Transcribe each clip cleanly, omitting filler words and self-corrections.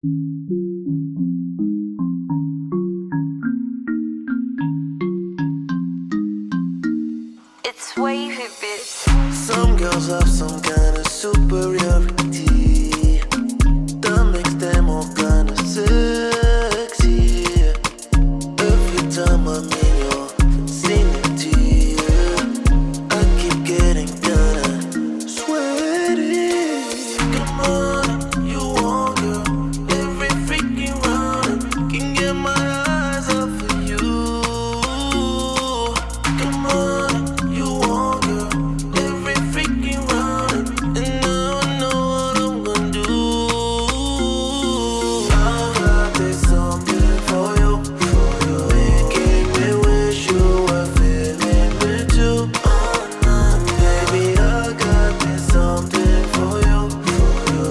It's wavy, bitch. Some girls have some kind of superiority that makes them all kind of sexy. Every time I'm in your vicinity, I keep getting kinda sweaty. Come on, you want girl, every freaking round can get my eyes off of you. Come on, you want girl, every freaking round, and now I know what I'm gonna do. I got this something for you, making me wish you were feeling me too. Baby, I got this something for you,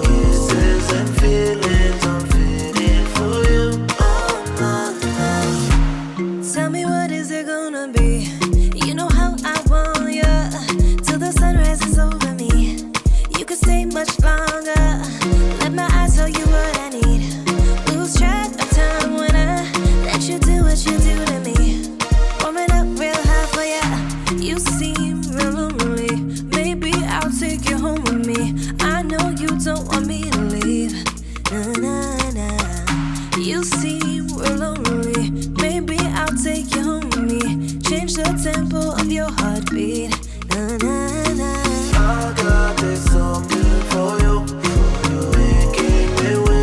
kisses and feelings I'm feeling for you. Tell me, what is it gonna be? You know how I want ya, till the sun rises over me. You could stay much longer, let my eyes tell you what I need. Lose track of time when I let you do what you do to me. Warming up real high for ya, you seem real lonely. Maybe I'll take you home with me. I know you don't want me to leave. Na-na-na. You seem real lonely. Maybe I'll take you home with me. Change the tempo of your heartbeat. Na-na-na. I got this something for you, making me wish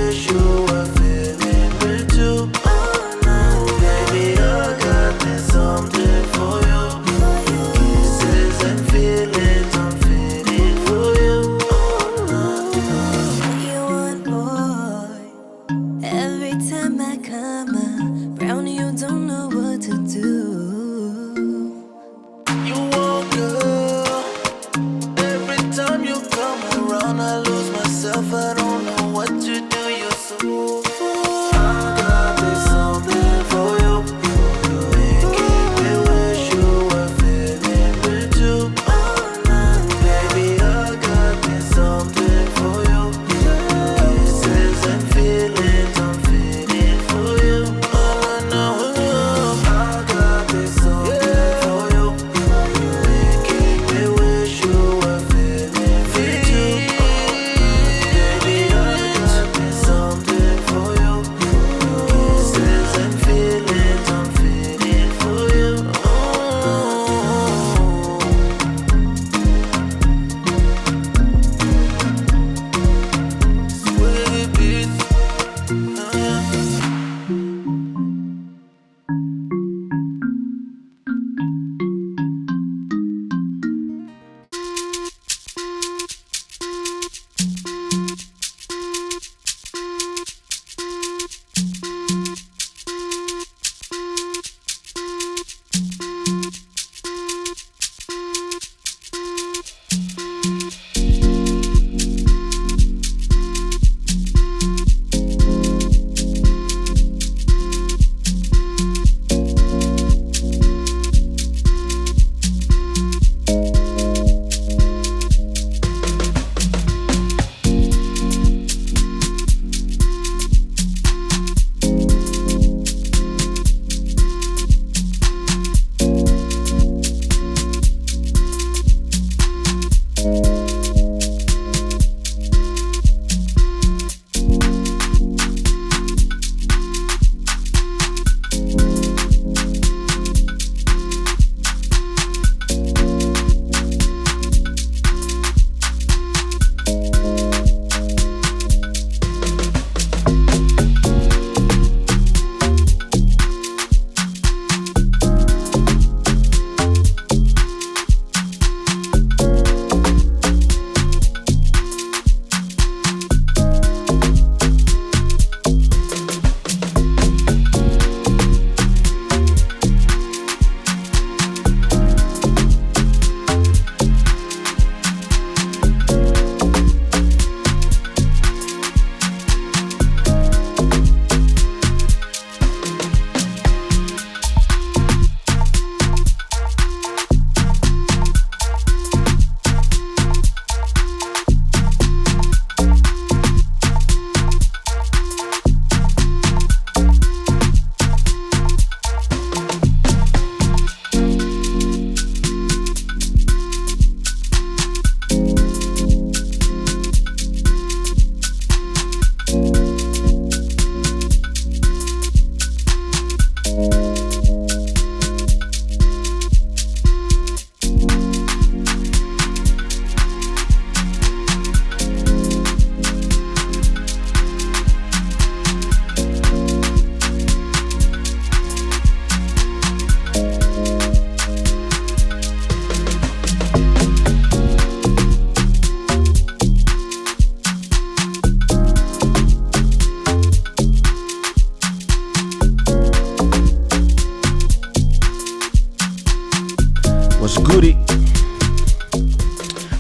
What's goody?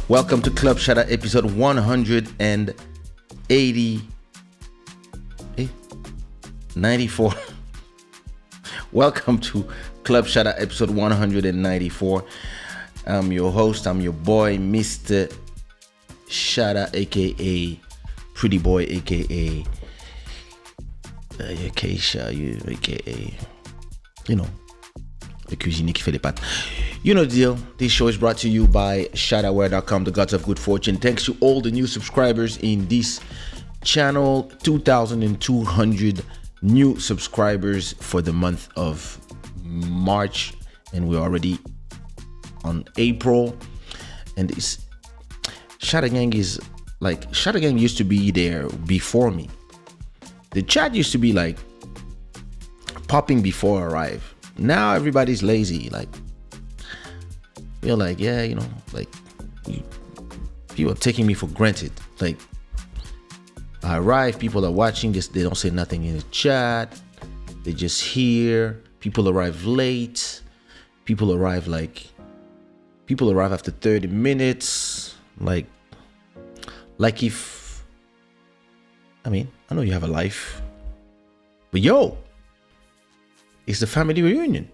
Welcome to Club Shada episode 94. Welcome to Club Shada episode 194. I'm your host, I'm your boy, Mr. Shada, aka Pretty Boy, aka Kaysha, aka, you know, le cuisinier qui fait les pâtes. You know the deal. This show is brought to you by shadaware.com, the gods of good fortune. Thanks to all the new subscribers in this channel. 2,200 new subscribers for the month of March, and we're already on April. And this Shada Gang is like, Shada Gang used to be there before me. The chat used to be like popping before I arrive. Now everybody's lazy. Like, you're like, yeah, you know, like, people are taking me for granted. Like, I arrive, people are watching, just they don't say nothing in the chat. They just hear. People arrive late. People arrive after 30 minutes. Like if, I mean, I know you have a life, but yo, it's the family reunion.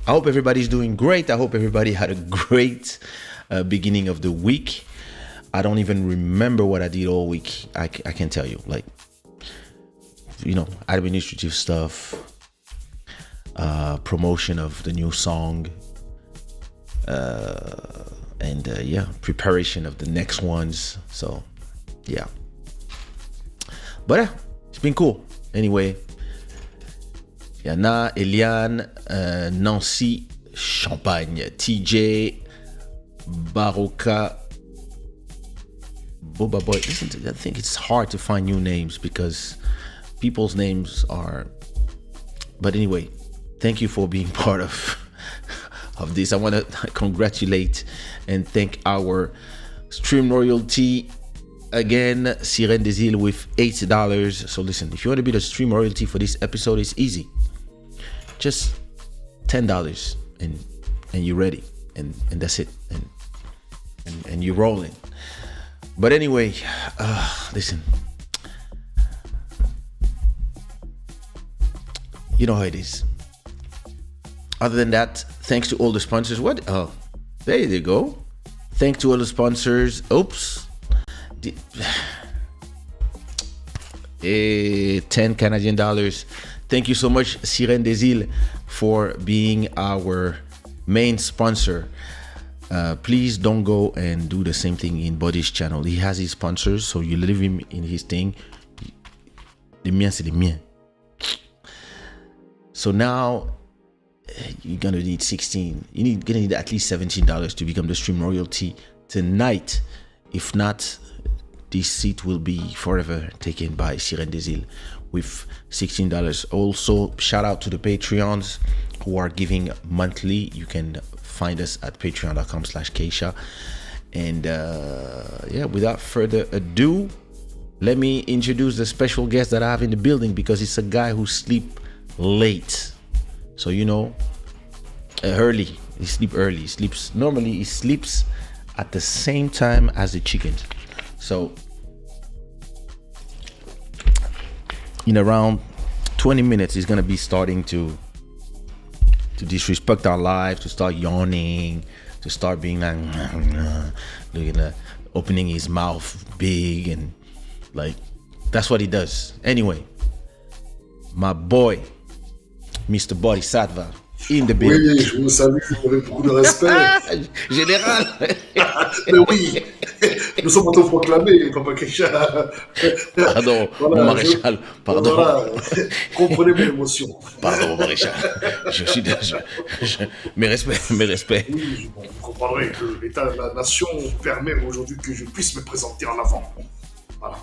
I hope everybody's doing great. I hope everybody had a great beginning of the week. I don't even remember what I did all week. I can tell you, like, you know, administrative stuff, promotion of the new song, and yeah, preparation of the next ones. So yeah, but it's been cool. Anyway, Yana, Eliane, Nancy, Champagne, TJ, Baroka, Boba Boy. Listen, I think it's hard to find new names because people's names are. But anyway, thank you for being part of this. I want to congratulate and thank our stream royalty again, Sirène des Îles, with $8. So listen, if you want to be the stream royalty for this episode, it's easy. Just $10 and you're ready, and that's it, and you're rolling. But anyway, listen, you know how it is. Other than that, thanks to all the sponsors. What? Oh, there you go. Thanks to all the sponsors. Oops. 10 Canadian dollars. Thank you so much, Sirène des Îles, for being our main sponsor. Please don't go and do the same thing in Boddhi's channel. He has his sponsors, so you leave him in his thing. Les miens, c'est les miens. So now you're gonna need 16. You're gonna need at least $17 to become the stream royalty tonight. If not, this seat will be forever taken by Sirène des Îles with $16. Also, shout out to the Patreons who are giving monthly. You can find us at patreon.com/Kaysha. And yeah, without further ado, let me introduce the special guest that I have in the building, because it's a guy who sleeps late. So, you know, early. He sleeps early. Normally he sleeps at the same time as the chickens. So in around 20 minutes, he's gonna be starting to disrespect our lives, to start yawning, to start being like, looking at, opening his mouth big, and like, that's what he does. Anyway, my boy, Mr. Boddhi Satva, in the building. Oui, je vous salue avec beaucoup de respect. Général. Mais oui, nous sommes autoproclamés, Papa Kaysha. Pardon, voilà, mon maréchal, pardon. Voilà, comprenez mon émotion. Pardon, mon maréchal. Je suis désolé. Mes respects. Oui, bon, vous comprendrez que l'état de la nation permet aujourd'hui que je puisse me présenter en avant. Voilà.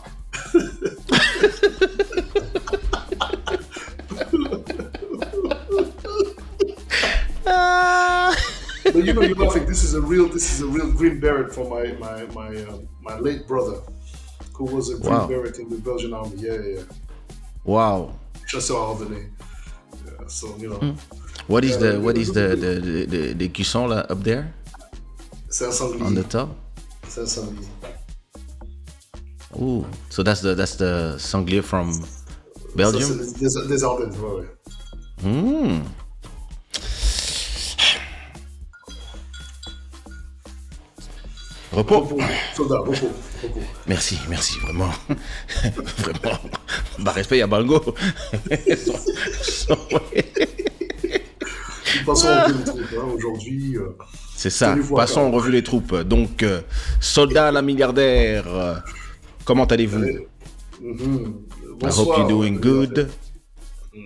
But you know, you're laughing. This is a real green beret for my late brother, who was a green beret in the Belgian army. Yeah. Wow. Chasseur ordonné. Yeah, so you know. What is the cuisson là up there C'est un sanglier. on the top? C'est un sanglier. Ooh, so that's the sanglier from Belgium. Ça, c'est des Ardennes, ouais. Repos. Soldat, repos. Merci, vraiment. Vraiment. Bah, respect à Bango. Passons en revue les troupes, hein, aujourd'hui. C'est ça, passons en revue les troupes. Donc, Soldat la milliardaire, comment allez-vous? I hope you're doing good.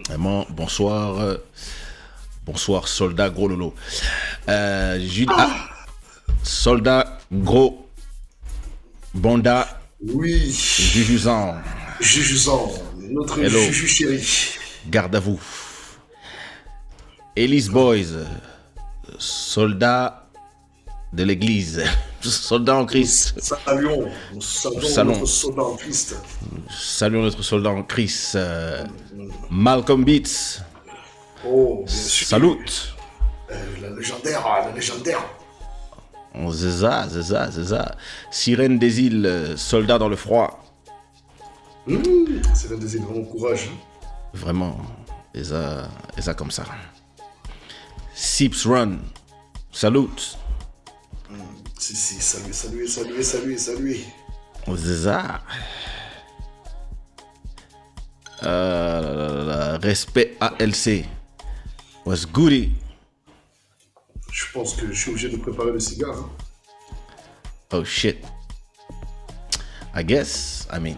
Vraiment, bonsoir. Bonsoir, Soldat Gros Lolo. Soldat Gros Bonda. Oui. Jujuzan. Notre Hello. Juju chéri. Garde à vous. Elise Boys. Soldat de l'église. Soldat en Christ. Saluons notre soldat en Christ. Saluons notre soldat en Christ. Malcolm Beats. Oh, bien sûr. Salute. La légendaire. C'est ça. Sirène des îles, soldat dans le froid. C'est l'un des éléments de courage. Vraiment. Et ça comme ça. Sips Run. Salute. Si, salut. C'est ça. Respect ALC. What's goody? Je pense que je suis obligé de préparer le cigare. Hein. Oh shit. I mean,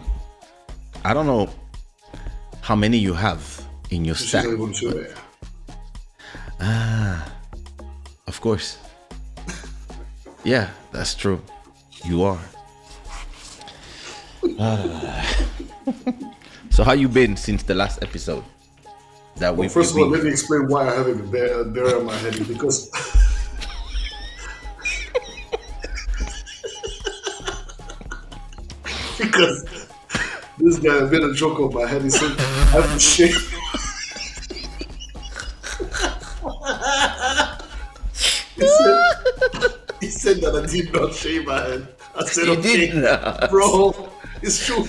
I don't know how many you have in your Je suis stack. un révolutionnaire. Of course. Yeah, that's true. You are. So how you been since the last episode? That Well, first of all, let me explain why I have a bear on my head. Because this guy made a joke on my head. He said, I have to shave. He said that I did not shave my head. I said, You okay, didn't. bro, it's true.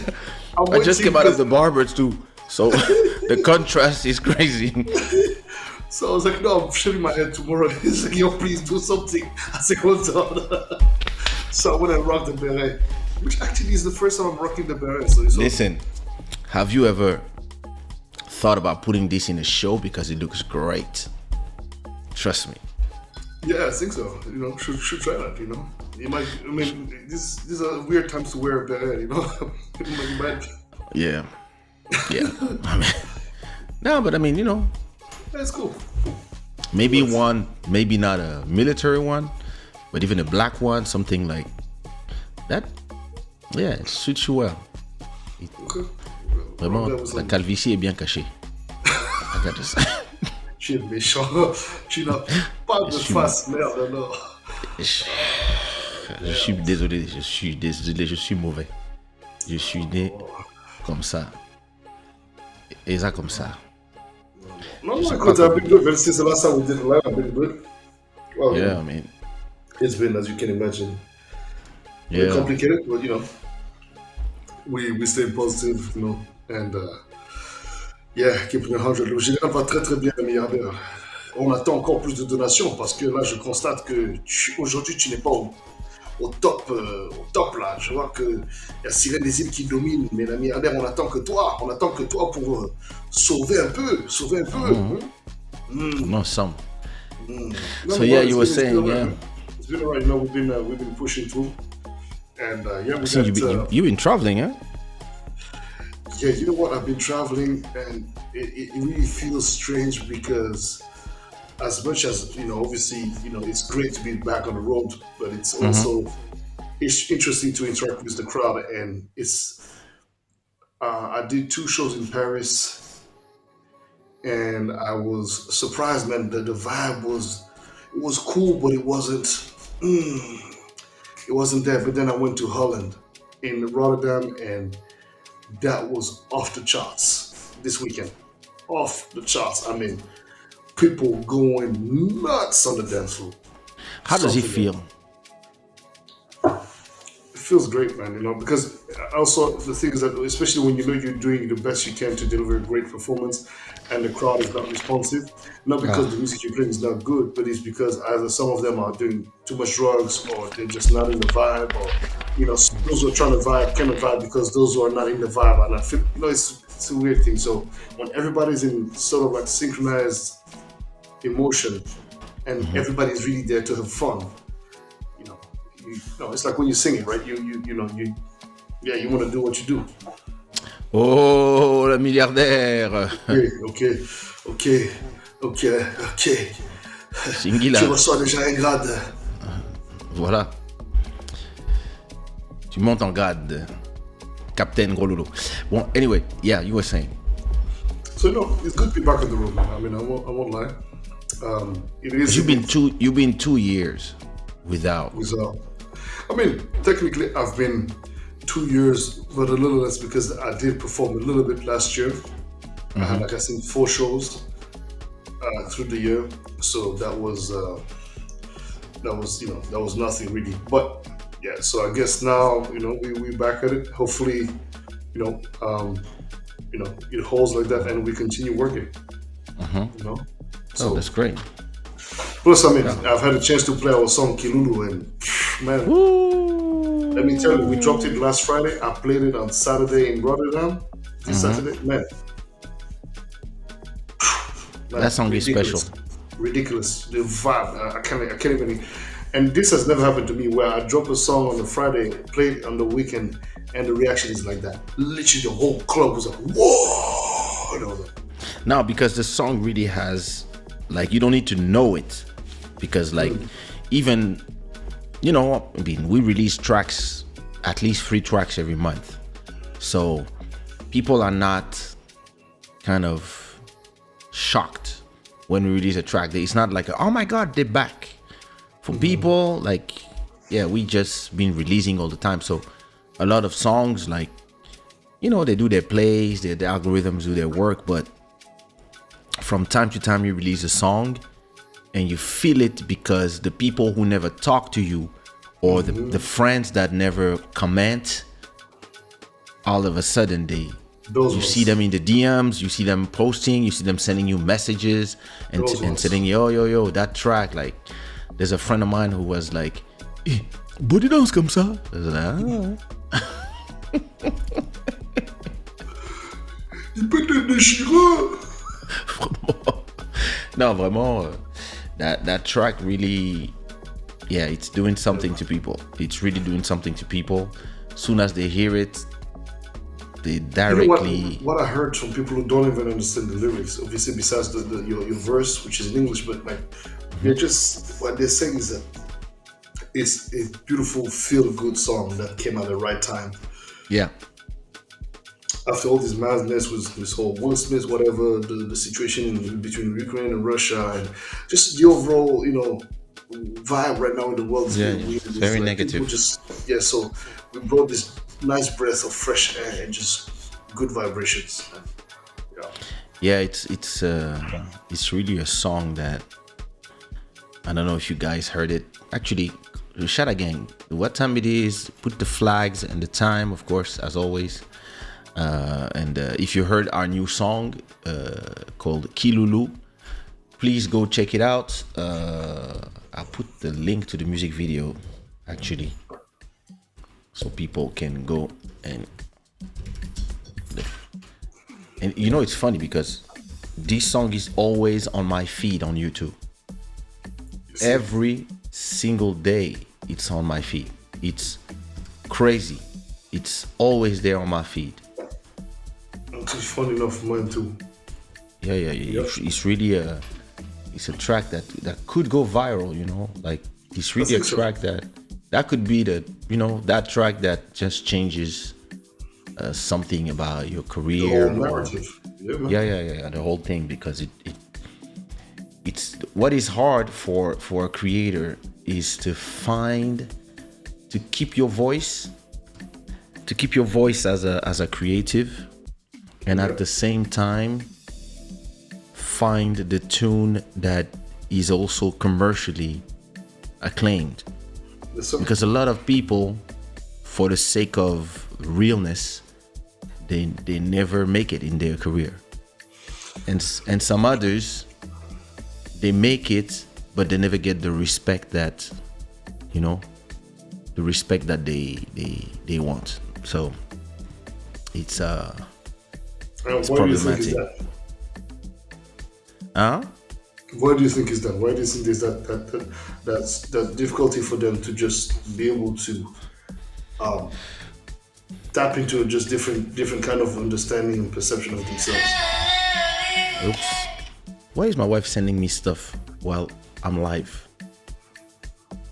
I just came out of the barber too, so the contrast is crazy. So I was like, no, I'm shaving my head tomorrow. He's like, yo, please do something. I said, hold on. So I went and rocked the beret, which actually is the first time I'm rocking the beret. So it's Listen, have you ever thought about putting this in a show because it looks great? Trust me. Yeah, I think so. You know, should try that. You know, you might. I mean, these are weird times to wear a beret. You know, you might. Yeah. I mean, no, but I mean, you know, That's cool. maybe one, maybe not a military one, but even a black one, something like that. Yeah, it suits you well. Okay. Vraiment, la calvitie est bien cachée. I got this. Tu es méchant. Tu n'as pas de face, merde alors. Je suis désolé, je suis mauvais. Je suis né comme ça. Et ça comme ça. No, écoute, I've been good. Since the last time we did the live, I've been good. Well, Yeah, I mean, it's been, as you can imagine, yeah. complicated, but you know, we stay positive, you know, and yeah, keep it 100. Le général va très très bien, le milliardaire. On attend encore plus de donations parce que là, je constate que aujourd'hui, tu n'es pas au top là. Je vois que y a Sirène des îles qui domine, mais la milliardaire, on attend que toi pour sauver un peu. No, some. No, So yeah, you were it's been saying, alright. yeah. It's been alright. You know, we've been pushing through, and yeah, we So got, you've been traveling, huh? yeah. You know what? I've been traveling, and it really feels strange because, as much as you know, obviously, you know, it's great to be back on the road, but it's also it's interesting to interact with the crowd, and it's. I did 2 shows in Paris, and I was surprised, man. The vibe was cool, but it wasn't. It wasn't there. But then I went to Holland, in Rotterdam, and that was off the charts this weekend. Off the charts. I mean, people going nuts on the dance floor. How does it Something feel? It feels great, man. Because also the thing is that especially when you know you're doing the best you can to deliver a great performance, and the crowd is not responsive, not because the music you're playing is not good, but it's because either some of them are doing too much drugs, or they're just not in the vibe, or those who are trying to vibe cannot vibe because those who are not in the vibe are not fit. It's a weird thing. So when everybody's in sort of like synchronized emotion, and everybody's really there to have fun, you know, it's like when you're singing, right? You want to do what you do. Oh, le milliardaire. Ok. Singila. Tu reçois déjà un grade. Voilà. Tu montes en grade. Captain Gros Loulou. Well, anyway, yeah, you were saying. So it's good to be back on the road, man. I mean, I won't lie. It is. You've been 2 years without. I mean, technically, I've been 2 years, but a little less because I did perform a little bit last year. I had, like I said, 4 shows through the year. So that was nothing really. But yeah, so I guess now we back at it. Hopefully, it holds like that, and we continue working. So that's great. Plus, I mean, I've had a chance to play our song Kilulu, and man, let me tell you, we dropped it last Friday. I played it on Saturday in Rotterdam. This Saturday, man, that song is special. Ridiculous. The vibe, I can't even. And this has never happened to me, where I drop a song on the Friday, play it on the weekend, and the reaction is like that. Literally, the whole club was like, whoa! And I was like, now, because the song really has, like, you don't need to know it, because like even I mean, we release tracks, at least 3 tracks every month, so people are not kind of shocked when we release a track. It's not like, oh my god, they're back. For people, like, yeah, we just been releasing all the time, so a lot of songs, like, they do their plays, the algorithms do their work, but from time to time you release a song and you feel it because the people who never talk to you, or the friends that never comment, all of a sudden you see them in the DMs, you see them posting, you see them sending you messages and saying, yo, that track, like, there's a friend of mine who was like, Boddhi danse comme ça. I was like, il peut te déchirer. No, vraiment, that track really, yeah, it's doing something to people. It's really doing something to people. Soon as they hear it, they directly. What I heard from people who don't even understand the lyrics, obviously, besides your verse, which is in English, but like, they're just, what they're saying is that it's a beautiful, feel-good song that came at the right time. Yeah. After all this madness with this whole Will Smith, whatever, the situation between Ukraine and Russia, and just the overall, vibe right now in the world is very negative. So we brought this nice breath of fresh air and just good vibrations. Yeah, it's really a song that, I don't know if you guys heard it. Actually, Shada gang, what time it is, put the flags and the time, of course, as always. And if you heard our new song called Kilulu, please go check it out. I'll put the link to the music video, actually, so people can go and it's funny because this song is always on my feed on YouTube. Every single day it's on my feed. It's crazy. It's always there on my feed. It's fun enough for mine too. Yeah. It's really it's a track that could go viral, like, it's really a track that could be that track that just changes something about your career. The whole narrative. Yeah, the whole thing, because it's what is hard for a creator is to keep your voice as a creative, and at the same time find the tune that is also commercially acclaimed. Because a lot of people, for the sake of realness, they never make it in their career. And some others, they make it, but they never get the respect that, you know, the respect that they want. So it's why do you think is that? Why do you think is that? Why do you think there's that difficulty for them to just be able to tap into just different kind of understanding and perception of themselves? Oops. Why is my wife sending me stuff while I'm live?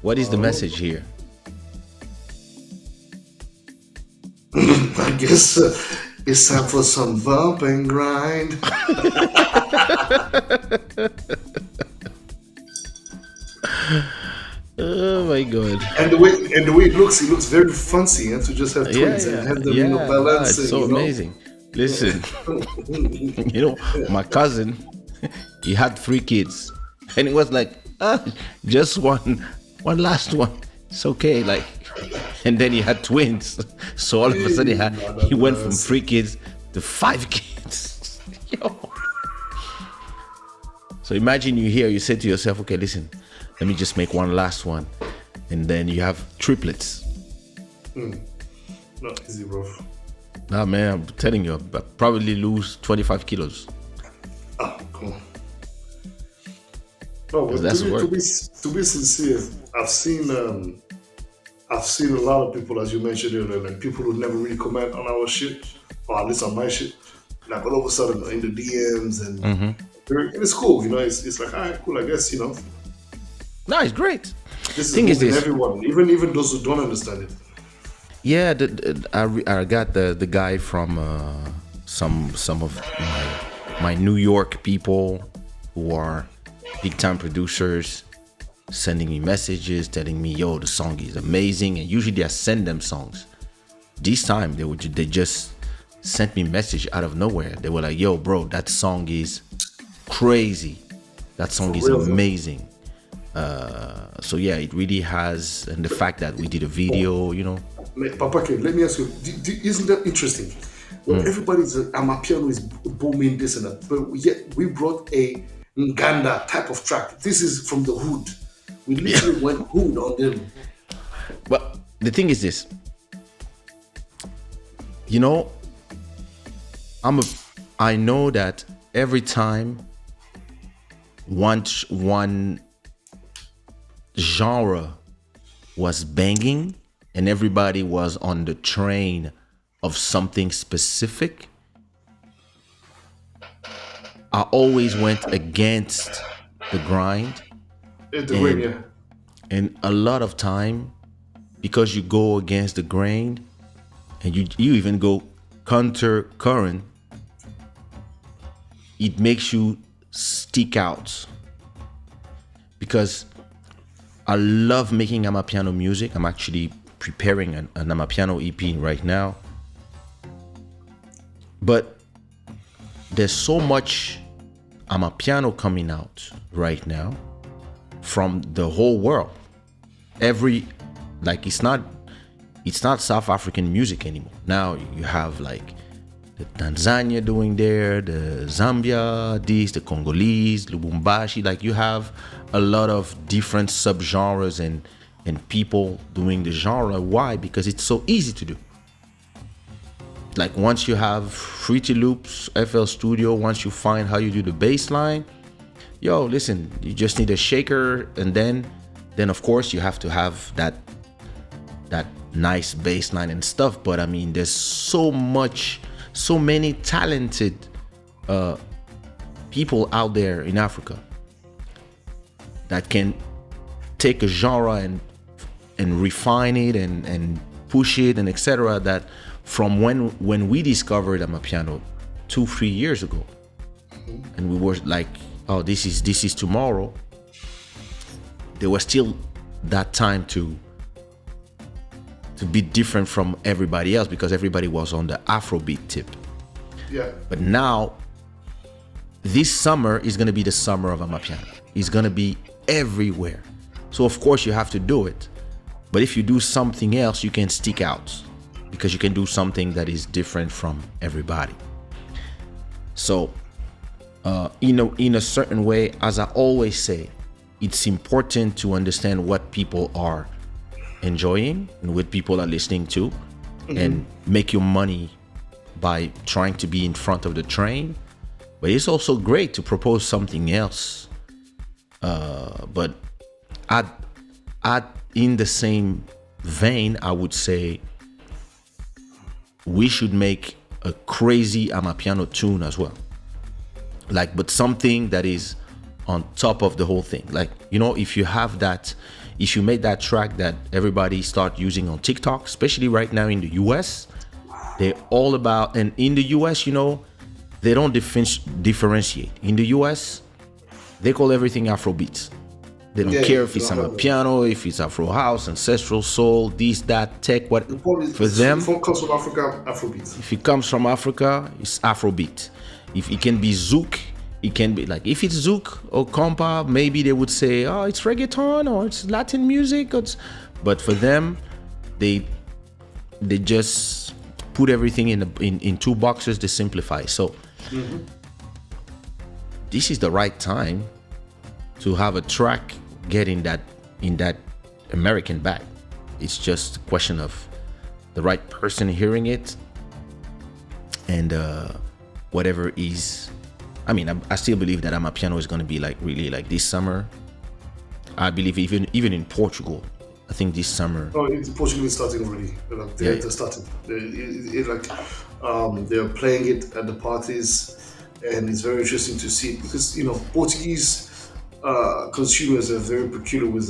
What is the message here? I guess it's time for some bump and grind. Oh my god! And the way it looks very fancy, and to just have twins and have them, balance. It's so amazing. Listen, my cousin, he had 3 kids, and it was like, just one last one. It's okay, like, and then he had twins, so all of a sudden he went from 3 kids to 5 kids. So imagine you say to yourself, okay, listen, let me just make one last one, and then you have triplets. Not easy, bro. Nah, man, I'm telling you, I'll probably lose 25 kilos. Oh, cool. No, but to be sincere, I've seen a lot of people, as you mentioned earlier, like people who never really comment on our shit, or at least on my shit. Like all of a sudden in the DMs, and it's cool, It's like, all right, cool, I guess, No, it's great. This is moving everyone, even those who don't understand it. Yeah, I got the guy from some of my New York people who are big time producers sending me messages telling me, yo, the song is amazing. And usually I send them songs. This time they just sent me a message out of nowhere. They were like, yo, bro, that song is crazy. That song is amazing. So yeah, it really has, and the fact that we did a video, Papa Ken, let me ask you, isn't that interesting? Well, everybody's Amapiano is booming this and that, but yet we brought a Nganda type of track. This is from the hood. We literally went hood on them. But the thing is this, I know that every time one genre was banging and everybody was on the train of something specific, I always went against the grind. And a lot of time, because you go against the grain and you even go counter current, it makes you stick out. Because I love making Amapiano music. I'm actually preparing an Amapiano EP right now. But there's so much Amapiano coming out right now from the whole world. It's not South African music anymore. Now you have like the Tanzania doing there, the Zambia, the Congolese, Lubumbashi. Like you have a lot of different subgenres and people doing the genre. Why? Because it's so easy to do. Like once you have Fruity Loops, FL Studio, once you find how you do the bass line, listen, you just need a shaker, and then of course you have to have that nice bass line and stuff. But I mean, there's so many talented people out there in Africa that can take a genre and refine it and push it and etc. That from when we discovered Amapiano 2-3 years ago, and we were like, oh, this is tomorrow. There was still that time to be different from everybody else because everybody was on the Afrobeat tip. Yeah. But now this summer is going to be the summer of Amapiano. It's going to be everywhere. So of course you have to do it. But if you do something else, you can stick out because you can do something that is different from everybody. So in a certain way, as I always say, it's important to understand what people are enjoying and what people are listening to, and make your money by trying to be in front of the train. But it's also great to propose something else. But in the same vein, I would say we should make a crazy Amapiano tune as well. Like, but something that is on top of the whole thing. Like, you know, if you make that track that everybody start using on TikTok, especially right now in the US, they're all about, and in the US, you know, they don't differentiate. In the US, they call everything Afrobeats. They don't care if it's Amapiano, if it's Afro House, Ancestral Soul, this, that, tech, what. For them, if it comes from Africa, Afrobeat. If it comes from Africa, it's Afrobeat. If it can be Zouk, it can be like, if it's Zouk or Compa, maybe they would say, oh, it's reggaeton or it's Latin music. But for them, they just put everything in two boxes to simplify. So this is the right time to have a track get in that American bag. It's just a question of the right person hearing it, and whatever is. I mean, I still believe that Amapiano is going to be like really like this summer. I believe even in Portugal, I think this summer. Oh, Portugal is starting already. They're starting. They're playing it at the parties, and it's very interesting to see because, you know, Portuguese consumers are very peculiar with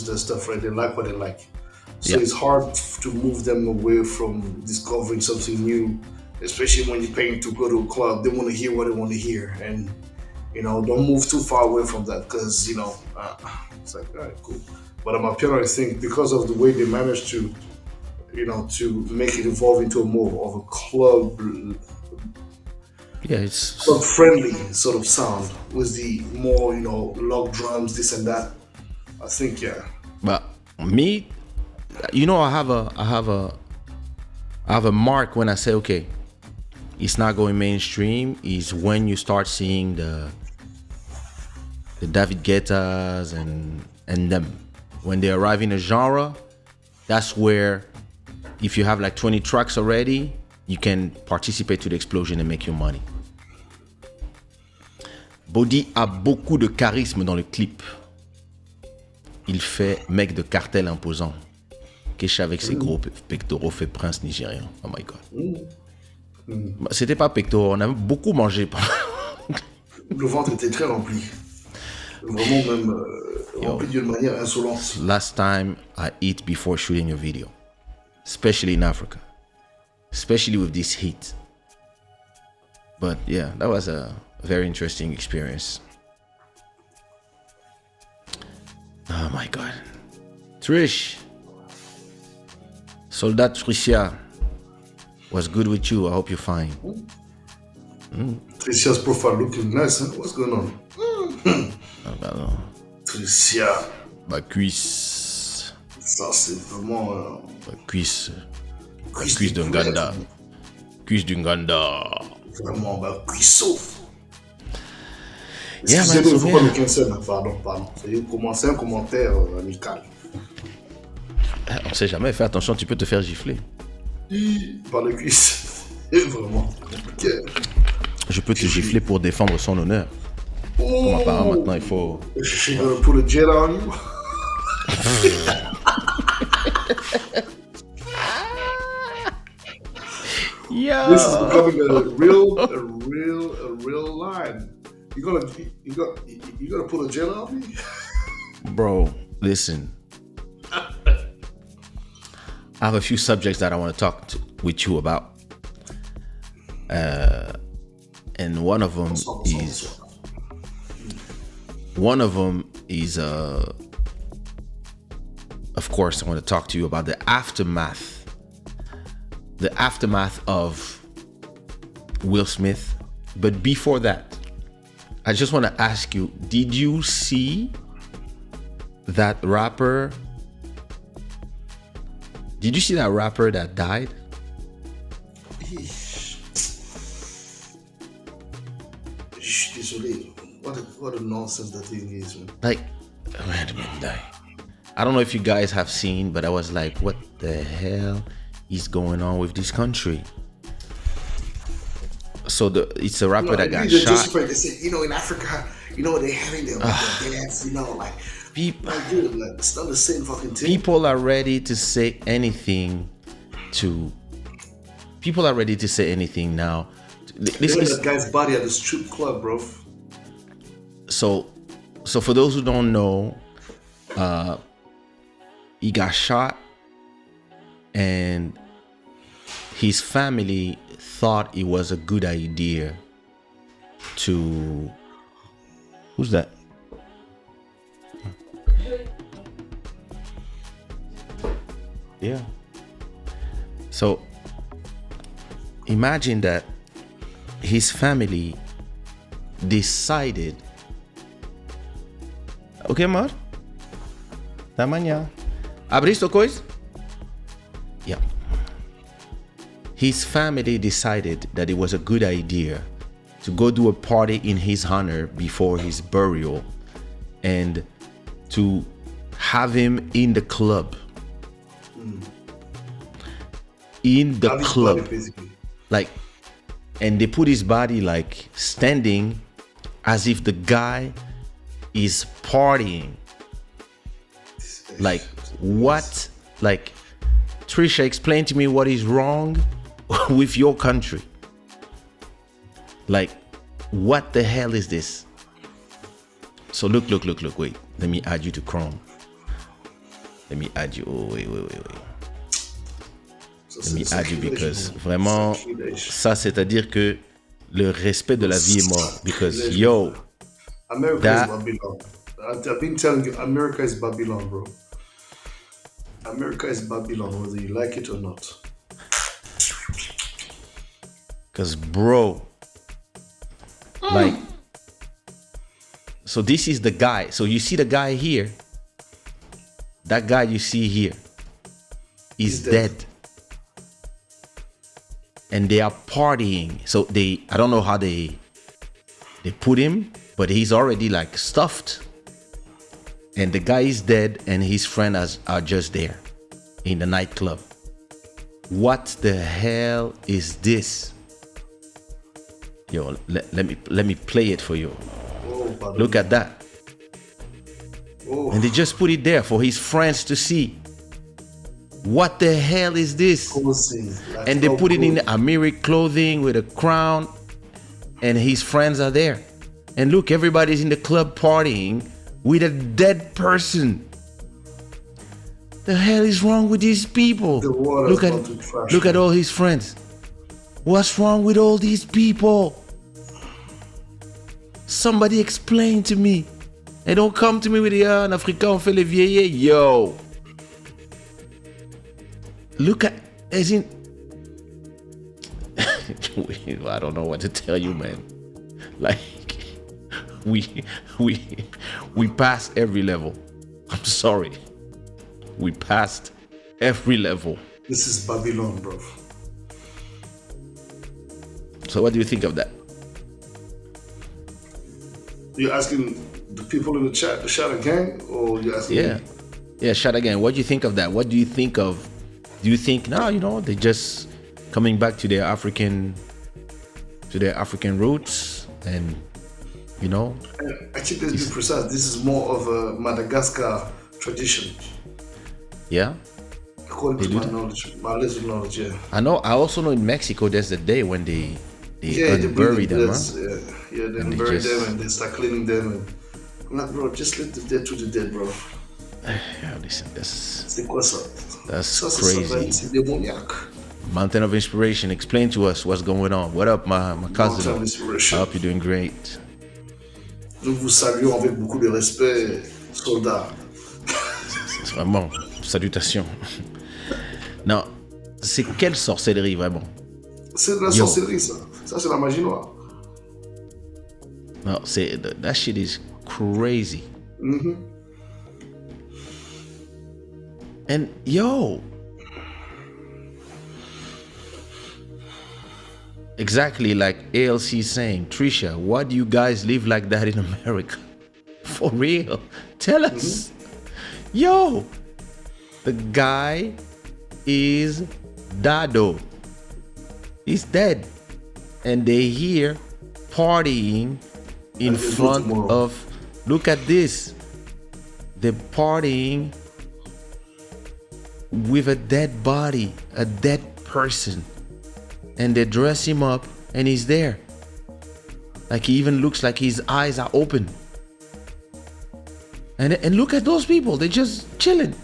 their stuff, right? They like what they like. So it's hard to move them away from discovering something new, especially when you're paying to go to a club. They want to hear what they want to hear, and, you know, don't move too far away from that because, you know, it's like, all right, cool. But Amapiano, I think, because of the way they managed to, you know, to make it evolve into a more of a club, it's club-friendly sort of sound with the more, you know, log drums, this and that. I think, But me, you know, I have a mark when I say, okay, it's not going mainstream, is when you start seeing the David Guettas and them. When they arrive in a genre, that's where, if you have like 20 tracks already, you can participate to the explosion and make your money. Boddhi a beaucoup de charisme dans le clip. Il fait mec de cartel imposant. Kaysha avec ses gros pectoraux fait prince nigérian. Oh my god. C'était pas pectoraux, on a beaucoup mangé. Le ventre était très rempli. Vraiment même rempli d'une manière insolente. Last time I eat before shooting a video, especially in Africa, especially with this heat. But yeah, that was a very interesting experience. Oh my god. Trish, Soldat Tricia, what's good with you? I hope you're fine. Tricia's profile looking nice, huh? What's going on? Tricia. Ma cuisse. Ça, c'est vraiment... Ma cuisse. Ma cuisse d'un Ganda. Cuisse d'un Ganda. Vraiment, bah, cuisseau. Yeah, Excusez-nous, il ne faut pas man, me cancel, pardon. C'est un commentaire amical. on sait jamais, fais attention, tu peux te faire gifler. Par les cuisses. Et vraiment. Okay. Je peux te gifler pour défendre son honneur. Comme apparemment maintenant il faut... She gonna put a jet on you? Yo! This is becoming a real line. You gonna put a jet on me? Bro, listen. I have a few subjects that I want to talk with you about. And one of them is of course I want to talk to you about the aftermath of Will Smith. But before that, I just want to ask you, did you see that rapper? Did you see that rapper that died? Désolé. What a nonsense that thing is, man. Like, I don't know if you guys have seen, but I was like, what the hell is going on with this country? So it's a rapper that got shot. They say, in Africa, they're having their dance, like People, dude, like, it's not the same fucking thing. People are ready to say anything now. This is that guy's body at the strip club, bro. So for those who don't know, he got shot, and his family thought it was a good idea to... Who's that? Yeah. So imagine that his family decided... Ok, amor? Da manhã. Abriste o coisa? Yeah. His family decided that it was a good idea to go do a party in his honor before his burial and to have him in the club. In the club. Like, and they put his body like standing as if the guy is partying. Like, what? Like, Trisha, explain to me what is wrong with your country. Like, what the hell is this? So look, wait. Let me add you to Chrome. Let me add you. Oh, wait. Let me add you because vraiment, ça c'est-à-dire que le respect de la vie est mort. Because yo, America is Babylon. I've been telling you, America is Babylon, bro. America is Babylon, whether you like it or not. Because, bro, like, so this is the guy. So you see the guy here. That guy you see here is dead. And they are partying. So I don't know how they put him, but he's already like stuffed. And the guy is dead and his friends are just there in the nightclub. What the hell is this? Yo, let me play it for you. Oh, look at that. Oh. And they just put it there for his friends to see. What the hell is this? And they put it in Amiri clothing with a crown, and his friends are there. And look, everybody's in the club partying with a dead person. The hell is wrong with these people? Look at all his friends. What's wrong with all these people? Somebody explain to me. And don't come to me with en Africain on fait les vieilles. Yo. Look at, as in, I don't know what to tell you, man. Like, we passed every level. I'm sorry. We passed every level. This is Babylon, bro. So what do you think of that? You're asking the people in the chat, the Shada gang, or you're asking me? Yeah, Shada gang. What do you think of that? What do you think of? Do you think now, they're just coming back to their African roots, and I think let's be precise. This is more of a Madagascar tradition. Yeah. According to my little knowledge, yeah. I also know in Mexico there's the day when they bury them. They bury them and they start cleaning them. And I'm like, bro, just let the dead to the dead, bro. Yeah, listen, that's crazy. Mountain of Inspiration, explain to us what's going on. What up, my cousin? I hope you're doing great. Nous vous saluons avec beaucoup de respect, soldats. C'est vraiment, salutations. Non, c'est quelle sorcellerie, vraiment? C'est de la sorcellerie, ça. Ça, c'est la magie noire. No, say that shit is crazy. And yo, exactly like ALC saying, Trisha, why do you guys live like that in America? For real, tell us. Yo, the guy is Dado. He's dead, and they here partying in front of. Look at this. They're partying with a dead body, a dead person, and they dress him up, and he's there. Like he even looks like his eyes are open. And look at those people. They're just chilling,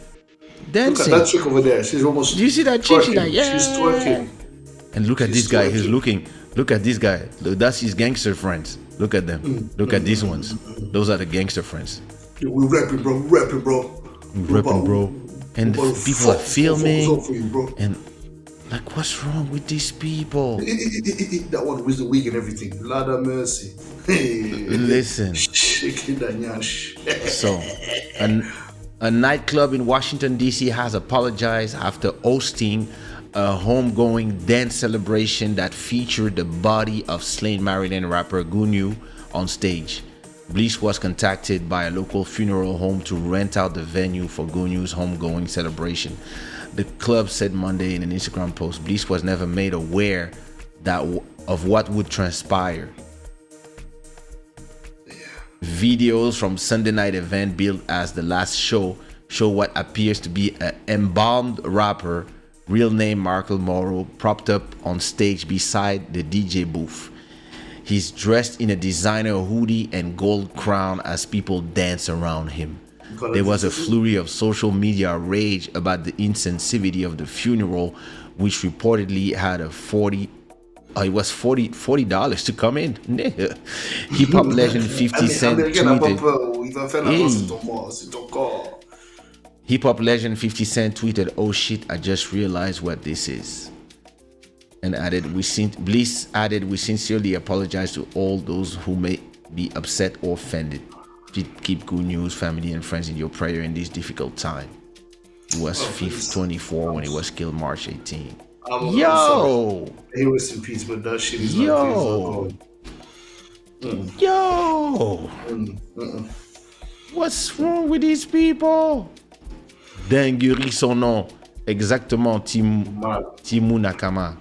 dancing. Look at that chick over there. She's almost. Do you see that chick? She's twerking. like, yeah. She's twerking. And look at She's this guy. He's twerking. looking. Look at this guy. Look, that's his gangster friends. Look at them. Look at these ones. Those are the gangster friends. We rapping, bro. We rapping, bro. Rapping, bro. And people are filming. Focus on for you, bro. And like, what's wrong with these people? That one with the wig and everything. Lord have mercy. Listen. Shaking that nyash. So, a nightclub in Washington, D.C. has apologized after hosting a homegoing dance celebration that featured the body of slain Maryland rapper Gunyu on stage. Bliss was contacted by a local funeral home to rent out the venue for Gunyu's homegoing celebration. The club said Monday in an Instagram post, Bliss was never made aware of what would transpire. Videos from Sunday night event billed as the last show what appears to be an embalmed rapper, real name Markle Morrow, propped up on stage beside the DJ booth. He's dressed in a designer hoodie and gold crown as people dance around him. There was a flurry of social media rage about the insensitivity of the funeral, which reportedly had a $40 to come in. Hip hop legend 50 Cent tweeted. Hip hop legend 50 Cent tweeted, "Oh shit, I just realized what this is." And Bliss added, "We sincerely apologize to all those who may be upset or offended. Keep good news, family and friends in your prayer in this difficult time." He was 24 when he was killed March 18. Yo! He was in peace, but that shit is Yo! Yo! What's wrong with these people? Dinguerie son nom. Exactement, Timou Nakama.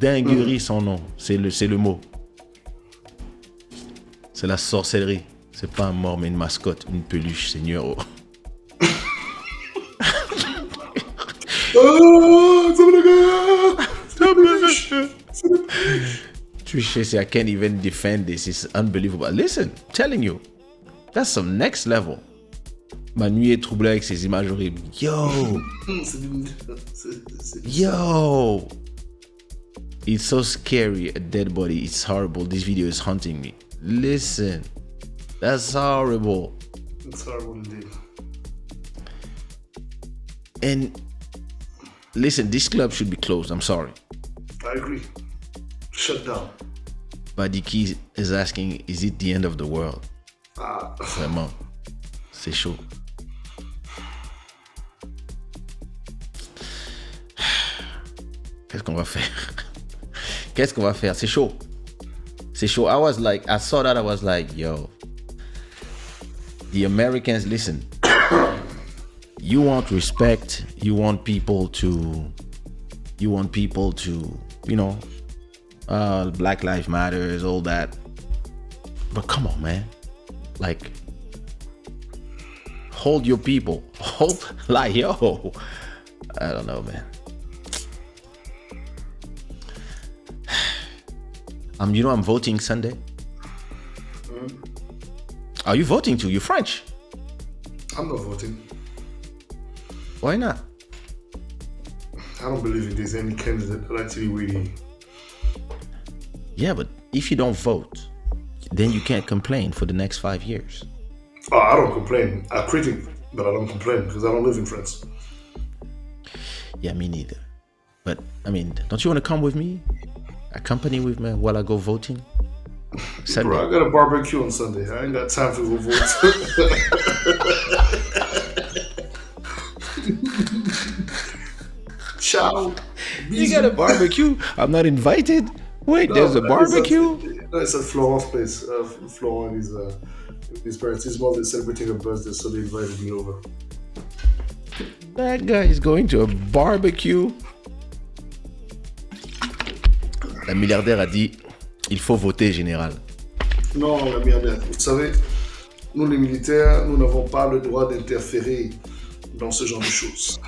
Dinguerie son nom. C'est le mot. C'est la sorcellerie. C'est pas un mort, mais une mascotte, une peluche, Seigneur. Trisha, I can't even defend this. It's unbelievable. Listen, I'm telling you, that's some next level. Ma nuit est troublée avec ces images horribles. Yo! Yo! It's so scary, a dead body. It's horrible. This video is haunting me. Listen, that's horrible. It's horrible indeed. And listen, this club should be closed. I'm sorry. I agree. Shut down. Badiki is asking, is it the end of the world? Vraiment, c'est chaud. Qu'est-ce qu'on va faire? Qu'est-ce qu'on va faire? C'est chaud. C'est chaud. I saw that, I was like, yo, the Americans, listen, you want respect, you want people to, you know, Black Lives Matters, all that. But come on, man. Like, hold your people. Yo. I don't know, man. You know, I'm voting Sunday. Are you voting too? You're French. I'm not voting. Why not? I don't believe there's any candidate that actually really. Yeah, but if you don't vote, then you can't complain for the next 5 years. Oh, I don't complain. I critic, but I don't complain because I don't live in France. Yeah, me neither. But I mean, don't you want to come with me? Accompany with me while I go voting? Sunday. Bro, I got a barbecue on Sunday. I ain't got time to go vote. Ciao. You got a barbecue? I'm not invited. Wait, there's a barbecue? It's at Florent's place. Florent is his parents. His mother is celebrating her birthday, so they invited me over. That guy is going to a barbecue. La milliardaire a dit, il faut voter, général. Non, l'ami Ahmed, vous savez, nous les militaires, nous n'avons pas le droit d'interférer dans ce genre de choses.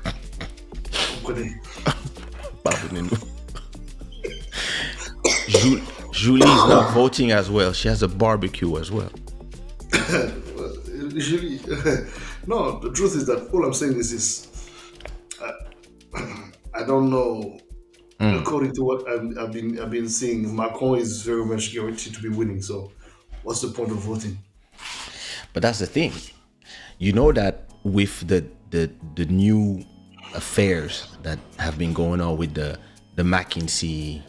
Vous comprenez? Pardonnez-nous. Julie is not voting as well. She has a barbecue as well. Julie, no, the truth is that all I'm saying is this. I don't know. According to what I've been seeing, Macron is very much guaranteed to be winning. So, what's the point of voting? But that's the thing. You know that with the new affairs that have been going on with the McKinsey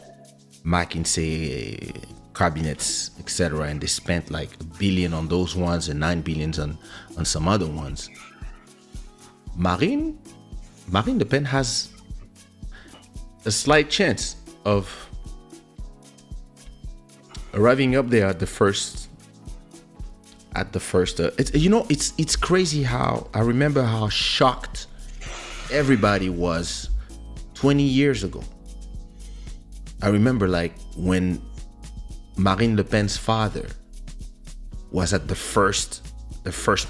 cabinets, etc., and they spent like $1 billion on those ones and $9 billion on some other ones. Marine Le Pen has a slight chance of arriving up there at the first. It's crazy how I remember how shocked everybody was 20 years ago. I remember like when Marine Le Pen's father was at the first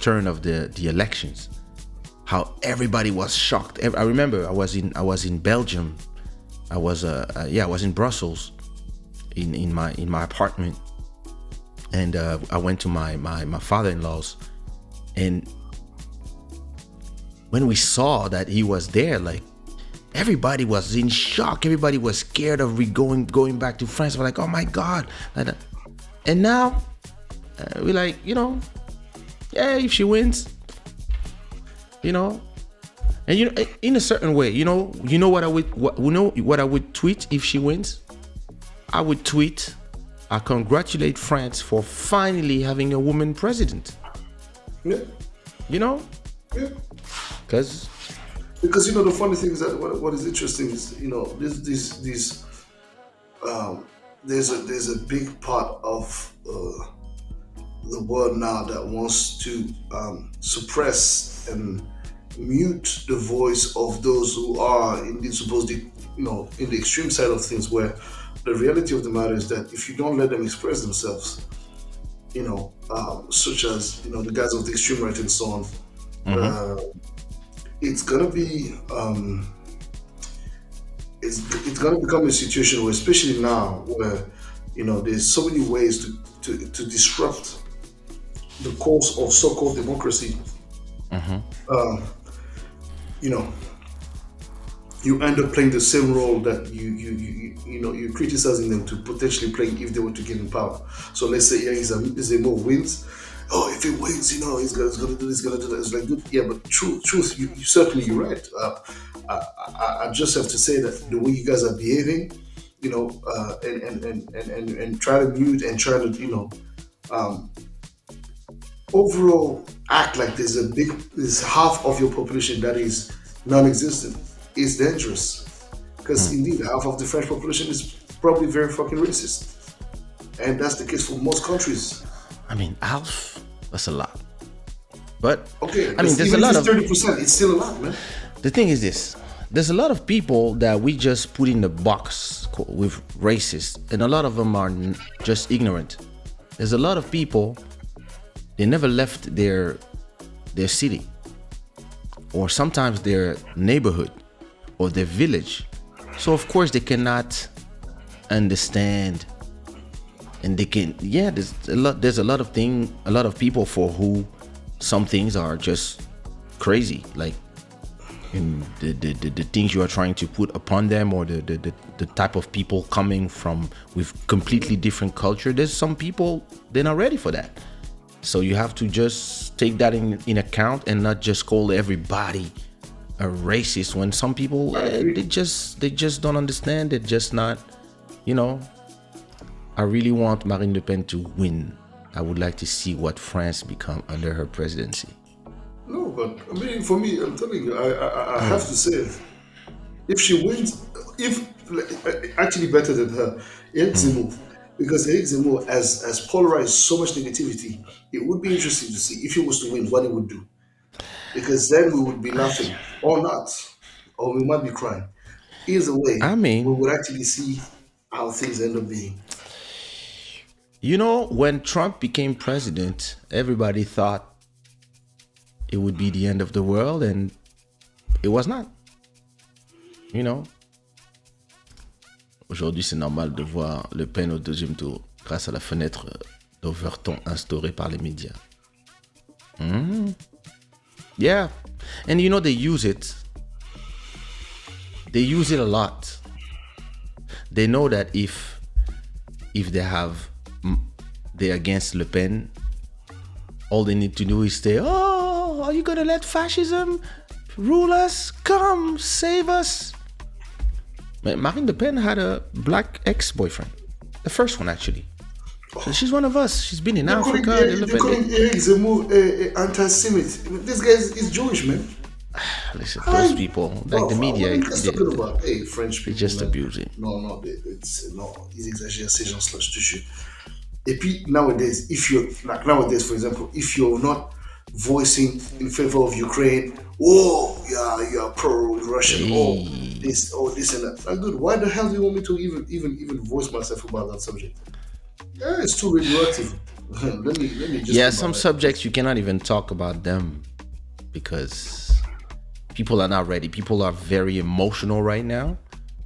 turn of the elections, how everybody was shocked. I remember I was in Belgium. I was in Brussels in my apartment, and I went to my father-in-law's, and when we saw that he was there, like everybody was in shock. Everybody was scared of going back to France. We're like, oh my God. And now we're like, yeah, if she wins, and in a certain way, what I would tweet if she wins? I would tweet, I congratulate France for finally having a woman president. Yeah. Yeah. Because the funny thing is that what is interesting is there's a big part of the world now that wants to suppress and mute the voice of those who are indeed supposedly in the extreme side of things, where the reality of the matter is that if you don't let them express themselves, such as the guys of the extreme right and so on, it's gonna be it's gonna become a situation where, especially now, where there's so many ways to disrupt the course of so-called democracy. You end up playing the same role that you're criticizing them to potentially play if they were to get in power. So let's say Zemmour wins. Oh, if he wins, he's gonna do this, gonna do that. It's like, good, yeah, but truth, you're right. I just have to say that the way you guys are behaving, and try to mute and try to, overall act like there's half of your population that is non-existent is dangerous, because indeed half of the French population is probably very fucking racist, and that's the case for most countries. I mean, half, that's a lot. But okay, I mean, there's a lot of 30%. It's still a lot, man. The thing is this: there's a lot of people that we just put in the box with racist, and a lot of them are just ignorant. There's a lot of people, they never left their city, or sometimes their neighborhood, or their village. So of course they cannot understand, and they can, there's a lot of people for who some things are just crazy, like the things you are trying to put upon them, or the type of people coming from with completely different culture. There's some people, they're not ready for that. So you have to just take that in account and not just call everybody a racist, when some people they just don't understand. They're just not, I I really want Marine Le Pen to win. I would like to see what France become under her presidency. No, but I mean, for me, I'm telling you, I have to say, if she wins, actually better than her, Eric Zemmour, because Eric Zemmour has polarized so much negativity. It would be interesting to see if he was to win, what he would do, because then we would be laughing or not, or we might be crying. Either way, I mean, we would actually see how things end up being. you know, when Trump became president, everybody thought it would be the end of the world, and it was not. You know, aujourd'hui, c'est normal de voir Le Pen au deuxième tour grâce à la fenêtre d'Overton instaurée par les médias. Yeah. And you know, they use it. They use it a lot. They know that if they're against Le Pen, all they need to do is say, oh, are you going to let fascism rule us? Come, save us. Marine Le Pen had a black ex-boyfriend. The first one, actually. So she's one of us. She's been in Africa. They're calling Eric Zemmour anti-Semite. This guy is Jewish, man. Listen, those people, like the media, talking about, French people, they just abuse it. Non, ils exagèrent ces gens-là, je te jure. Et puis nowadays, for example, if you're not voicing in favor of Ukraine, you're pro-Russian, this and that. Like, dude, why the hell do you want me to even voice myself about that subject? Yeah, it's too radioactive. let me just. Some subjects you cannot even talk about them because people are not ready. People are very emotional right now,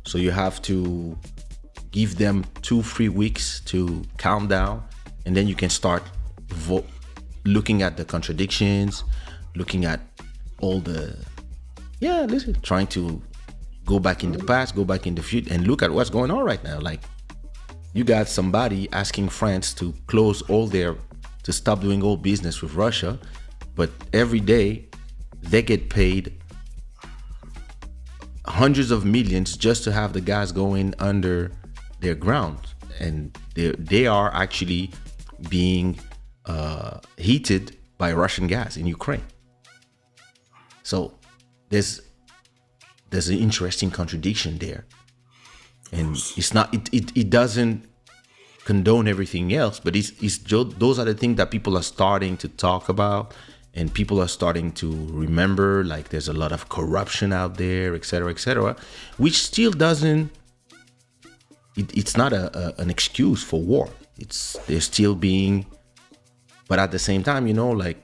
so you have to give them 2-3 weeks to calm down, and then you can start looking at the contradictions, looking at all the trying to go back in the past, go back in the future, and look at what's going on right now. Like, you got somebody asking France to to stop doing all business with Russia, but every day they get paid hundreds of millions just to have the gas going under their ground, and they are actually being heated by Russian gas in Ukraine. So there's an interesting contradiction there, and it's not it doesn't condone everything else, but it's those are the things that people are starting to talk about, and people are starting to remember. Like, there's a lot of corruption out there, etc., which still doesn't. It's not an excuse for war. They're still being, but at the same time, like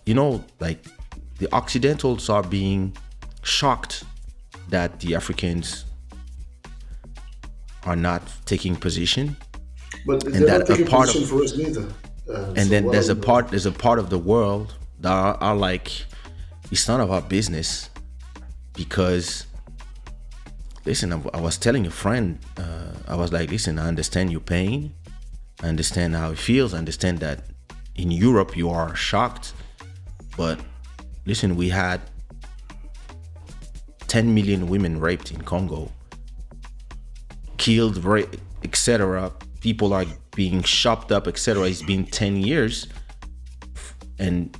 the Occidentals are being shocked that the Africans are not taking position, but they're not taking position for us neither. And then there's a part of the world that are like, it's none of our business, because. Listen, I was telling a friend, I was like, listen, I understand your pain. I understand how it feels. I understand that in Europe you are shocked. But listen, we had 10 million women raped in Congo, killed, etc. People are being chopped up, etc. It's been 10 years. And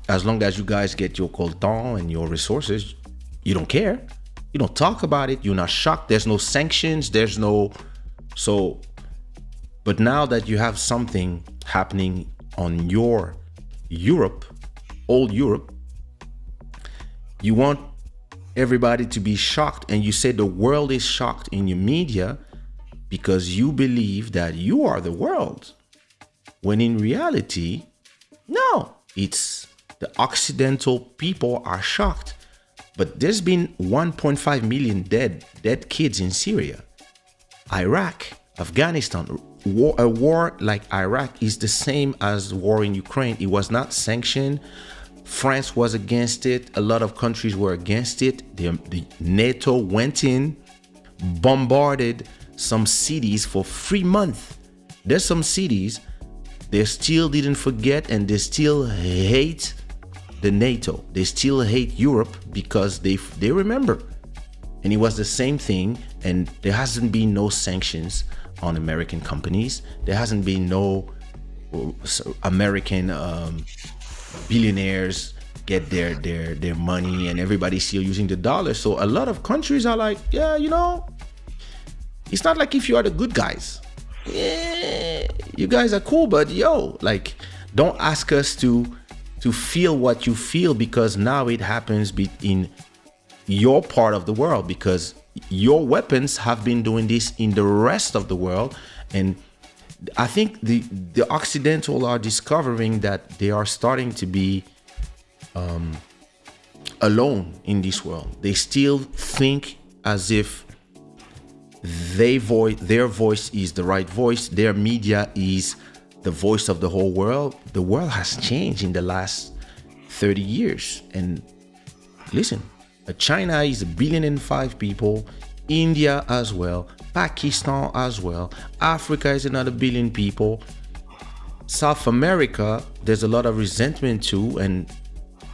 as long as you guys get your coltan and your resources, you don't care. You don't talk about it. You're not shocked. There's no sanctions. But now that you have something happening on your Europe, old Europe, you want everybody to be shocked. And you say the world is shocked in your media because you believe that you are the world. When in reality, no, it's the Occidental people are shocked. But there's been 1.5 million dead kids in Syria, Iraq, Afghanistan. A war like Iraq is the same as the war in Ukraine. It was not sanctioned. France was against it. A lot of countries were against it. The NATO went in, bombarded some cities for 3 months. There's some cities they still didn't forget, and they still hate the NATO. They still hate Europe because they remember. And it was the same thing, and there hasn't been no sanctions on American companies. There hasn't been no American billionaires get their money, and everybody's still using the dollar. So a lot of countries are like, yeah, it's not like if you are the good guys. Yeah, you guys are cool, but like, don't ask us to feel what you feel, because now it happens in your part of the world, because your weapons have been doing this in the rest of the world. And I think the Occidental are discovering that they are starting to be alone in this world. They still think as if their voice is the right voice. Their media is the voice of the whole world. The world has changed in the last 30 years. And listen, China is 1.5 billion people, India as well, Pakistan as well, Africa is another 1 billion people, South America, there's a lot of resentment too. And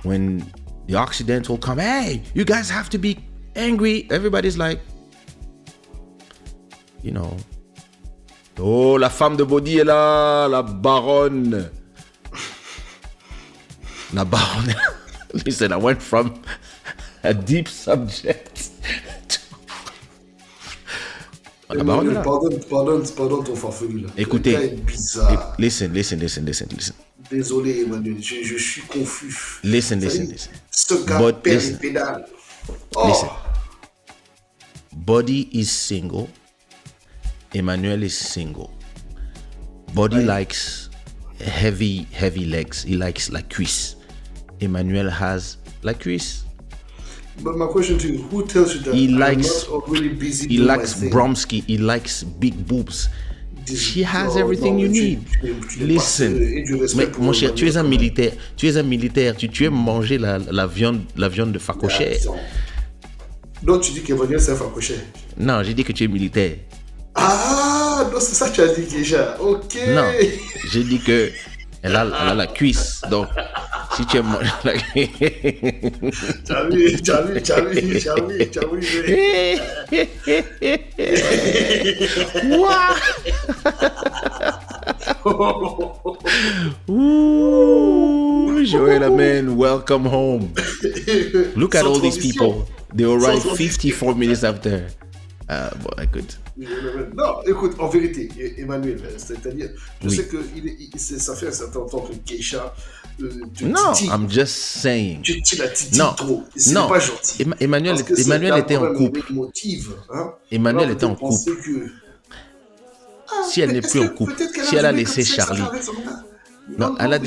when the Occidental come, hey, you guys have to be angry, everybody's like, oh, la femme de Boddhi est là, la baronne. La baronne. Listen, I went from a deep subject to... La baronne est là. Pardon ton farfelu là. Écoutez, listen. Désolé Emmanuel, je suis confus. Listen. Ce gars perd les pédales. Listen. Boddhi is single. Emmanuel is single. Boddhi likes heavy legs. He likes la cuisse. Emmanuel has la cuisse. But my question to you, who tells you that I'm not already busy he doing likes my thing? Bromsky. He likes big boobs. She has everything you need. Listen, mais mon cher, tu es un militaire. Tu aimes manger la viande de facochère. Donc tu dis qu'Emmanuel c'est un facochère. Non, j'ai dit que tu es militaire. Ah, donc c'est ça que tu as dit déjà. Ok. Non, j'ai dit que elle a la cuisse. Donc, si tu aimes la... Tu as Ooh, Joella, man, welcome home. Look at all these people. They arrived 54 minutes after. Bon, écoute. Non, écoute, en vérité, Emmanuel, c'est-à-dire, je sais que ça fait un certain temps que Kaysha. Non, I'm just saying. Tu la titilles trop. C'est pas gentil. Emmanuel était en couple. Emmanuel était en couple. Si elle n'est plus en couple, si elle a laissé Charlie. Non, elle a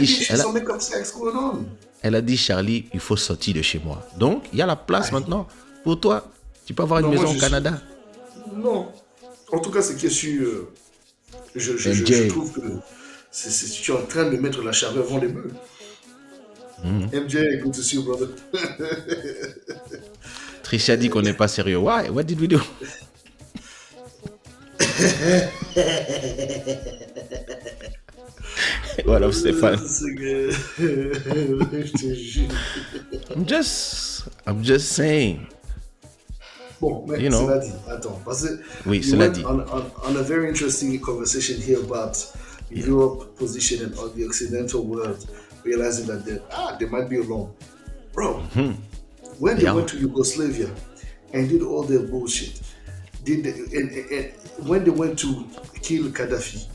dit Charlie, il faut sortir de chez moi. Donc, il y a la place maintenant pour toi. Tu peux avoir une maison au Canada. Non. En tout cas, ce qui est sûr, je trouve que tu es en train de mettre la charrue avant les bœufs. MJ, good to see you, brother. Trisha dit qu'on n'est pas sérieux. Why? What did we do? What up, Stéphane? I'm just saying. Bon, mais cela dit, attends, parce que oui, cela dit. On a very interesting conversation here about Europe position and the Occidental world, realizing that they might be alone. Bro, when they went to Yugoslavia and did all their bullshit, and when they went to kill Gaddafi,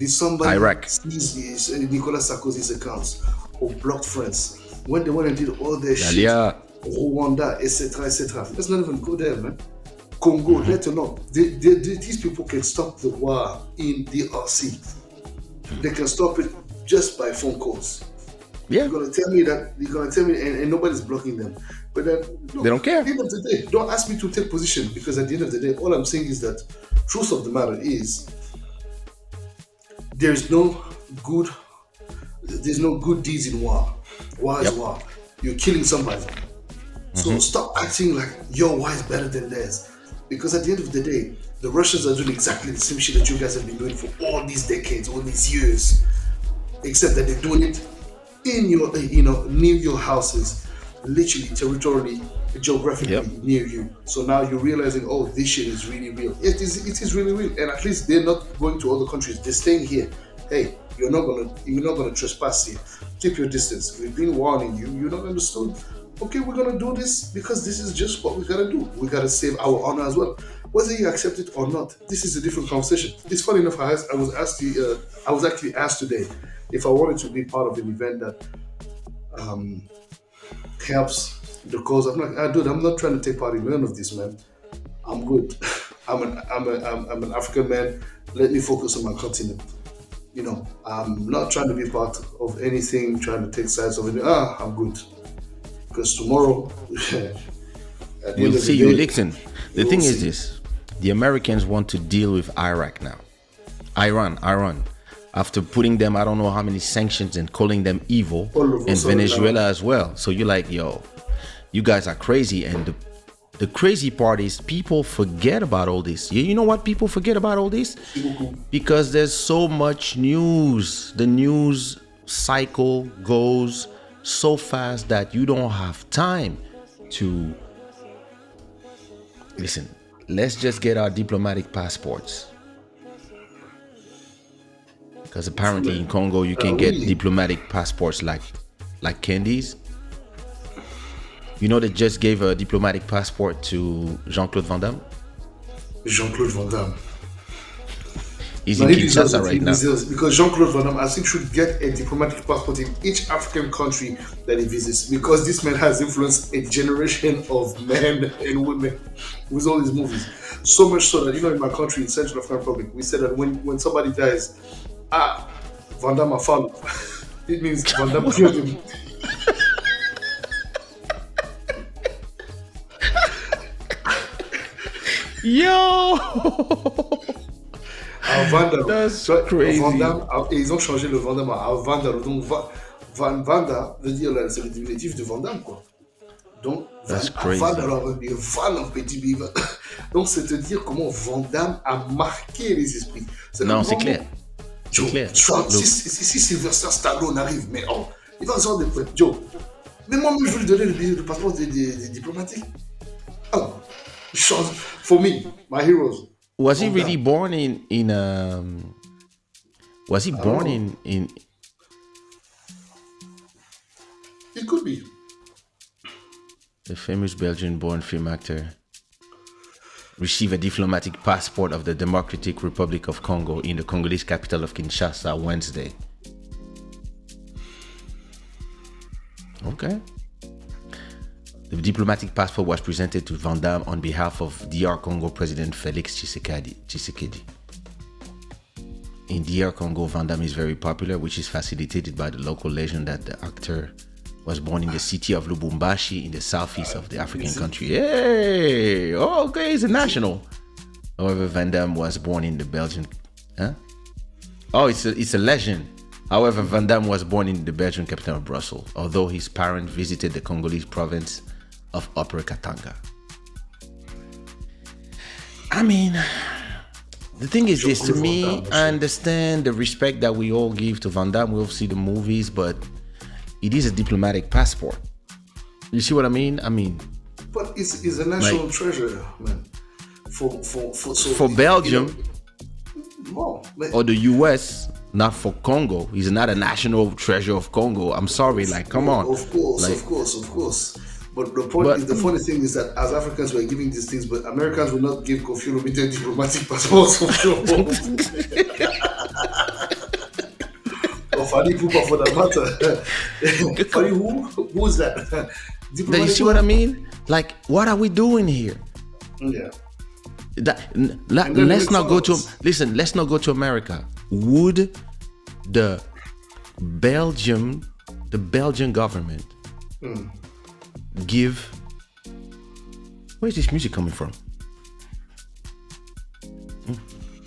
did somebody seize Nicolas Sarkozy's accounts or blocked France? When they went and did all their shit, Rwanda, etc., etc. Let's not even go there, man. Congo, let alone. These people can stop the war in the DRC. They can stop it just by phone calls. Yeah. You're gonna tell me, and nobody's blocking them. But then, look, they don't care. At the end of the day, don't ask me to take position, because at the end of the day, all I'm saying is that truth of the matter is there's no good deeds in war. War is war. You're killing somebody. So stop acting like your war is better than theirs. Because at the end of the day, the Russians are doing exactly the same shit that you guys have been doing for all these decades, all these years. Except that they're doing it in your, near your houses. literally territorially, geographically Yep. near you. So now you're realizing, oh, this shit is really real. It is really real. And at least they're not going to other countries. They're staying here. Hey, you're not gonna trespass here. Keep your distance. We've been warning you. You're not understood. Okay, we're gonna do this because this is just what we gotta do. We gotta save our honor as well. Whether you accept it or not, this is a different conversation. It's funny enough. I was actually asked today if I wanted to be part of an event that helps the cause. I'm like, dude, I'm not trying to take part in none of this, man. I'm good. I'm an African man. Let me focus on my continent. I'm not trying to be part of anything, trying to take sides of it. I'm good. Because tomorrow, at the We'll end of see the you. day, Listen, the we'll thing is see. this: the Americans want to deal with Iraq now. Iran. After putting them, I don't know how many sanctions and calling them evil, All of and us are Venezuela now. as well. So you're like, yo, you guys are crazy. And the crazy part is people forget about all this. You know what people forget about all this? Because there's so much news. The news cycle goes so fast that you don't have time to listen. Let's just get our diplomatic passports. Because apparently in Congo you can get Really? diplomatic passports like candies. You know, they just gave a diplomatic passport to Jean-Claude Van Damme. Jean-Claude Van Damme. He's No, in he deserves Kinshasa it. right He now. deserves it. Because Jean-Claude Van Damme, I think, should get a diplomatic passport in each African country that he visits. Because this man has influenced a generation of men and women with all his movies. So much so that, in my country, in Central African Republic, we said that when somebody dies, Van Damme found. It means Van Damme killed him. Yo! Vandalo. That's Tu vois, crazy. Vandam, et ils ont changé le Vandam à Vandalo. Donc, Vanda veut dire, là, c'est le diminutif de Vandam, quoi. Donc, That's crazy. Vandalo veut dire Van of Petit Beaver. Donc, c'est te dire comment Vandam a marqué les esprits. Non, c'est clair. Joe, clair. si Sylvester Stallone arrive, mais il va sortir des points. Joe, mais moi, je veux lui donner le passeport des diplomatiques. Oh, for me, my heroes. Was he Van really Damme. born was he born in It could be. the famous Belgian-born film actor received a diplomatic passport of the Democratic Republic of Congo in the Congolese capital of Kinshasa Wednesday. Okay. The diplomatic passport was presented to Van Damme on behalf of DR Congo President Felix Tshisekedi. In DR Congo, Van Damme is very popular, which is facilitated by the local legend that the actor was born in the city of Lubumbashi in the southeast of the African country. Hey! Oh, okay, he's a national. However, Van Damme was born in the Belgian... Huh? Oh, it's a legend. However, Van Damme was born in the Belgian capital of Brussels, although his parents visited the Congolese province of Upper Katanga. I mean, the thing is this, to me, I understand the respect that we all give to Van Damme. We'll see the movies, but it is a diplomatic passport. You see what I mean? But it's a national Like- treasure, man. For Belgium or the US, not for Congo. He's not a national treasure of Congo. I'm sorry, like, come on. Of course, Like, of course. But the point is, the funny thing is that as Africans we're giving these things, but Americans will not give Kofi Olomide diplomatic passports for sure. Or Fadi Pupa for that matter. Fadi who is that? you see what I mean? Like, what are we doing here? Yeah. Let's not go to let's not go to America. Would the Belgian government give, where's this music coming from?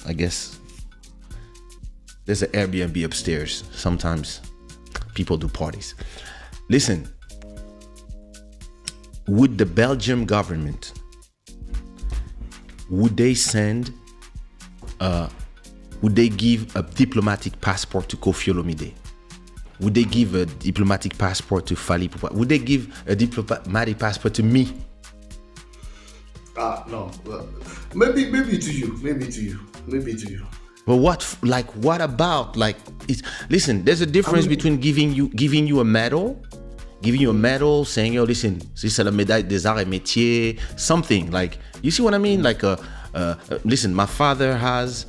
I guess there's an Airbnb upstairs. Sometimes people do parties. Listen, would the Belgian government, would they give a diplomatic passport to Kofi Olomide? would they give a diplomatic passport to Fally Ipupa? Would they give a diplomatic passport to me? No. Maybe to you. Maybe to you. But what about listen, there's a difference between giving you a medal, saying, yo, listen, c'est la médaille des arts et métiers, something like, you see what I mean? Like listen, my father has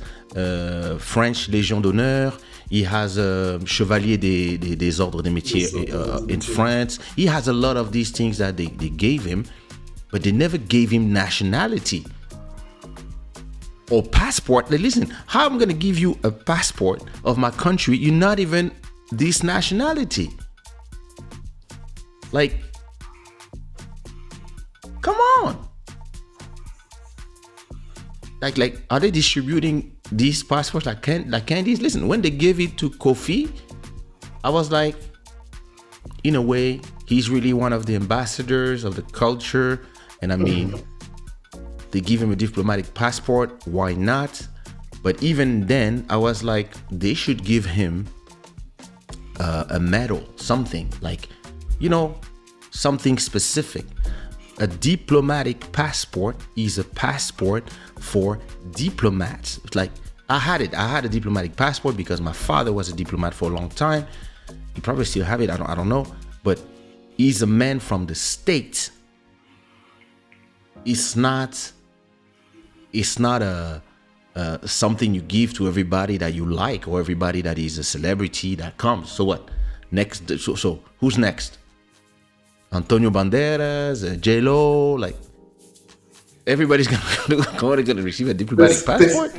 French Légion d'honneur. He has Chevalier des Ordres des Métiers in France. He has a lot of these things that they gave him, but they never gave him nationality or passport. Like, listen, how am I going to give you a passport of my country? You're not even this nationality. Like, come on. Like, are they distributing these passports like candies? Listen, when they gave it to Kofi, I was like, in a way, he's really one of the ambassadors of the culture. And I mean, they give him a diplomatic passport. Why not? But even then, I was like, they should give him a medal, something like, something specific. A diplomatic passport is a passport for diplomats. It's like, I had a diplomatic passport because my father was a diplomat for a long time. He probably still have it. I don't know. But he's a man from the States. It's not a something you give to everybody that you like or everybody that is a celebrity that comes. So what? Next. So who's next? Antonio Banderas, J-Lo, like everybody's gonna receive a diplomatic passport.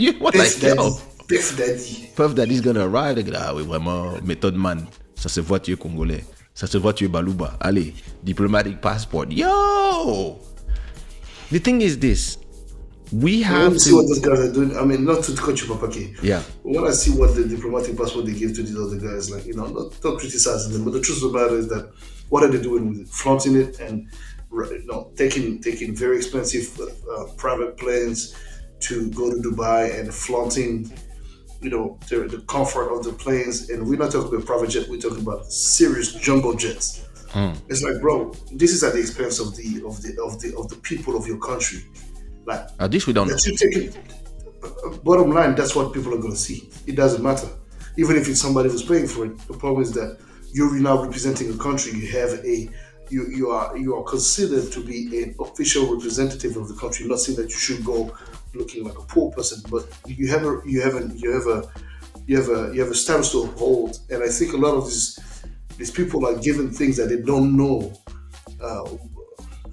Puff Daddy's gonna arrive. They're gonna, oui, vraiment, méthode man. Ça se voit tu es congolais. Ça se voit tu es baluba. Allez, diplomatic passport. Yo! The thing is this. We have to see what those guys are doing. I mean, not to cut you, Papaki. Yeah. When I see what the diplomatic passport they give to these other guys, like, not criticizing them, but the truth of the matter is that what are they doing with it? Flaunting it and taking very expensive private planes to go to Dubai and flaunting, the comfort of the planes. And we're not talking about private jet. We're talking about serious jumbo jets. It's like, bro, this is at the expense of the people of your country. Like, this we don't know. Bottom line, that's what people are going to see. It doesn't matter. Even if it's somebody who's paying for it, the problem is that you're now representing a country. You are considered to be an official representative of the country. Not saying that you should go looking like a poor person, but you have a status to uphold. And I think a lot of these people are given things that they don't know.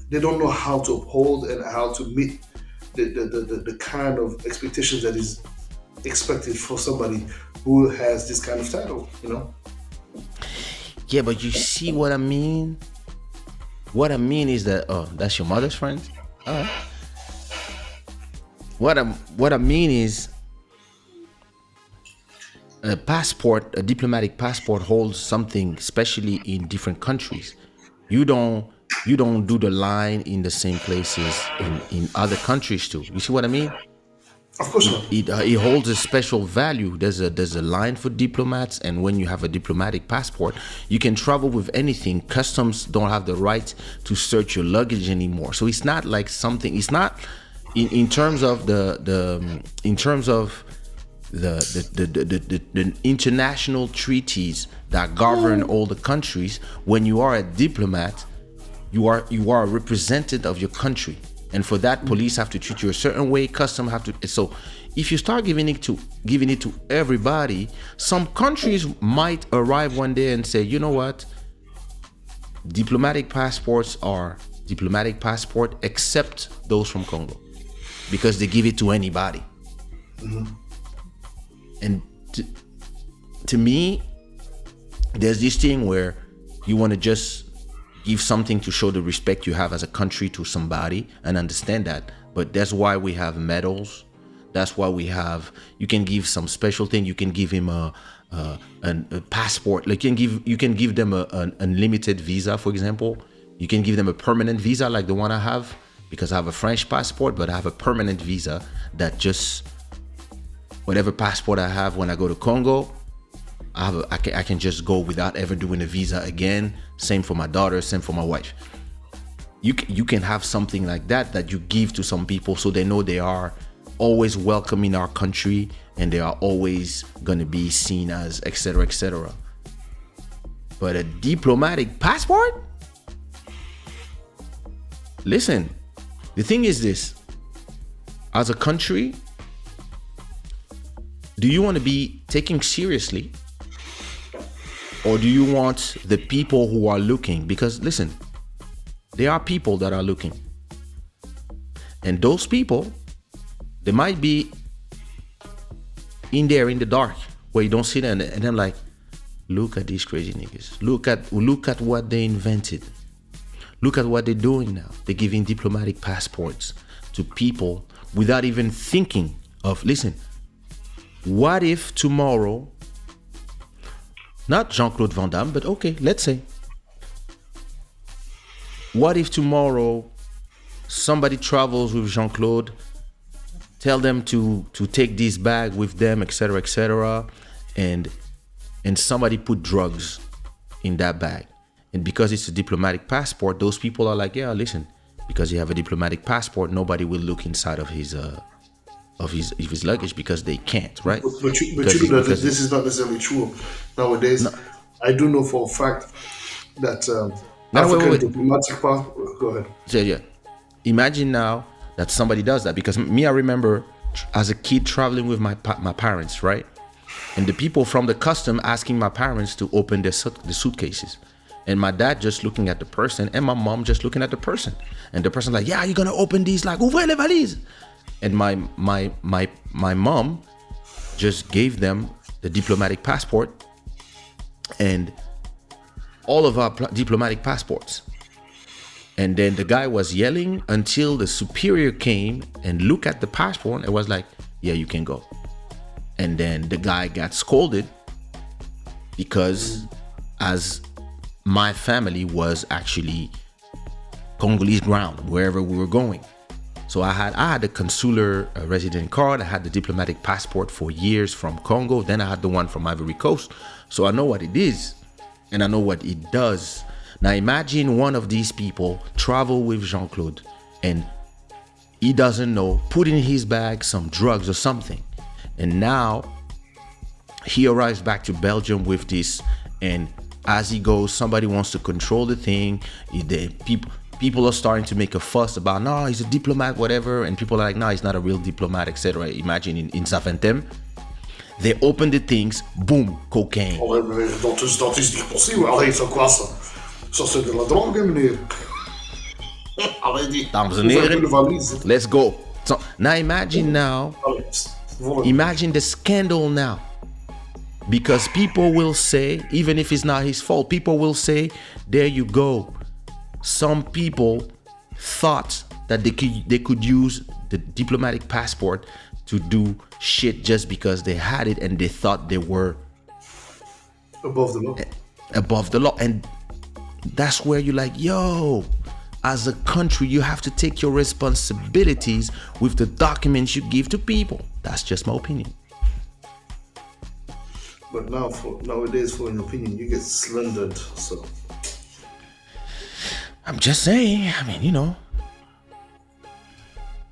They don't know how to uphold and how to meet the kind of expectations that is expected for somebody who has this kind of title, Yeah, but you see what I mean? What I mean is that, that's your mother's friend? All right. What I mean is a diplomatic passport holds something, especially in different countries. You don't do the line in the same places in other countries too. You see what I mean? Of course not. It holds a special value. There's a line for diplomats, and when you have a diplomatic passport, you can travel with anything. Customs don't have the right to search your luggage anymore. So it's not like something. It's not in terms of the international treaties that govern all the countries. When you are a diplomat, you are a representative of your country. And for that, police have to treat you a certain way. Custom have to. So, if you start giving it to everybody, some countries might arrive one day and say, you know what? Diplomatic passports are diplomatic passport, except those from Congo, because they give it to anybody. Mm-hmm. And to me, there's this thing where you want to just give something to show the respect you have as a country to somebody, and understand that. But that's why we have medals. That's why you can give some special thing. You can give him a passport. Like you can give them an unlimited visa, for example. You can give them a permanent visa like the one I have, because I have a French passport, but I have a permanent visa that just whatever passport I have when I go to Congo, I can just go without ever doing a visa again. Same for my daughter, same for my wife. You can have something like that you give to some people so they know they are always welcome in our country and they are always going to be seen as etc etc. But a diplomatic passport? Listen, the thing is this. As a country, do you want to be taken seriously? Or do you want the people who are looking? Because listen, there are people that are looking. And those people, they might be in there in the dark where you don't see them and then like, look at these crazy niggas. Look at what they invented. Look at what they're doing now. They're giving diplomatic passports to people without even thinking of, listen, what if tomorrow, not Jean-Claude Van Damme, but okay, let's say, what if tomorrow somebody travels with Jean-Claude, tell them to take this bag with them, etc., and somebody put drugs in that bag. And because it's a diplomatic passport, those people are like, yeah, listen, because you have a diplomatic passport, nobody will look inside of his luggage because they can't, right? But you know that this is not necessarily true nowadays. No. I do know for a fact that African diplomatic passport. Go ahead. Yeah. Imagine now that somebody does that, because I remember as a kid traveling with my parents, right? And the people from the custom asking my parents to open the suitcases. And my dad just looking at the person and my mom just looking at the person. And the person like, yeah, you're going to open these, like, ouvrez les valises. And my mom just gave them the diplomatic passport and all of our diplomatic passports. And then the guy was yelling until the superior came and looked at the passport and was like, yeah, you can go. And then the guy got scolded because as my family was actually Congolese ground, wherever we were going. So I had a consular resident card. I had the diplomatic passport for years from Congo. Then I had the one from Ivory Coast. So I know what it is and I know what it does. Now imagine one of these people travel with Jean-Claude and he doesn't know, put in his bag some drugs or something. And now he arrives back to Belgium with this, and as he goes, somebody wants to control the thing. People are starting to make a fuss about, no, he's a diplomat, whatever. And people are like, no, he's not a real diplomat, etc. Imagine in Zaventem, they open the things, boom, cocaine. Oh, dat is niet possible. Allee, zo quoi ça? Ça c'est de la drogue, meneer. Dames en heren, let's go. So now imagine the scandal now. Because people will say, even if it's not his fault, people will say, there you go. Some people thought that they could use the diplomatic passport to do shit just because they had it and they thought they were above the law. And that's where you're like, yo, as a country, you have to take your responsibilities with the documents you give to people. That's just my opinion. But nowadays, for an opinion, you get slandered. So I'm just saying. I mean, you know.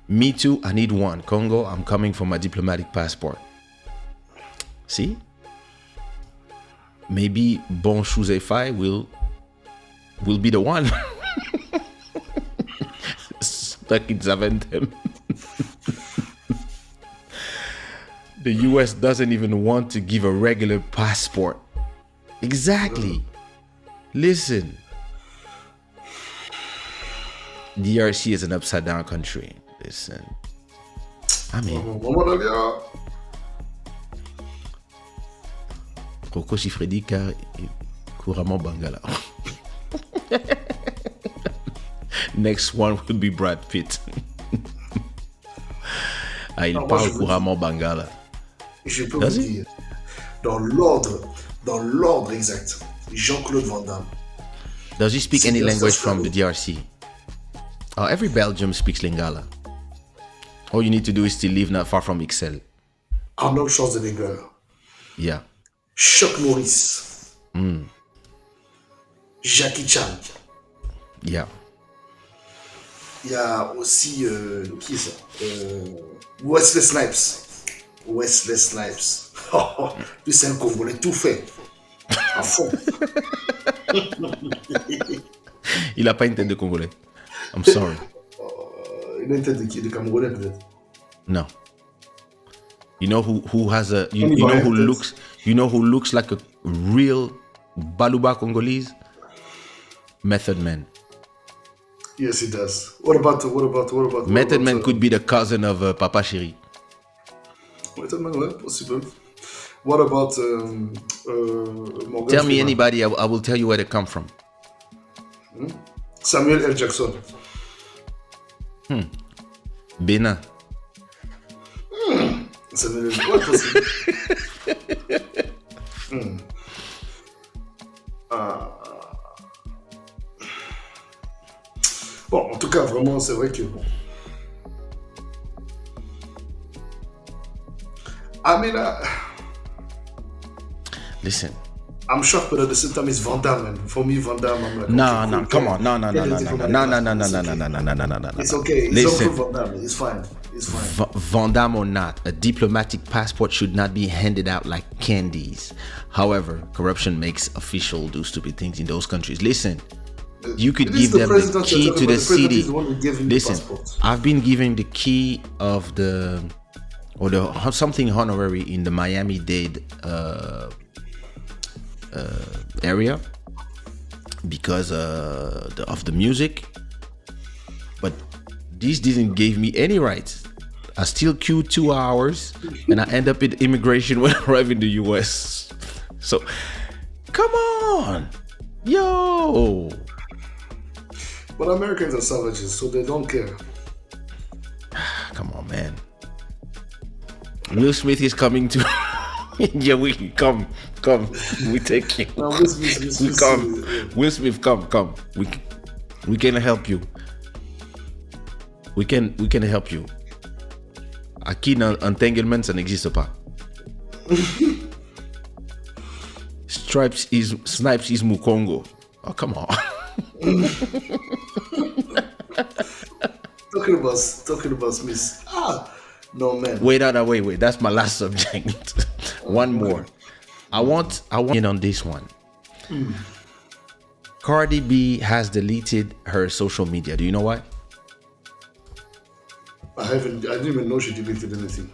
Me too. I need one. Congo. I'm coming for my diplomatic passport. See? Maybe Bon Chouzefai will be the one. Stuck in Zaventem. The US doesn't even want to give a regular passport. Exactly. Listen. DRC is an upside down country. Listen. I mean. Coco Chifredika couramment Bangala. Next one will be Brad Pitt. Il parle couramment Bangala. Je peux vous dire, dans l'ordre exact, Jean-Claude Van Damme. Does he speak any language from the DRC? Oh, every Belgium speaks Lingala. All you need to do is to live not far from Ixelles. Arnold Schwarzenegger. Yeah. Chuck Norris. Jackie Chan. Yeah. Il y a aussi, qui est ça? Wesley Snipes. Wesley Snipes. Lui, c'est un Congolais tout fait. À fond. Il a pas une tête de Congolais. I'm sorry. Il a une tête de qui? De Camerounais, peut-être. No. You know who has a you know who looks like a real Baluba Congolese? Method Man. Yes, he does. What about Method Man could be the cousin of Papa Chéri. Method Man, ouais, possible. What about Morgan Tell me Freeman? anybody, I will tell you where they come from. Samuel L. Jackson. Benin. Samuel L. Ouais, possible. Bon, en tout cas, vraiment, c'est vrai que bon. I mean, Listen. I'm shocked, but at the same time, it's Van Damme, man. For me, Van Damme, I'm like, No, okay, come cool. on. No. It's okay. It's Listen. Uncle Van Damme. It's fine. It's fine. Van Damme or not, a diplomatic passport should not be handed out like candies. However, corruption makes officials do stupid things in those countries. Listen, you could It is give the them the president key you're to talking the about. The president city. is the one who gave him the Listen, passport. I've been given the key of the something honorary in the Miami-Dade area because of the music, but this didn't give me any rights. I still queued 2 hours and I end up in immigration when I arrive in the US. So come on, yo. But Americans are savages, so they don't care. Come on, man. Will Smith is coming to yeah, we come. We take you. Now, Will Smith, We come. Will Smith, come. We can help you. We can help you. Aqui dans entanglement, ça n'existe pas. Snipes is Mukongo. Oh, come on. Talking about Smith. No, man. Wait. That's my last subject. One more. I want in on this one. Cardi B has deleted her social media. Do you know why? I didn't even know she deleted anything.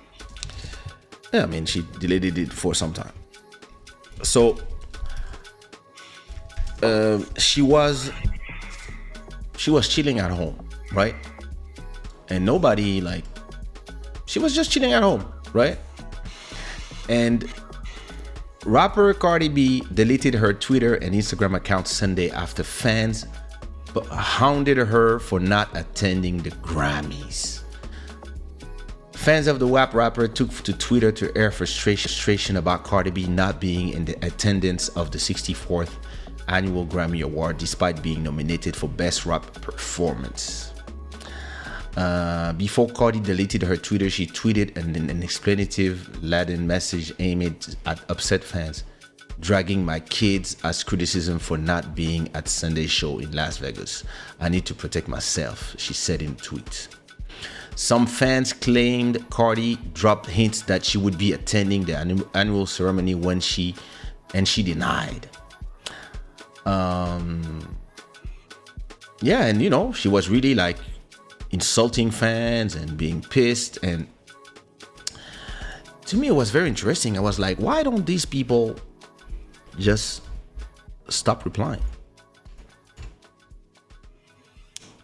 Yeah, I mean, she deleted it for some time. So, she was chilling at home, right? And nobody she was just chilling at home, right? And rapper Cardi B deleted her Twitter and Instagram account Sunday after fans hounded her for not attending the Grammys. Fans of the WAP rapper took to Twitter to air frustration about Cardi B not being in the attendance of the 64th annual Grammy Award despite being nominated for Best Rap Performance. Before Cardi deleted her Twitter, she tweeted an explanative Latin message aimed at upset fans, dragging my kids as criticism for not being at Sunday's show in Las Vegas. I need to protect myself, she said in a tweet. Some fans claimed Cardi dropped hints that she would be attending the annual ceremony when she denied. Yeah, and she was really insulting fans and being pissed, and to me it was very interesting. I was like, why don't these people just stop replying?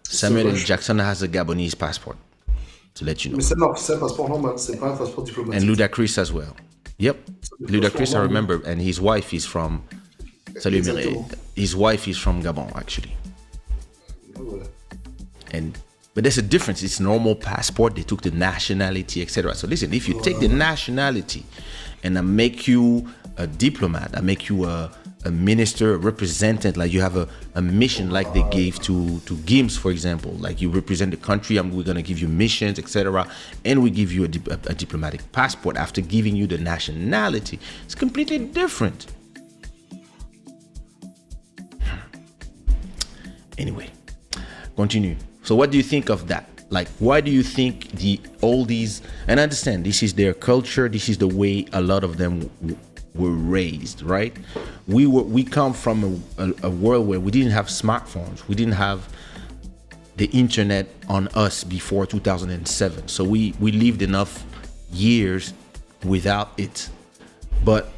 Samuel L. Jackson has a Gabonese passport, to let you know. Mais c'est un passeport normal, c'est pas un passeport diplomatique. And Ludacris as well. Yep. Ludacris, I remember, and his wife is from Salut Mireille. His wife is from Gabon, actually. But there's a difference. It's normal passport. They took the nationality, etc. So listen, if you take the nationality and I make you a diplomat, I make you a a minister, a representative, like you have a mission, like they gave to Gims, for example. Like you represent the country, and we're gonna give you missions, etc. And we give you a diplomatic passport after giving you the nationality. It's completely different. Anyway, continue. So what do you think of that? Like, why do you think all these, and I understand this is their culture, this is the way a lot of them were raised, right? We come from a world where we didn't have smartphones, we didn't have the internet on us before 2007. So we lived enough years without it. But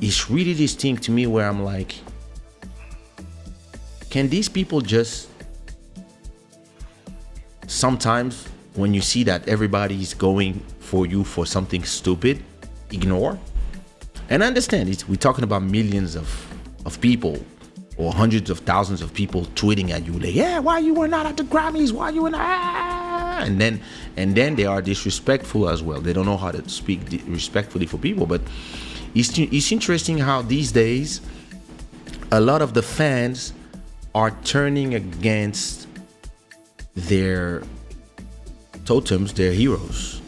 it's really this thing to me where I'm like, can these people just, sometimes when you see that everybody's going for you for something stupid, ignore? And I understand it. We're talking about millions of people or hundreds of thousands of people tweeting at you like, yeah, why you were not at the Grammys? Why you were not? And then they are disrespectful as well. They don't know how to speak respectfully for people. But it's interesting how these days a lot of the fans are turning against their totems, their heroes.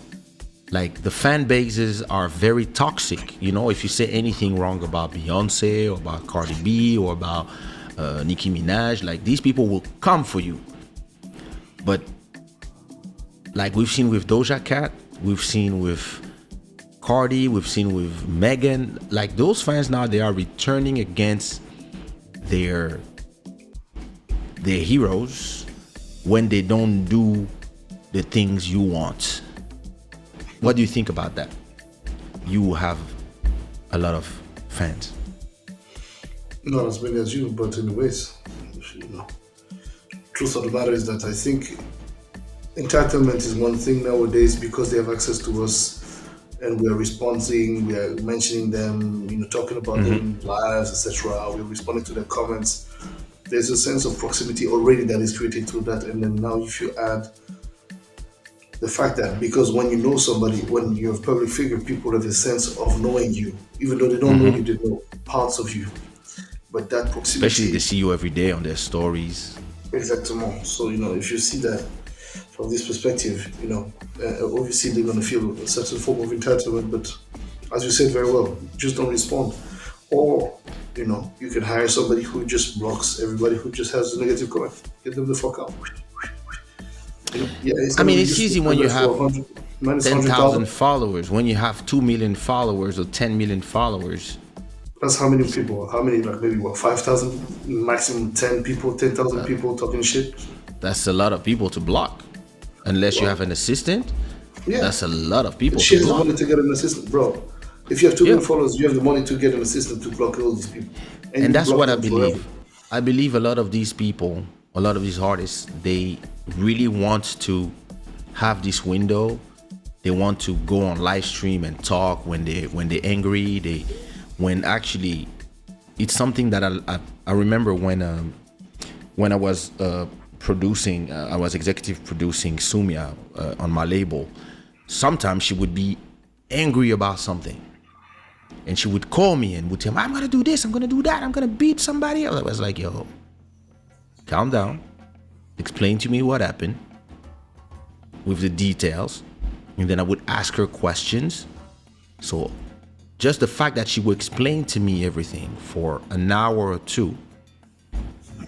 Like the fan bases are very toxic. You know, if you say anything wrong about Beyonce or about Cardi B or about Nicki Minaj, like these people will come for you. But like we've seen with Doja Cat, we've seen with Cardi, we've seen with Megan, like those fans now, they are returning against their heroes when they don't do the things you want. What do you think about that? You have a lot of fans. Not as many as you, but anyways, you know, truth of the matter is that I think entitlement is one thing nowadays because they have access to us and we are responding, we are mentioning them, you know, talking about them lives, etc. We're responding to their comments. There's a sense of proximity already that is created through that, and then now if you add the fact that because when you know somebody, when you're a public figure, people have a sense of knowing you, even though they don't know you, they know parts of you. But that proximity, especially they see you every day on their stories. Exactement. So you know, if you see that from this perspective, you know, obviously they're going to feel a certain form of entitlement. But as you said very well, just don't respond. Or, you know, you can hire somebody who just blocks everybody who just has a negative comment. Get them the fuck out. You know, yeah, I mean, it's easy when you have 10,000 followers. When you have 2 million followers or 10 million followers. That's how many people? How many? Like maybe what? 5,000, maximum 10 people, 10,000 people talking shit. That's a lot of people to block, unless you have an assistant. Yeah, that's a lot of people. Shit is money to get an assistant, bro. If you have 2 million followers, you have the money to get an assistant to block all these people. And that's what I believe. Forever. I believe a lot of these people, a lot of these artists, they really want to have this window. They want to go on live stream and talk when they're angry. When actually, it's something that I remember when I was producing, I was executive producing Sumia on my label. Sometimes she would be angry about something. And she would call me and would tell me, I'm going to do this, I'm going to do that, I'm going to beat somebody else. I was like, yo, calm down. Explain to me what happened with the details. And then I would ask her questions. So just the fact that she would explain to me everything for an hour or two,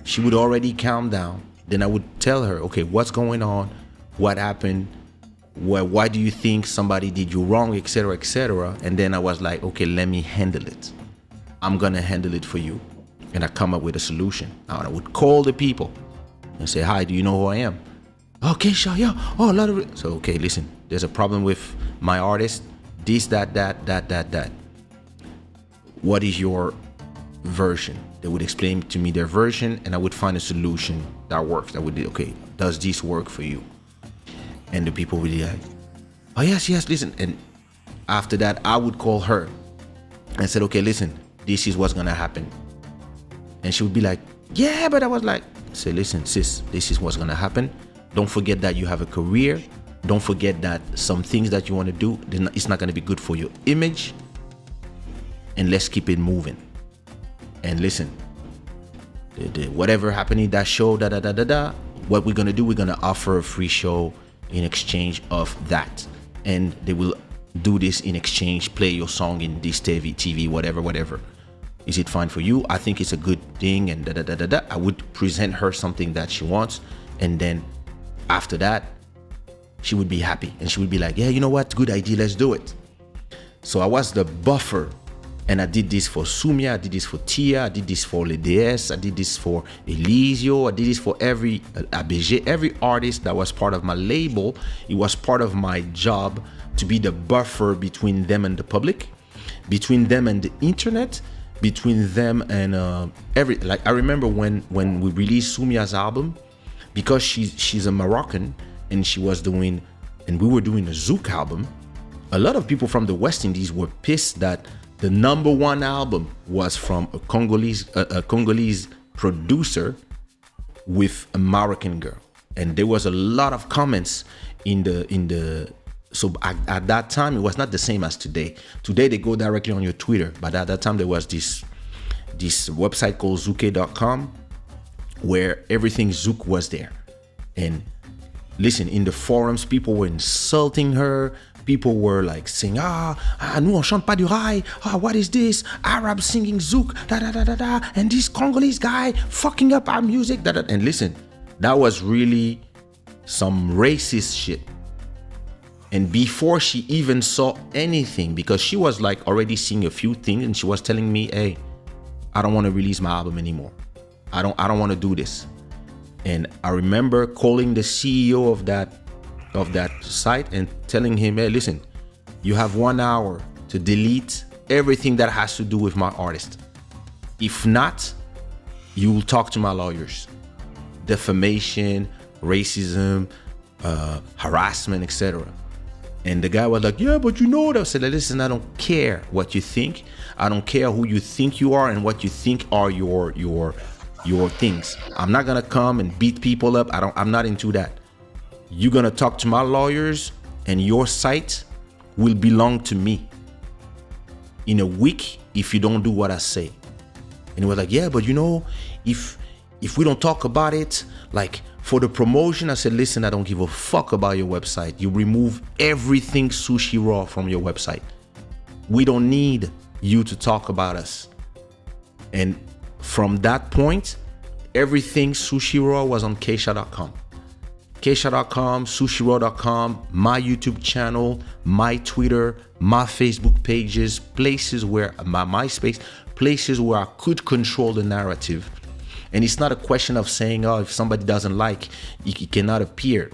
she would already calm down. Then I would tell her, okay, what's going on? What happened? Why do you think somebody did you wrong, etc., etc.? And then I was like, okay, let me handle it. I'm gonna handle it for you. And I come up with a solution. Now I would call the people and say, hi, do you know who I am? Oh, Kaysha, yeah. Oh, a lot of it. So, okay, listen, there's a problem with my artist. This, that. What is your version? They would explain to me their version and I would find a solution that works. I would do, okay, does this work for you? And the people would be like, oh, yes, listen. And after that, I would call her and said, okay, listen, this is what's gonna happen. And she would be like, yeah, but I was like, say, listen, sis, this is what's gonna happen. Don't forget that you have a career. Don't forget that some things that you want to do, it's not gonna be good for your image. And let's keep it moving. And listen, whatever happened in that show, what we're gonna do, we're gonna offer a free show in exchange of that. And they will do this in exchange, play your song in this TV, whatever. Is it fine for you? I think it's a good thing, and I would present her something that she wants, and then after that, she would be happy, and she would be like, yeah, you know what? Good idea, let's do it. So I was the buffer, and I did this for Sumia, I did this for Tia, I did this for Le DS, I did this for Elisio, I did this for every ABG, every artist that was part of my label. It was part of my job to be the buffer between them and the public, between them and the internet, between them and like I remember when we released Sumia's album, because she's a Moroccan and she was doing, and we were doing a Zouk album. A lot of people from the West Indies were pissed that the number one album was from a Congolese producer with a Moroccan girl, and there was a lot of comments in the. So at that time, it was not the same as today. Today, they go directly on your Twitter. But at that time, there was this website called Zouke.com where everything Zouk was there. And listen, in the forums, people were insulting her. People were like saying, nous on chante pas du rail. What is this? Arab singing Zouk, and this Congolese guy fucking up our music, And listen, that was really some racist shit. And before she even saw anything, because she was like already seeing a few things, and she was telling me, hey, I don't want to release my album anymore. I don't want to do this. And I remember calling the CEO of that site and telling him, hey, listen, you have 1 hour to delete everything that has to do with my artist. If not, you will talk to my lawyers. Defamation, racism, harassment, etc. And the guy was like, yeah, but you know that. I said, listen, I don't care what you think. I don't care who you think you are and what you think are your things. I'm not gonna come and beat people up. I'm not into that. You're gonna talk to my lawyers, and your site will belong to me in a week if you don't do what I say. And he was like, yeah, but you know, if we don't talk about it, like for the promotion, I said, listen, I don't give a fuck about your website. You remove everything sushiraw from your website. We don't need you to talk about us. And from that point, everything sushiraw was on Kaysha.com. Kaysha.com, sushiraw.com, my YouTube channel, my Twitter, my Facebook pages, places where, my MySpace, places where I could control the narrative. And it's not a question of saying, oh, if somebody doesn't like, it cannot appear.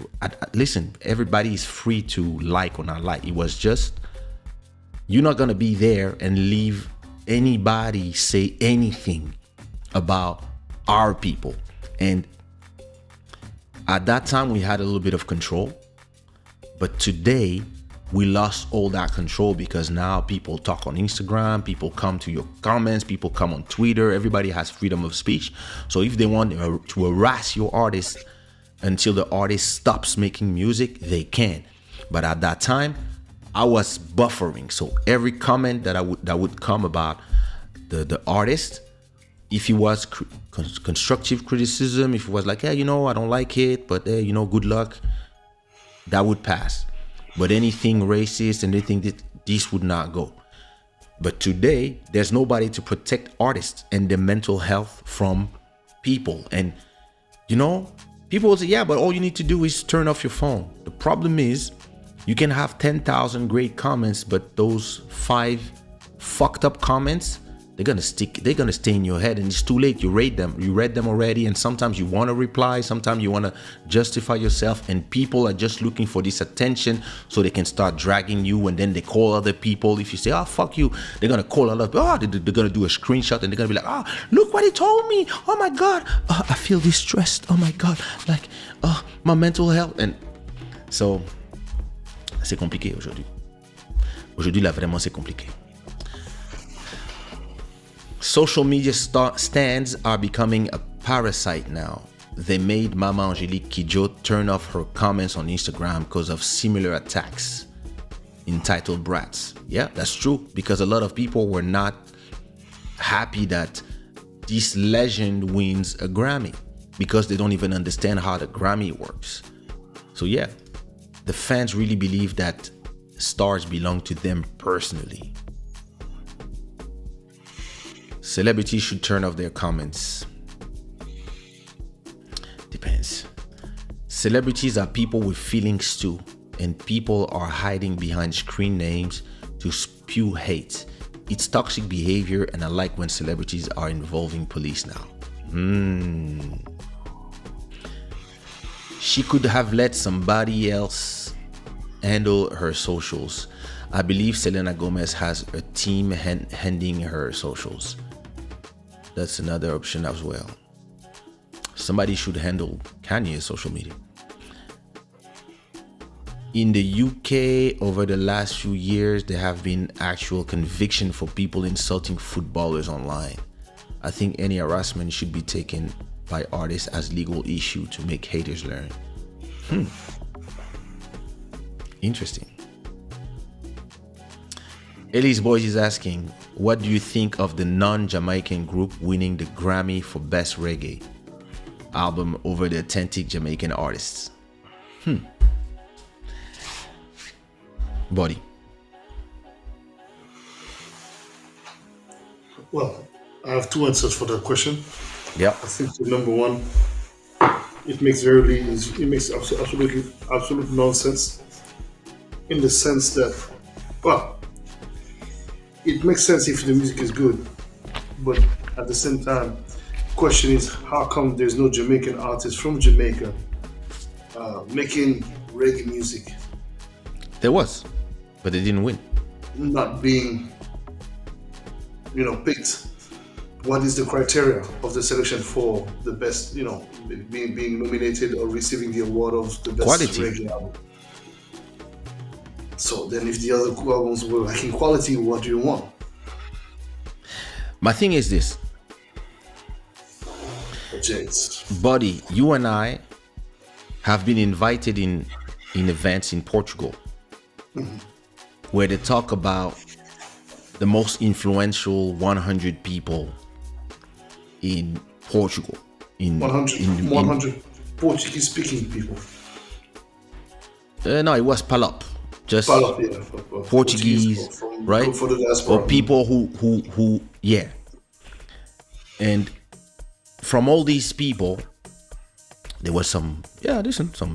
Listen, everybody is free to like or not like. It was just, you're not going to be there and leave anybody say anything about our people. And at that time, we had a little bit of control. But today, we lost all that control, because now people talk on Instagram, people come to your comments, people come on Twitter. Everybody has freedom of speech. So if they want to harass your artist until the artist stops making music, they can. But at that time, I was buffering. So every comment that would come about the artist, if it was constructive criticism, if it was like, hey, you know, I don't like it, but hey, you know, good luck, that would pass. But anything racist and anything that this would not go. But today, there's nobody to protect artists and their mental health from people. And, you know, people will say, yeah, but all you need to do is turn off your phone. The problem is, you can have 10,000 great comments, but those 5 fucked up comments, they're gonna stay in your head, and it's too late. You read them already, and sometimes you want to reply, sometimes you want to justify yourself, and people are just looking for this attention so they can start dragging you, and then they call other people. If you say, oh, fuck you, they're gonna call other people. Oh, they're gonna do a screenshot, and they're gonna be like, oh, look what he told me. Oh my God, I feel distressed. Oh my God, like, oh, my mental health. And so, c'est compliqué aujourd'hui. Aujourd'hui, là, vraiment, c'est compliqué. Social media stands are becoming a parasite now. They made Mama Angelique Kidjo turn off her comments on Instagram because of similar attacks. Entitled brats. Yeah, that's true, because a lot of people were not happy that this legend wins a Grammy because they don't even understand how the Grammy works. So yeah, the fans really believe that stars belong to them personally. Celebrities should turn off their comments. Depends. Celebrities are people with feelings too, and people are hiding behind screen names to spew hate. It's toxic behavior, and I like when celebrities are involving police now. She could have let somebody else handle her socials. I believe Selena Gomez has a team handling her socials. That's another option as well. Somebody should handle Kanye's social media. In the UK, over the last few years, there have been actual conviction for people insulting footballers online. I think any harassment should be taken by artists as legal issue to make haters learn. Interesting. Elise Boys is asking, what do you think of the non-Jamaican group winning the Grammy for Best Reggae album over the authentic Jamaican artists? Boddhi. Well, I have two answers for that question. Yeah. I think the number one, it makes absolute nonsense in the sense that, well, it makes sense if the music is good, but at the same time, the question is how come there's no Jamaican artist from Jamaica making reggae music? There was, but they didn't win. Not being, picked. What is the criteria of the selection for the best, being nominated or receiving the award of the best Quality. reggae album? So then if the other albums were lacking quality, what do you want? My thing is this, James. Boddhi, you and I have been invited in events in Portugal where they talk about the most influential 100 people in Portugal. 100 Portuguese speaking people. No, it was Palop. Just Palop, yeah, Portuguese, from, right? For the diaspora. Or people who, yeah. And from all these people, there was some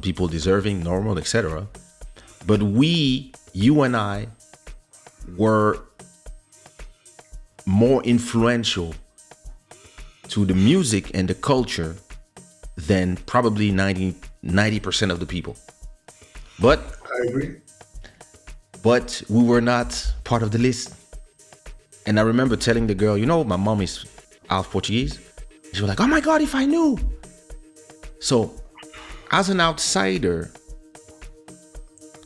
people deserving, normal, etc. But you and I, were more influential to the music and the culture than probably 90% of the people. But I agree. But we were not part of the list. And I remember telling the girl, my mom is half Portuguese. She was like, oh my God, if I knew. So as an outsider,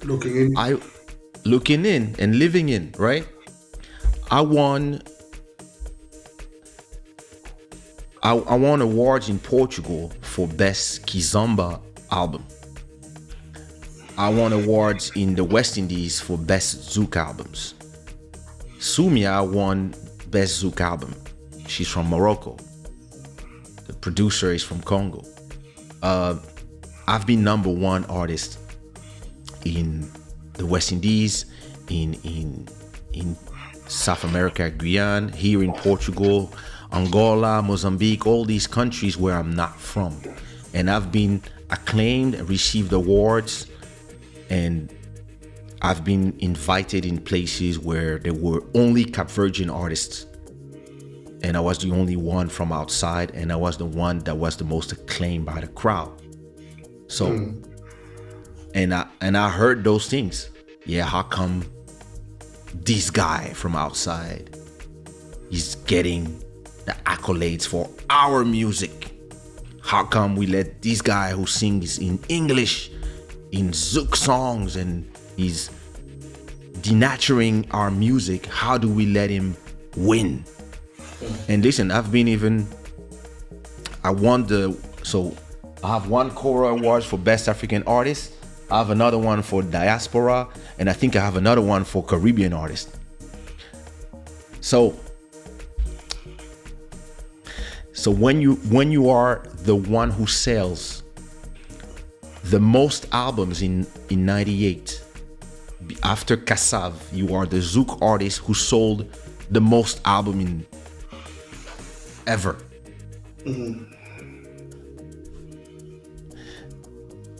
looking in and living in, right? I won awards in Portugal for Best Kizomba album. I won awards in the West Indies for Best Zouk albums. Sumia won Best Zouk album. She's from Morocco. The producer is from Congo. I've been number one artist in the West Indies, in South America, Guyana, here in Portugal, Angola, Mozambique, all these countries where I'm not from. And I've been acclaimed, received awards, and I've been invited in places where there were only Cape Verdean artists. And I was the only one from outside, and I was the one that was the most acclaimed by the crowd. So, and I heard those things. Yeah, how come this guy from outside is getting the accolades for our music? How come we let this guy who sings in English, in Zouk songs, and he's denaturing our music, how do we let him win? And listen, I have one Cora Awards for Best African Artist. I have another one for Diaspora, and I think I have another one for Caribbean Artist. So So when you are the one who sells the most albums in 98, after Kassav, you are the Zouk artist who sold the most album in ever.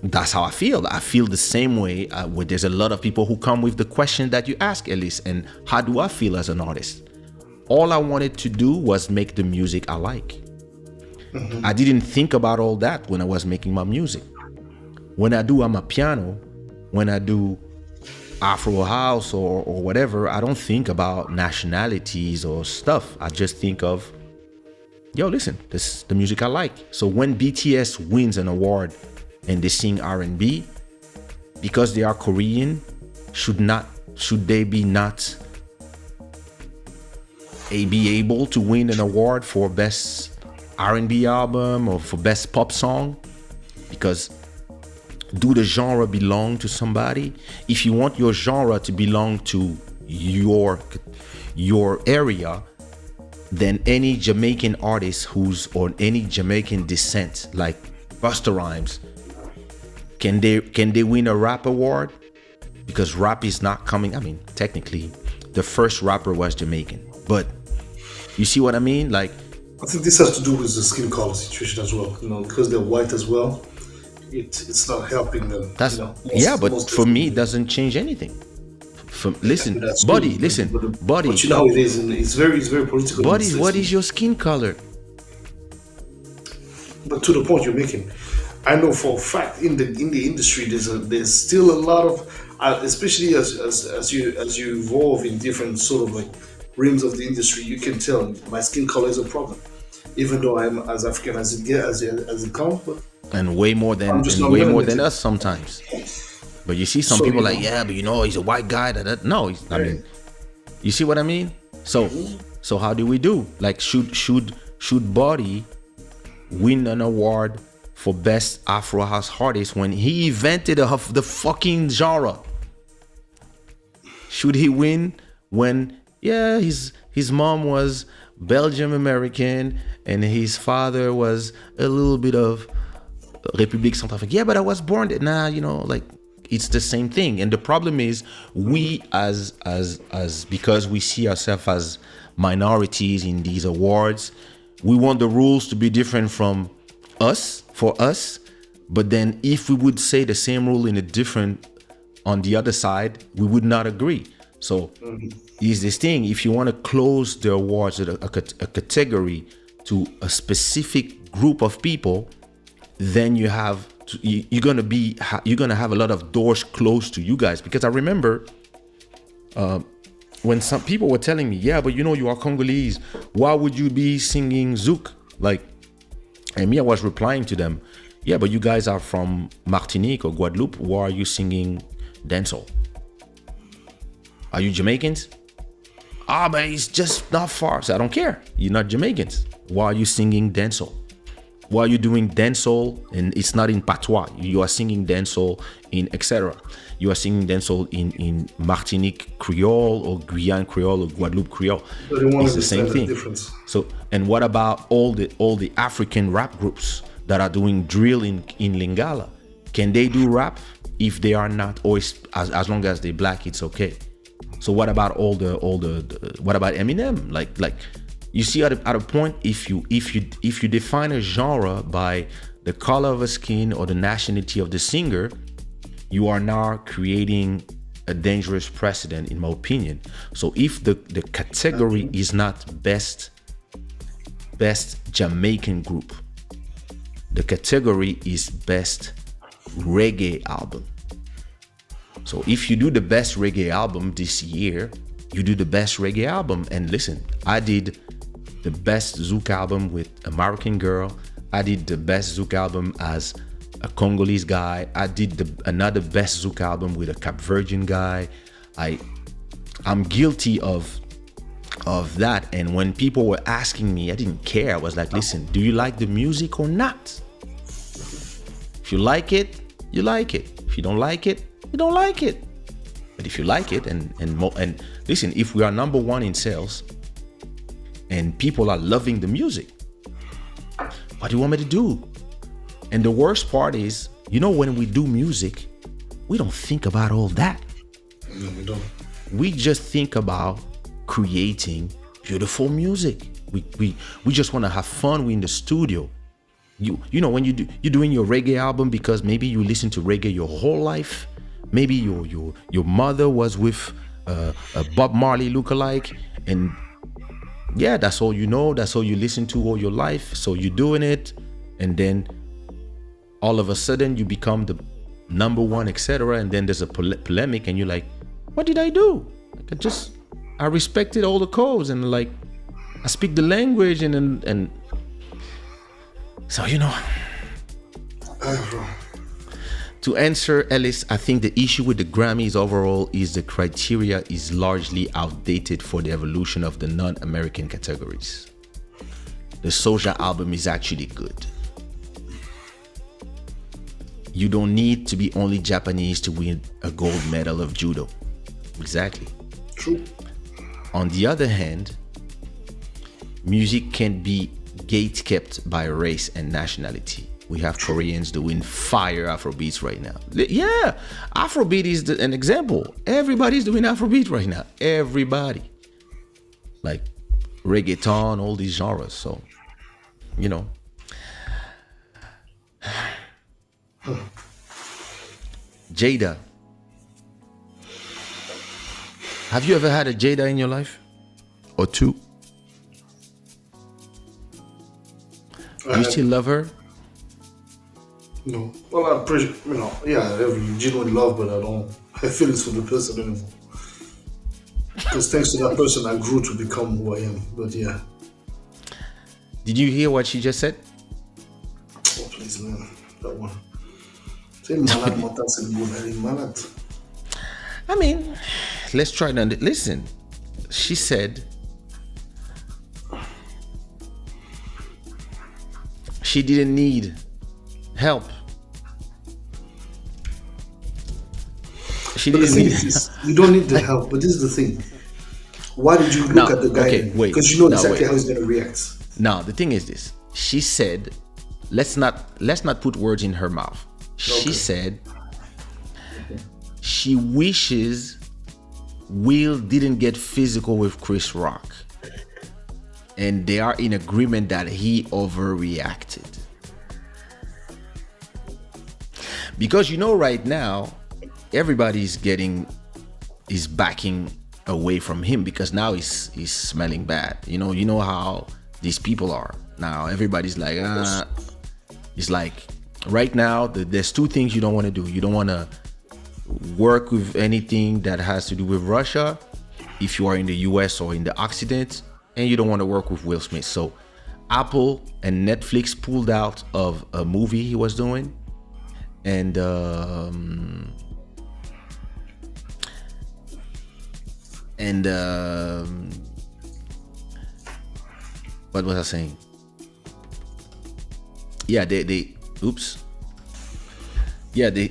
That's how I feel. I feel the same way. Where there's a lot of people who come with the question that you ask, Ellis, and how do I feel as an artist? All I wanted to do was make the music I like. I didn't think about all that when I was making my music. When I do Amapiano, when I do Afro House or whatever, I don't think about nationalities or stuff. I just think of, yo, listen, this is the music I like. So when BTS wins an award and they sing R&B, because they are Korean, should they be able to win an award for best R&B album or for best pop song? Because do the genre belong to somebody? If you want your genre to belong to your area, then any Jamaican artist who's on any Jamaican descent, like Busta Rhymes, can they win a rap award? Because rap is not coming. I mean, technically, the first rapper was Jamaican, but you see what I mean? Like, I think this has to do with the skin color situation as well. Because they're white as well, it's not helping them. That's but for me, it doesn't change anything. Listen, Boddhi, Boddhi. But you know how it is, and it's very political. Boddhi, what is your skin color? But to the point you're making, I know for a fact in the industry there's still a lot of, especially as you evolve in different sort of like realms of the industry, you can tell my skin color is a problem, even though I'm as African as it comes. But and way more than us sometimes. But you see some people like, yeah, but he's a white guy. No, I mean, you see what I mean? So how do we do? Like, should Boddhi win an award for best Afro House artist when he invented the fucking genre? Should he win when his mom was Belgium American and his father was a little bit of République Centrafricaine? Yeah, but I was born there. Nah, like, it's the same thing. And the problem is, we as because we see ourselves as minorities in these awards, we want the rules to be different from us, for us. But then if we would say the same rule in a different on the other side, we would not agree. So is this thing, if you want to close the awards, a category to a specific group of people, then you're gonna have a lot of doors closed to you guys. Because I remember when some people were telling me, yeah, but you are Congolese, why would you be singing Zouk? Like, and me, I was replying to them, yeah, but you guys are from Martinique or Guadeloupe, why are you singing dancehall? Are you Jamaicans? But it's just not far. So I don't care. You're not Jamaicans. Why are you singing dancehall? Why are you doing dancehall and it's not in patois? You are singing dancehall in etc. You are singing dancehall in Martinique Creole or Guyane Creole or Guadeloupe Creole. It's the same thing. So, and what about all the African rap groups that are doing drill in Lingala? Can they do rap if they are not, or as long as they're black, it's okay? So what about what about Eminem? Like you see, at a point, if you define a genre by the color of a skin or the nationality of the singer, you are now creating a dangerous precedent, in my opinion. So if the category is not best Jamaican group, the category is best reggae album. So if you do the best reggae album this year, you do the best reggae album. And listen, I did the best Zouk album with American Girl. I did the best Zouk album as a Congolese guy. I did another best Zouk album with a Cap Virgin guy. I'm guilty of that. And when people were asking me, I didn't care. I was like, listen, do you like the music or not? If you like it, you like it. If you don't like it, you don't like it. But if you like it, and listen, if we are number one in sales and people are loving the music, what do you want me to do? And the worst part is, when we do music, we don't think about all that. No, we don't. We just think about creating beautiful music. We just want to have fun. We in the studio. When you're doing your reggae album because maybe you listen to reggae your whole life. Maybe your mother was with a Bob Marley lookalike, and yeah, that's all you know. That's all you listen to all your life. So you're doing it, and then all of a sudden you become the number one, etc. And then there's a polemic, and you're like, "What did I do? Like, I respected all the codes, and like I speak the language, and so To answer Ellis, I think the issue with the Grammys overall is the criteria is largely outdated for the evolution of the non-American categories. The Soulja album is actually good. You don't need to be only Japanese to win a gold medal of judo. Exactly. True. On the other hand, music can be gate-kept by race and nationality. We have Koreans doing fire Afrobeats right now. Yeah, Afrobeat is an example. Everybody's doing Afrobeat right now. Everybody. Like reggaeton, all these genres. So, Jada. Have you ever had a Jada in your life? Or two? You still love her? No. Well, I'm pretty, I have genuine love, but I don't have feelings for the person anymore. Because thanks to that person, I grew to become who I am. But yeah. Did you hear what she just said? Oh, please, man. That one. I mean, let's try to listen. She said she didn't need help. She didn't need help. You don't need the help, but this is the thing. Why did you look at the guy? Okay, wait. Because you know exactly how he's going to react. Now, the thing is this. She said, let's not put words in her mouth. She said she wishes Will didn't get physical with Chris Rock. And they are in agreement that he overreacted. Because right now, everybody's is backing away from him because now he's smelling bad. You know how these people are. Now everybody's like, it's like right now there's two things you don't want to do. You don't want to work with anything that has to do with Russia if you are in the US or in the Occident, and you don't want to work with Will Smith. So Apple and Netflix pulled out of a movie he was doing, and what was I saying? Yeah, they oops. Yeah, they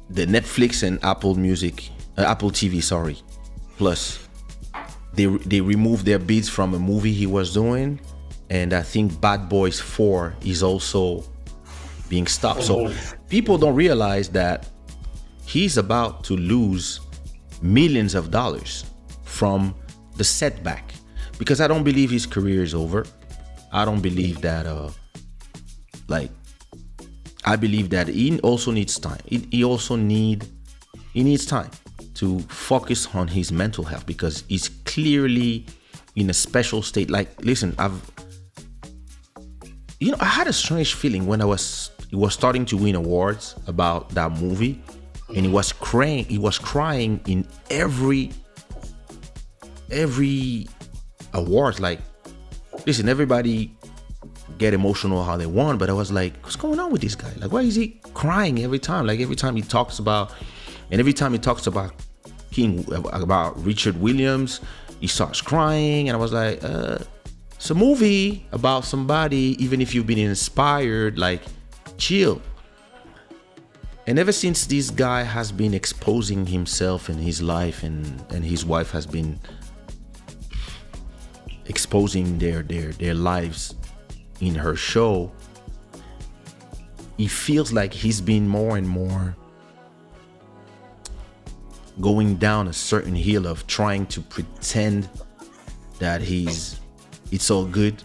the Netflix and Apple Music, Apple TV, sorry, plus they removed their beats from a movie he was doing, and I think Bad Boys 4 is also being stopped. So people don't realize that he's about to lose millions of dollars from the setback, because I don't believe his career is over. I don't believe that I believe that he also needs time. He needs time to focus on his mental health, because he's clearly in a special state. Like, listen, I had a strange feeling when he was starting to win awards about that movie, and he was crying. He was crying in every award. Like, listen, everybody get emotional how they want, but I was like, what's going on with this guy? Like, why is he crying every time? Like, every time he talks about about Richard Williams, he starts crying, and I was like, it's a movie about somebody. Even if you've been inspired, like, chill. And ever since this guy has been exposing himself and his life, and his wife has been exposing their lives in her show, he feels like he's been more and more going down a certain hill of trying to pretend that it's all good.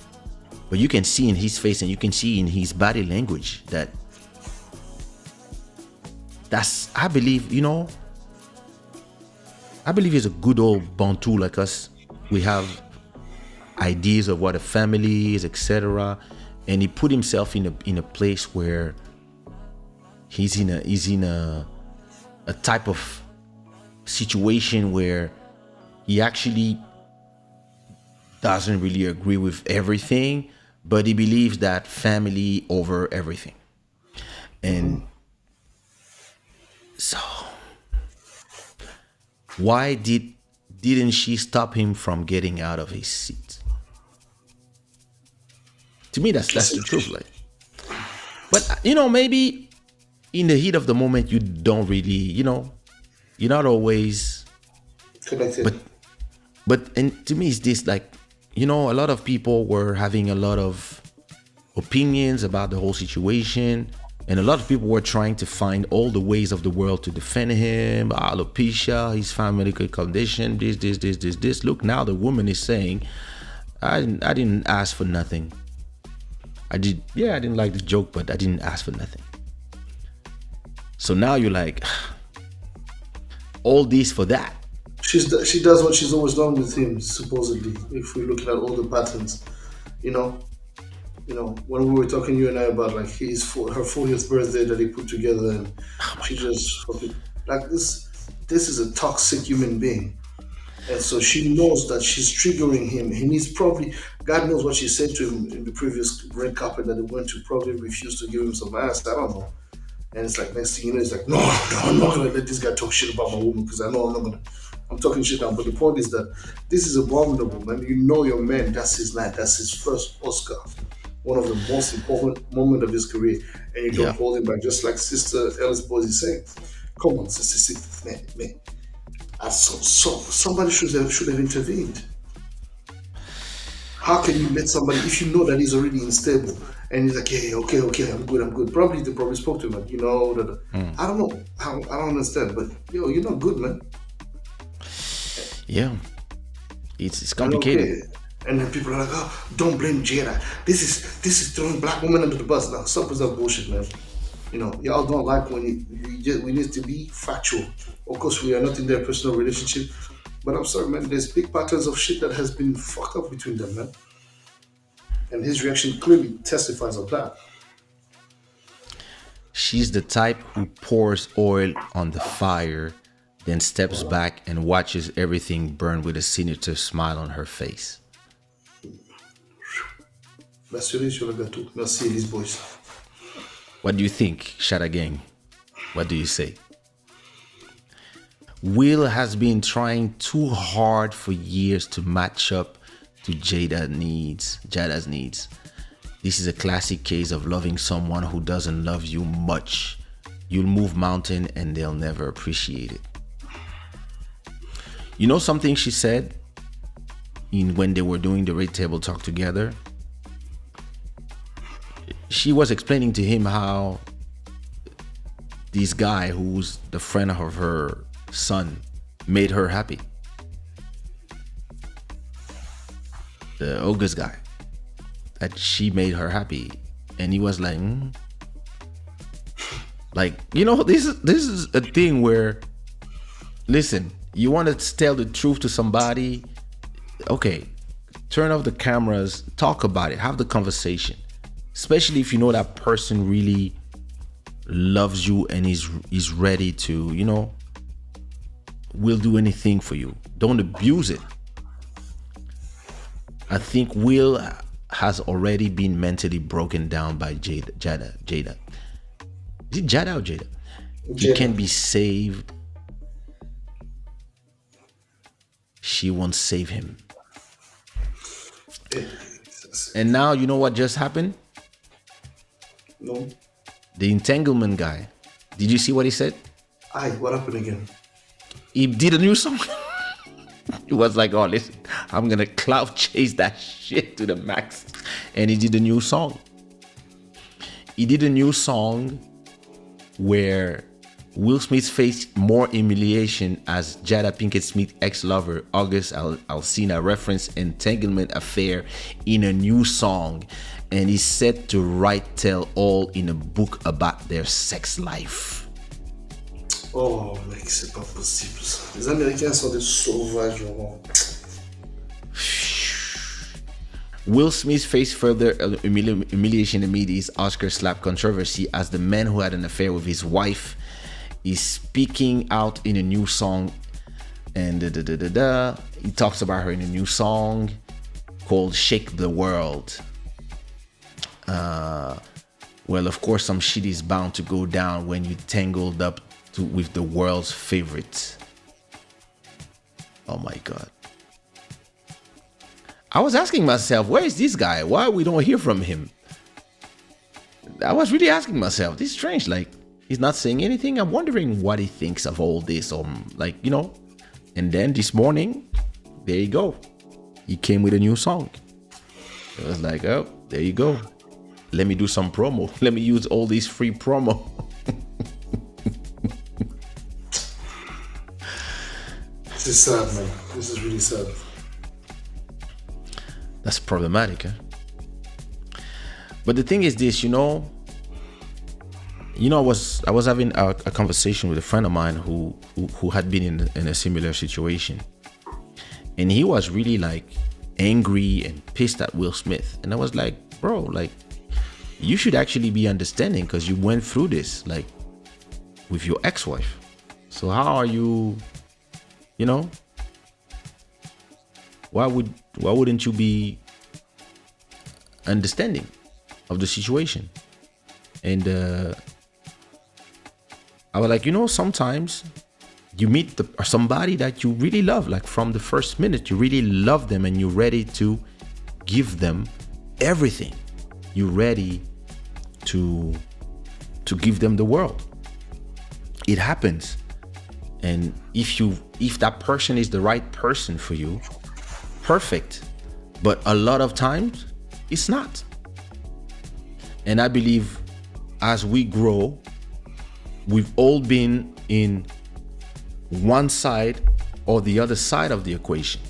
But you can see in his face and you can see in his body language that's, I believe, I believe he's a good old Bantu like us. We have ideas of what a family is, etc. And he put himself in a place where he's in a type of situation where he actually doesn't really agree with everything, but he believes that family over everything. And so why didn't she stop him from getting out of his seat? To me, that's the truth. Like, but maybe in the heat of the moment, you don't really, you're not always connected. But and to me, it's this, like, a lot of people were having a lot of opinions about the whole situation, and a lot of people were trying to find all the ways of the world to defend him. Alopecia, his family condition, this. Look, now the woman is saying, I didn't ask for nothing. I didn't like the joke, but I didn't ask for nothing. So now you're like, all this for that. She does what she's always done with him, supposedly. If we're looking at all the patterns, when we were talking, you and I, about like her 40th birthday that he put together, and she just fucking like this. This is a toxic human being, and so she knows that she's triggering him. He needs, probably, God knows what she said to him in the previous red carpet that he went to. Probably refused to give him some ass. I don't know. And it's like, next thing you know, it's like, no, I'm not gonna let this guy talk shit about my woman, because I know I'm talking shit down. But the point is that this is abominable, man. Your man, that's his night, that's his first Oscar, one of the most important moments of his career, and you don't hold him back, just like Sister Ellis Boys is saying. Come on, sister, man. Somebody should have intervened. How can you let somebody, if you know that he's already unstable, and he's like, hey, okay, I'm good. Probably they spoke to him, like, I don't know. I don't understand, but you're not good, man. Yeah, it's complicated. Okay. And then people are like, oh, don't blame Jada. This is throwing black women under the bus. Now, stop with that bullshit, man. Y'all don't like when we need to be factual. Of course, we are not in their personal relationship, but I'm sorry, man. There's big patterns of shit that has been fucked up between them, man. And his reaction clearly testifies of that. She's the type who pours oil on the fire, then steps back and watches everything burn with a sinister smile on her face. Merci Elise Boys. What do you think, Shada Gang? What do you say? Will has been trying too hard for years to match up to Jada's needs. This is a classic case of loving someone who doesn't love you much. You'll move mountain and they'll never appreciate it. You know something she said when they were doing the Red Table Talk together? She was explaining to him how this guy, who's the friend of her son, made her happy. The August guy, that she made her happy, and he was like, this is a thing where, listen, you want to tell the truth to somebody, okay, turn off the cameras, talk about it, have the conversation, especially if you know that person really loves you and is ready to, will do anything for you. Don't abuse it. I think Will has already been mentally broken down by Jada. Is it Jada or Jada? He can be saved. She won't save him. And now, you know what just happened? No. The entanglement guy. Did you see what he said? What happened again? He did a new song. He was like, oh, listen, I'm gonna cloud chase that shit to the max. And he did a new song. He did a new song where Will Smith faced more humiliation as Jada Pinkett Smith's ex-lover August Alsina referenced entanglement affair in a new song, and he's set to write tell all in a book about their sex life. Oh, mec, c'est pas possible ça. Les Américains sont des sauvages, vraiment. Will Smith faced further humiliation amid his Oscar slap controversy as the man who had an affair with his wife is speaking out in a new song, and he talks about her in a new song called Shake the World. Well, of course, some shit is bound to go down when you tangled up with the world's favorite. Oh my God. I was asking myself, where is this guy? Why we don't hear from him? I was really asking myself, this is strange. Like, he's not saying anything. I'm wondering what he thinks of all this. Like, you know. And then this morning, there you go. He came with a new song. It was like, oh, there you go. Let me do some promo. Let me use all these free promo. This is sad, man. This is really sad. That's problematic, huh? But the thing is this, I was having a conversation with a friend of mine who had been in a similar situation, and he was really like angry and pissed at Will Smith, and I was like, bro, like, you should actually be understanding because you went through this like with your ex-wife. So how are you, why wouldn't you be understanding of the situation? And I was like, sometimes you meet somebody that you really love, like from the first minute, you really love them and you're ready to give them everything. You're ready to give them the world. It happens. And if that person is the right person for you, perfect. But a lot of times it's not. And I believe as we grow, we've all been in one side or the other side of the equation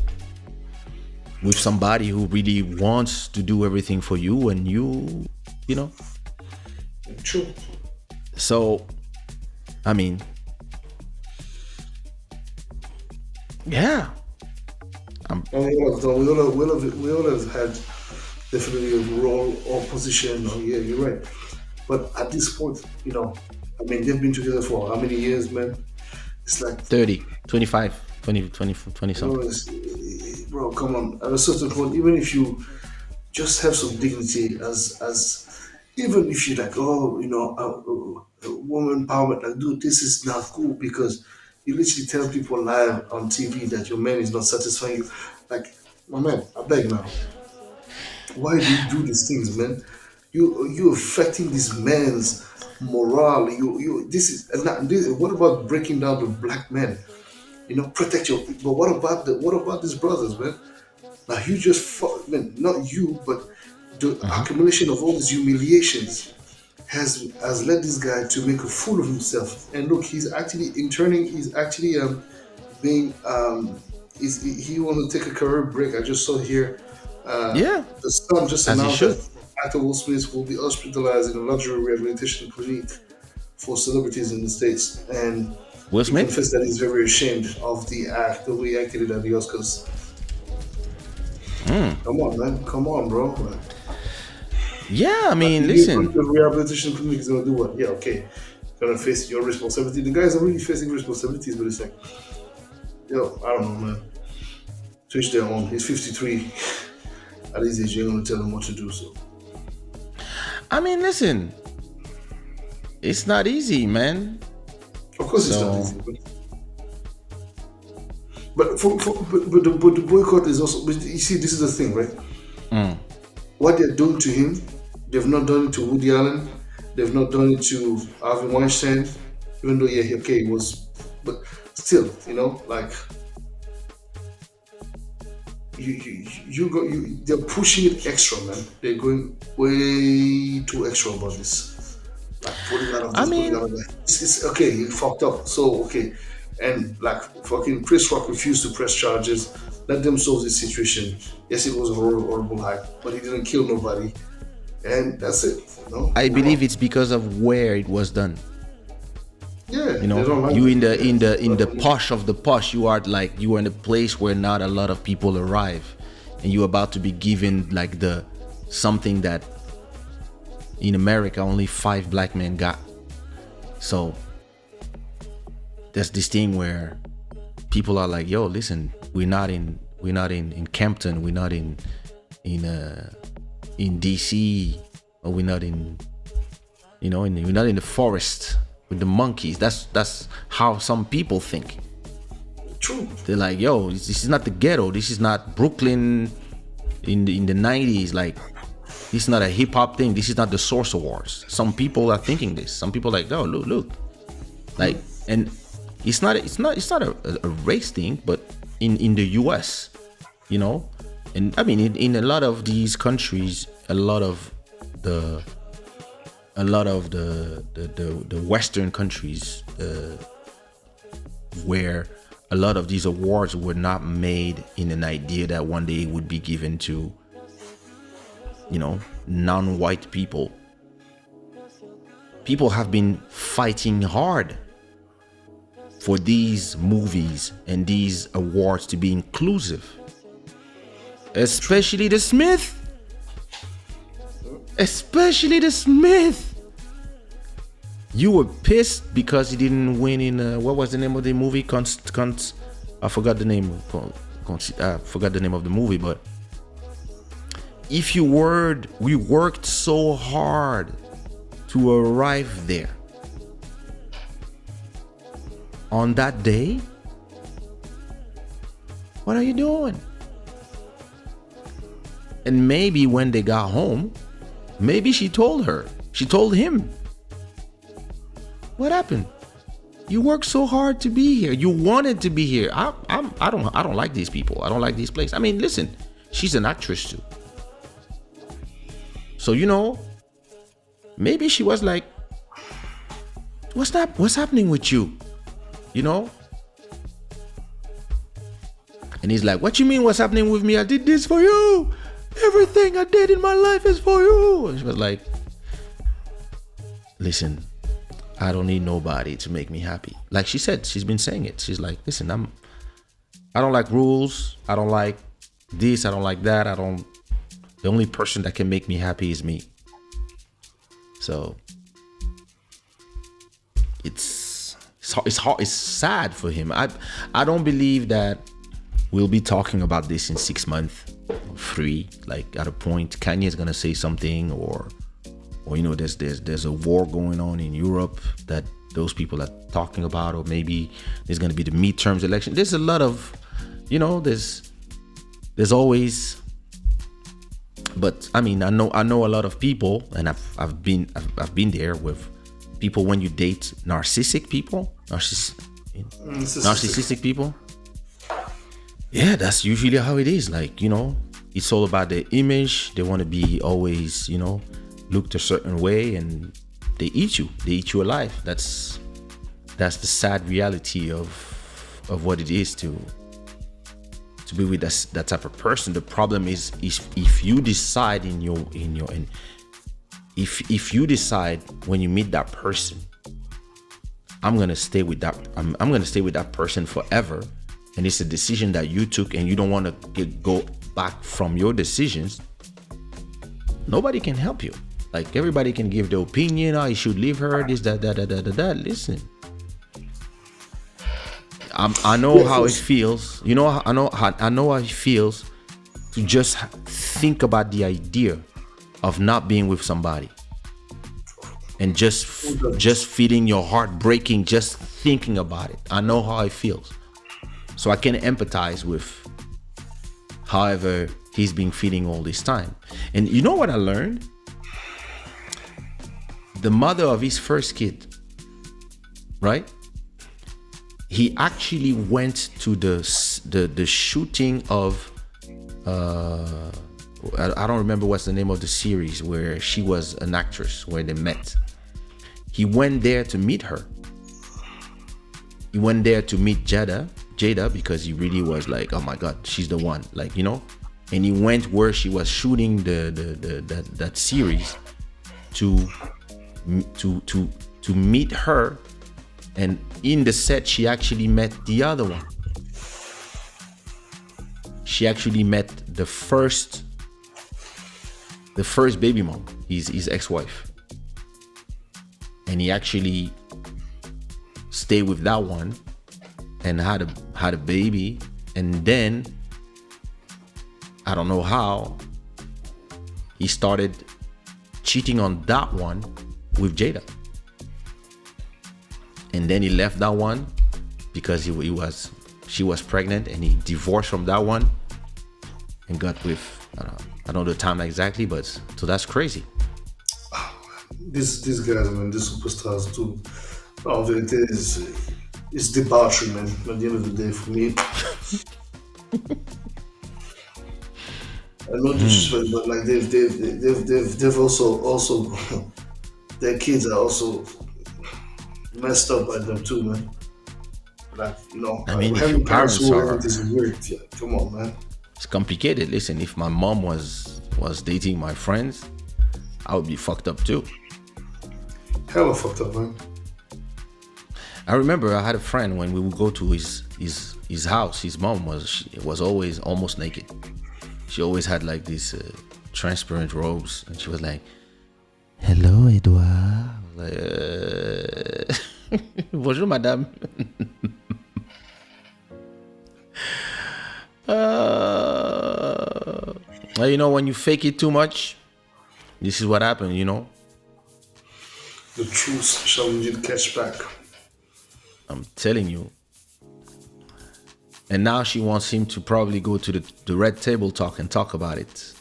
with somebody who really wants to do everything for you, and you know. True. So, I mean, yeah. We all have had definitely a role or position. Oh, yeah, you're right. But at this point, they've been together for how many years, man? It's like 30, 25, 20 something. Bro, come on. At a certain point, even if you just have some dignity as even if you're like, woman empowerment, like, dude, this is not cool, because you literally tell people live on TV that your man is not satisfying you. Like, my man, I beg now. Why do you do these things, man? You're affecting this man's morale. What about breaking down the black man? Protect your. But what about these brothers, man? Now you just fought, man. Not you, but the accumulation of all these humiliations has led this guy to make a fool of himself. And look, he's actually he wants to take a career break. I just saw here. The Sun just announced that actor Will Smith will be hospitalized in a luxury rehabilitation clinic for celebrities in the States. And Will Smith confessed that he's very ashamed of the way he acted at the Oscars. Come on, man. Come on, bro. Yeah, I mean, listen. The rehabilitation clinic is going to do what? Yeah, okay. Going to face your responsibility. The guys are really facing responsibilities, but it's like, I don't know, man. To each their own. He's 53. At his age, you're going to tell him what to do, so. I mean, listen. It's not easy, man. Of course it's not easy. But the boycott is also... But you see, this is the thing, right? What they're doing to him, they've not done it to Woody Allen. They've not done it to Harvey Weinstein. Even though, it was... But still, like... they're pushing it extra, man. They're going way too extra about this. Like putting out of I this, putting out mean, of that. It's okay. You fucked up. So okay, and like fucking Chris Rock refused to press charges. Let them solve this situation. Yes, it was a horrible hype, but he didn't kill nobody, and that's it. I Move believe on. it's because of where it was done. Yeah, You they know, don't like you it. in the posh of the posh. You are like you are in a place where not a lot of people arrive, and you're about to be given like the something that in America only 5 black men got. So there's this thing where people are like, yo, listen, we're not in Campton, we're not in DC, or we're not in we're not in the forest with the monkeys. That's how some people think. True. They're like, yo, this is not the ghetto, this is not Brooklyn in the 90s. Like, this is not a hip-hop thing, this is not the Source Awards. Some people are thinking this. Some people are like, oh, look, like, and it's not a race thing, but in the US, you know, and I mean in a lot of these countries, a lot of the Western countries, where a lot of these awards were not made in an idea that one day it would be given to, you know, non-white people. People have been fighting hard for these movies and these awards to be inclusive, especially the Smith. You were pissed because he didn't win in what was the name of the movie? I forgot the name. I forgot the name of the movie. But we worked so hard to arrive there. On that day, what are you doing? And maybe when they got home, maybe she told him, what happened? You worked so hard to be here. You wanted to be here. I don't like these people. I don't like these places. I mean, listen, she's an actress too. So, you know, maybe she was like, what's happening with you? You know? And he's like, what you mean what's happening with me? I did this for you. Everything I did in my life is for you. And she was like, listen, I don't need nobody to make me happy. Like she said, she's been saying it. She's like, listen, I don't like rules. I don't like this. I don't like that. The only person that can make me happy is me. So it's hard. It's sad for him. I don't believe that we'll be talking about this in 6 months, 3. Like at a point, Kanye is gonna say something, or you know, there's a war going on in Europe that those people are talking about, or maybe there's gonna be the midterms election. There's a lot of, you know, there's always. But I mean, I know a lot of people, and I've been there with people. When you date narcissistic people, narcissistic people, yeah, that's usually how it is. Like, you know, it's all about their image. They want to be always, you know, looked a certain way, and they eat you alive. That's the sad reality of what it is to be with that type of person. The problem is if you decide if you decide when you meet that person, I'm gonna stay with that person forever, and it's a decision that you took, and you don't want to go back from your decisions, nobody can help you. Like, everybody can give their opinion. Oh, you should leave her, this, that. Listen, I know how it feels. You know, I know how it feels to just think about the idea of not being with somebody, and just feeling your heart breaking just thinking about it. I know how it feels, so I can empathize with however he's been feeling all this time. And you know what I learned? The mother of his first kid, right? He actually went to the shooting of I don't remember what's the name of the series where she was an actress where they met. He went there to meet her. He went there to meet Jada because he really was like, oh my God, she's the one, like, you know. And he went where she was shooting that series to meet her. And in the set, she actually met the other one. She actually met the first baby mom, his ex-wife. And he actually stayed with that one and had a baby. And then, I don't know how, he started cheating on that one with Jada. And then he left that one because she was pregnant, and he divorced from that one and got with, I don't know the time exactly, but so that's crazy. These guys, man, these superstars too. En vérité, it's debauchery, man. At the end of the day, for me, I know disrespect, but like they've also their kids are also messed up by them too, man. Like, you know, I mean, if having your parents parents who are, are is weird. Yeah, come on, man. it's complicated. Listen, if my mom was dating my friends, I would be fucked up too. Hella fucked up, man. I remember I had a friend, when we would go to his house, his mom was always almost naked. She always had like these transparent robes, and she was like, "Hello, Edouard." Like, bonjour, madame. You know, when you fake it too much, this is what happens, you know. The truth shall indeed catch back. I'm telling you. And now she wants him to probably go to the red table talk and talk about it.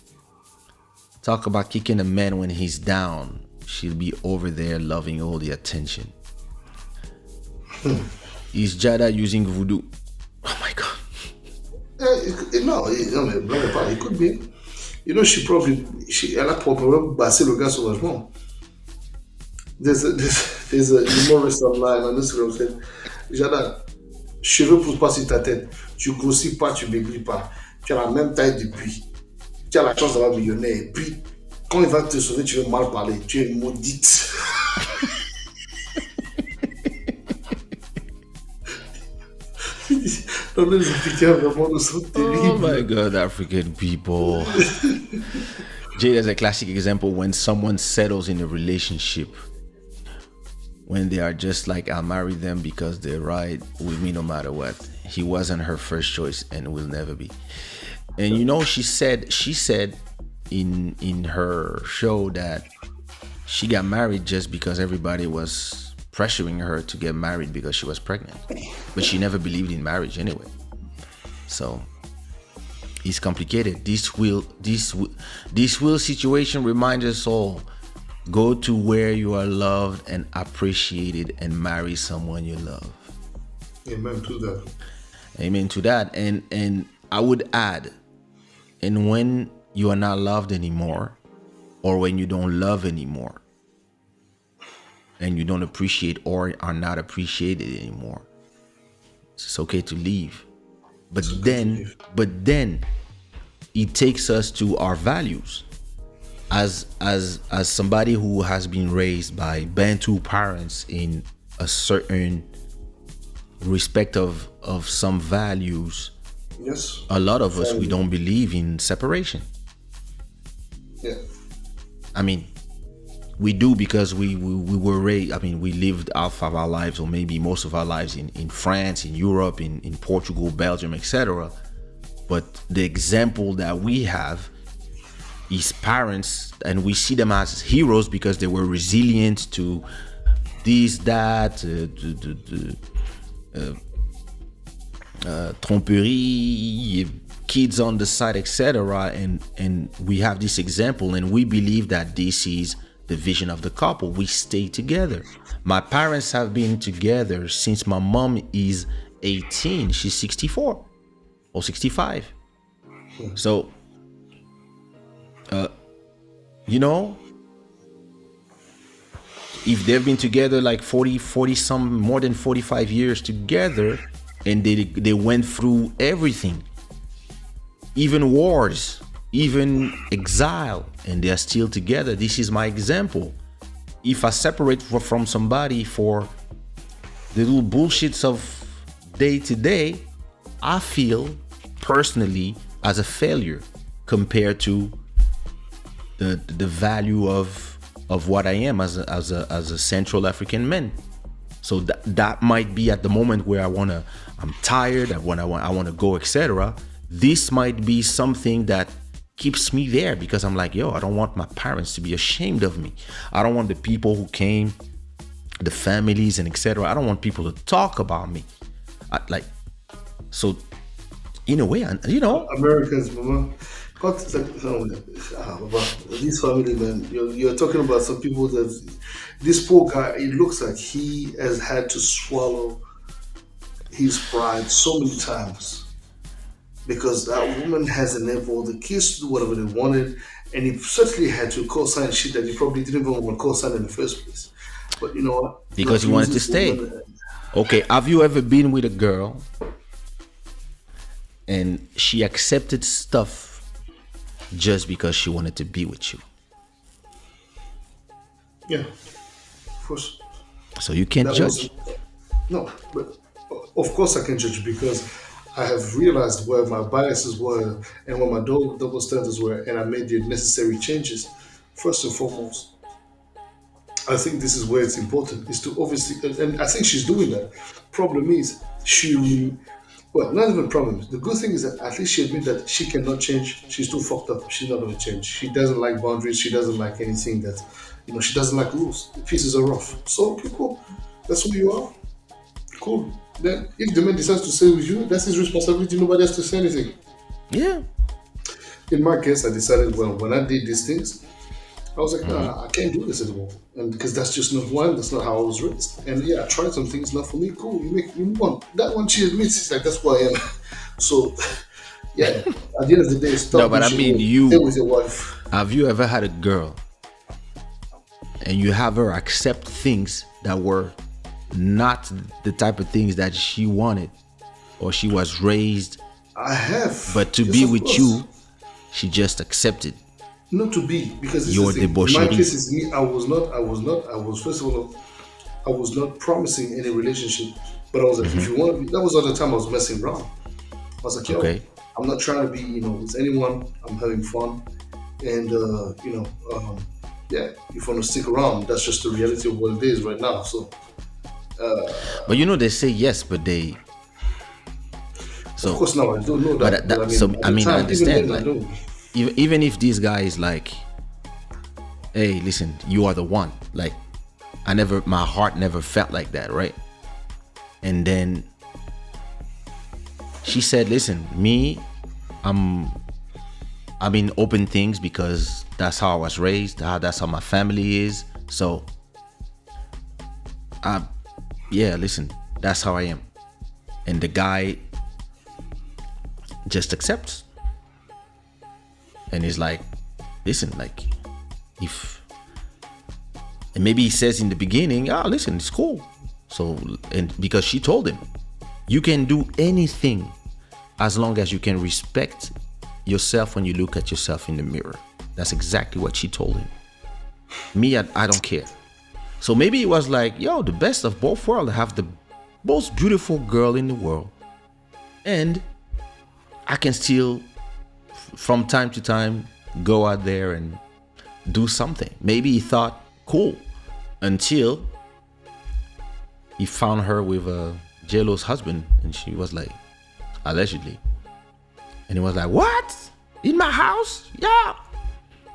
Talk about kicking a man when he's down. She'll be over there loving all the attention. Is Jada using voodoo? Oh my God. It could be. You know, elle a probablement bassé le gars sauvagement. There's a humorist online on Instagram saying, Jada, cheveux poussent pas sur ta tête. Tu grossis pas, tu maigris pas. Tu as la même taille depuis. Tu as la chance d'avoir millionnaire. Et puis, quand il va te sauver, tu veux mal parler. Tu es maudite. Les Africains, vraiment, nous sont terribles. Oh my God, African people. Jada's a classic example when someone settles in a relationship. When they are just like, I'll marry them because they're right with me no matter what. He wasn't her first choice and will never be. And you know, she said in her show that she got married just because everybody was pressuring her to get married because she was pregnant. But she never believed in marriage anyway. So it's complicated. This will situation reminds us all, go to where you are loved and appreciated and marry someone you love. Amen to that. Amen to that. And I would add, and when you are not loved anymore, or when you don't love anymore, and you don't appreciate or are not appreciated anymore, it's okay to leave. But then it takes us to our values. As somebody who has been raised by Bantu parents in a certain respect of some values, yes, a lot of us, we don't believe in separation. Yeah. I mean, we do because we were raised, I mean, we lived half of our lives, or maybe most of our lives in France, in Europe, in Portugal, Belgium, etc. But the example that we have is parents, and we see them as heroes because they were resilient to this, that, tromperie, kids on the side, etc. And we have this example, and we believe that this is the vision of the couple. We stay together. My parents have been together since my mom is 18. She's 64 or 65. So you know, if they've been together like 40 some, more than 45 years together, and they went through everything, even wars, even exile, and they're still together. This is my example. If I separate from somebody for the little bullshits of day to day, I feel personally as a failure compared to the value of what I am as a Central African man. So that might be at the moment where I'm tired, I wanna go, etc. This might be something that keeps me there, because I'm like, yo, I don't want my parents to be ashamed of me. I don't want the people who came, the families and etc. I don't want people to talk about me. So in a way, you know, Americans, mama. These family men, you're talking about some people that this poor guy, it looks like he has had to swallow his pride so many times because that woman has enabled the kids to do whatever they wanted, and he certainly had to co-sign shit that he probably didn't even want to co-sign in the first place. But you know what? Because he wanted to stay. Okay, have you ever been with a girl and she accepted stuff just because she wanted to be with you? Yeah, of course. So you can't judge. No, but of course I can judge because I have realized where my biases were and where my double standards were, and I made the necessary changes. First and foremost, I think this is where it's important, is to obviously, and I think she's doing that. Problem is, well, not even problem. The good thing is that at least she admits that she cannot change. She's too fucked up. She's not going to change. She doesn't like boundaries. She doesn't like anything that, she doesn't like rules. The pieces are rough. So, okay, cool. That's who you are. Cool. Then, if the man decides to stay with you, that's his responsibility. Nobody has to say anything. Yeah. In my case, I decided, well, when I did these things, I was like, nah, I can't do this anymore. And because that's just not one, that's not how I was raised. And yeah, I tried some things, not for me, cool, you move on. That one she admits, it's like, that's who I am. So, yeah, at the end of the day, stop. No, but I mean, stay with your wife. Have you ever had a girl and you have her accept things that were not the type of things that she wanted or she was raised? I have. But to be with you, she just accepted. Not to be, because you're in my case is me. I was first of all, I was not promising any relationship, but I was like, if you want to be, that was all the time I was messing around. I was like, yo, okay, I'm not trying to be, with anyone. I'm having fun, and yeah, if you want to stick around, that's just the reality of what it is right now. So, but they say yes, but they. So of course, now I don't know that. But I mean, I understand. Like, even if this guy is like, hey, listen, you are the one. Like, my heart never felt like that, right? And then she said, listen, I've been open things because that's how I was raised, that's how my family is. So, yeah, listen, that's how I am. And the guy just accepts. And he's like, listen, like, and maybe he says in the beginning, listen, it's cool. So, and because she told him, you can do anything as long as you can respect yourself when you look at yourself in the mirror. That's exactly what she told him. Me, I don't care. So maybe it was like, yo, the best of both worlds. I have the most beautiful girl in the world, and I can still, from time to time, go out there and do something. Maybe he thought, cool, until he found her with J-Lo's husband, and she was like, allegedly. And he was like, what? In my house? Yeah.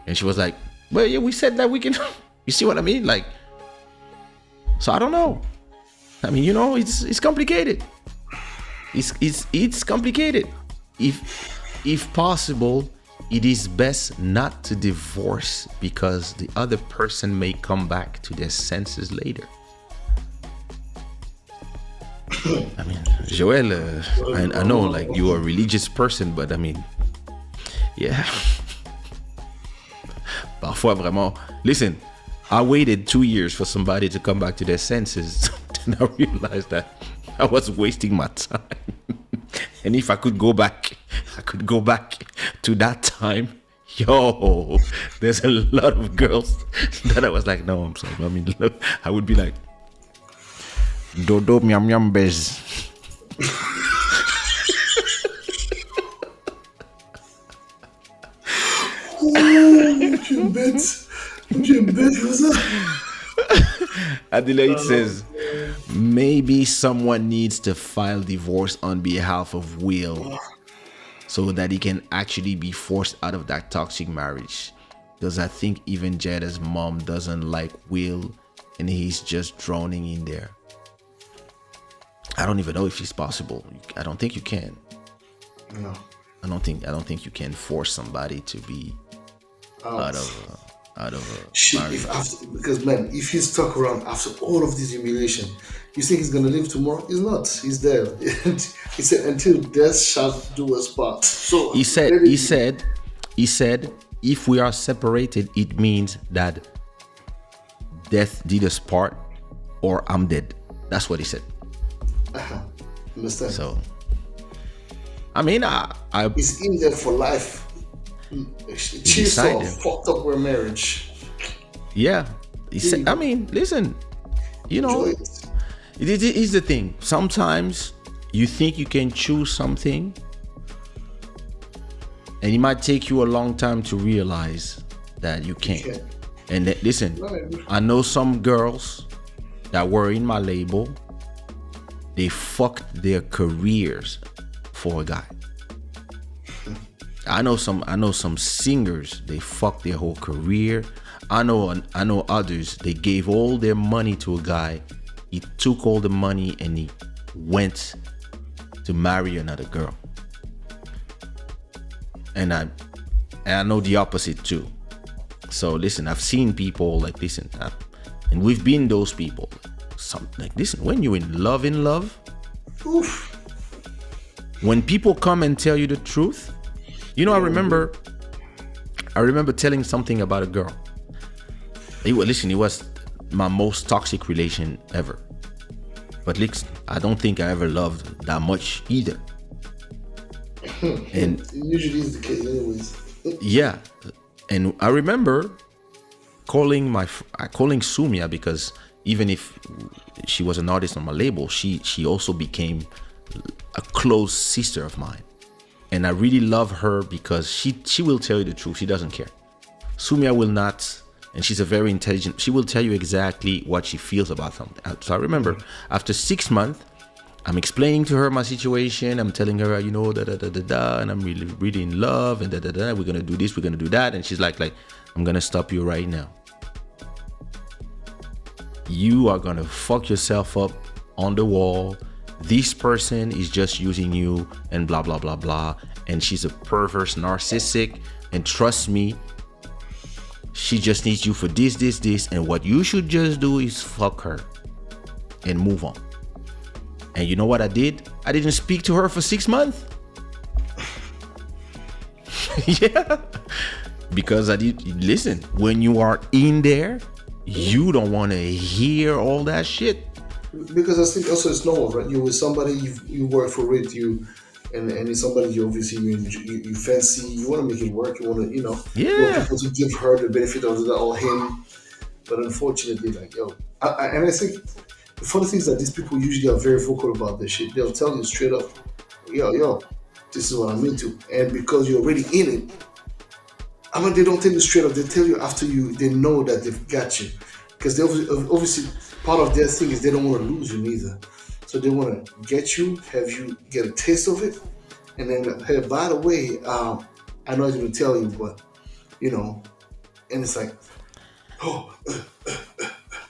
And she was like, well, yeah, we said that we can. You see what I mean? Like, so I don't know. I mean, it's complicated. It's complicated. If possible, it is best not to divorce because the other person may come back to their senses later. I mean, Joel, I know, like, you're a religious person, but I mean, yeah. parfois vraiment. Listen, I waited 2 years for somebody to come back to their senses, and I realized that I was wasting my time. And if I could go back to that time. Yo, there's a lot of girls that I was like, no, I'm sorry. I mean, look, I would be like, Dodo miam miam bez. Adelaide says, maybe someone needs to file divorce on behalf of Will so that he can actually be forced out of that toxic marriage. Because I think even Jada's mom doesn't like Will and he's just drowning in there. I don't even know if it's possible. I don't think you can. No. I don't think you can force somebody to be out of a marriage. Because man, if he's stuck around after all of this humiliation, you think he's gonna live tomorrow? He's not. He's there. He said, "Until death shall do us part." So he said, if we are separated, it means that death did us part, or I'm dead. That's what he said. Understand? So, I mean, he's in there for life. She's so fucked up with marriage. Yeah, he said. I mean, listen, you know, it is the thing. Sometimes you think you can choose something, and it might take you a long time to realize that you can't. And listen, I know some girls that were in my label. They fucked their careers for a guy. I know some singers, they fucked their whole career. I know others, they gave all their money to a guy. He took all the money and he went to marry another girl. And I know the opposite too. So listen, I've seen people like, listen, and we've been those people. Listen, when you're in love, oof. When people come and tell you the truth, you know, I remember telling something about a girl. It was my most toxic relation ever. But listen, I don't think I ever loved that much either. And it usually is the case anyways. Yeah. And I remember calling Sumia, because even if she was an artist on my label, she also became a close sister of mine. And I really love her because she will tell you the truth. She doesn't care. Sumia will not, and she's a very intelligent, she will tell you exactly what she feels about something. So I remember after 6 months, I'm explaining to her my situation. I'm telling her, you know, and I'm really, really in love, and we're going to do this, we're going to do that. And she's like, I'm going to stop you right now. You are gonna fuck yourself up on the wall. This person is just using you and blah blah blah blah, and she's a perverse narcissistic, and trust me, she just needs you for this, and what you should just do is fuck her and move on. And you know what I did? I didn't speak to her for 6 months. Yeah, because I did. Listen, when you are in there, you don't want to hear all that shit. Because I think also it's normal, right? You with somebody you work for it, and it's somebody you obviously you fancy. You want to make it work. You want to, you want people to give her the benefit of that or him. But unfortunately, and I think the funny thing is that these people usually are very vocal about this shit. They'll tell you straight up, yo, this is what I'm into, and because you're already in it. I mean, they don't tell you straight up. They tell you after they know that they've got you. Because they obviously, part of their thing is they don't want to lose you neither. So they want to get you, have you get a taste of it. And then, hey, by the way, I know I didn't tell you, but, and it's like,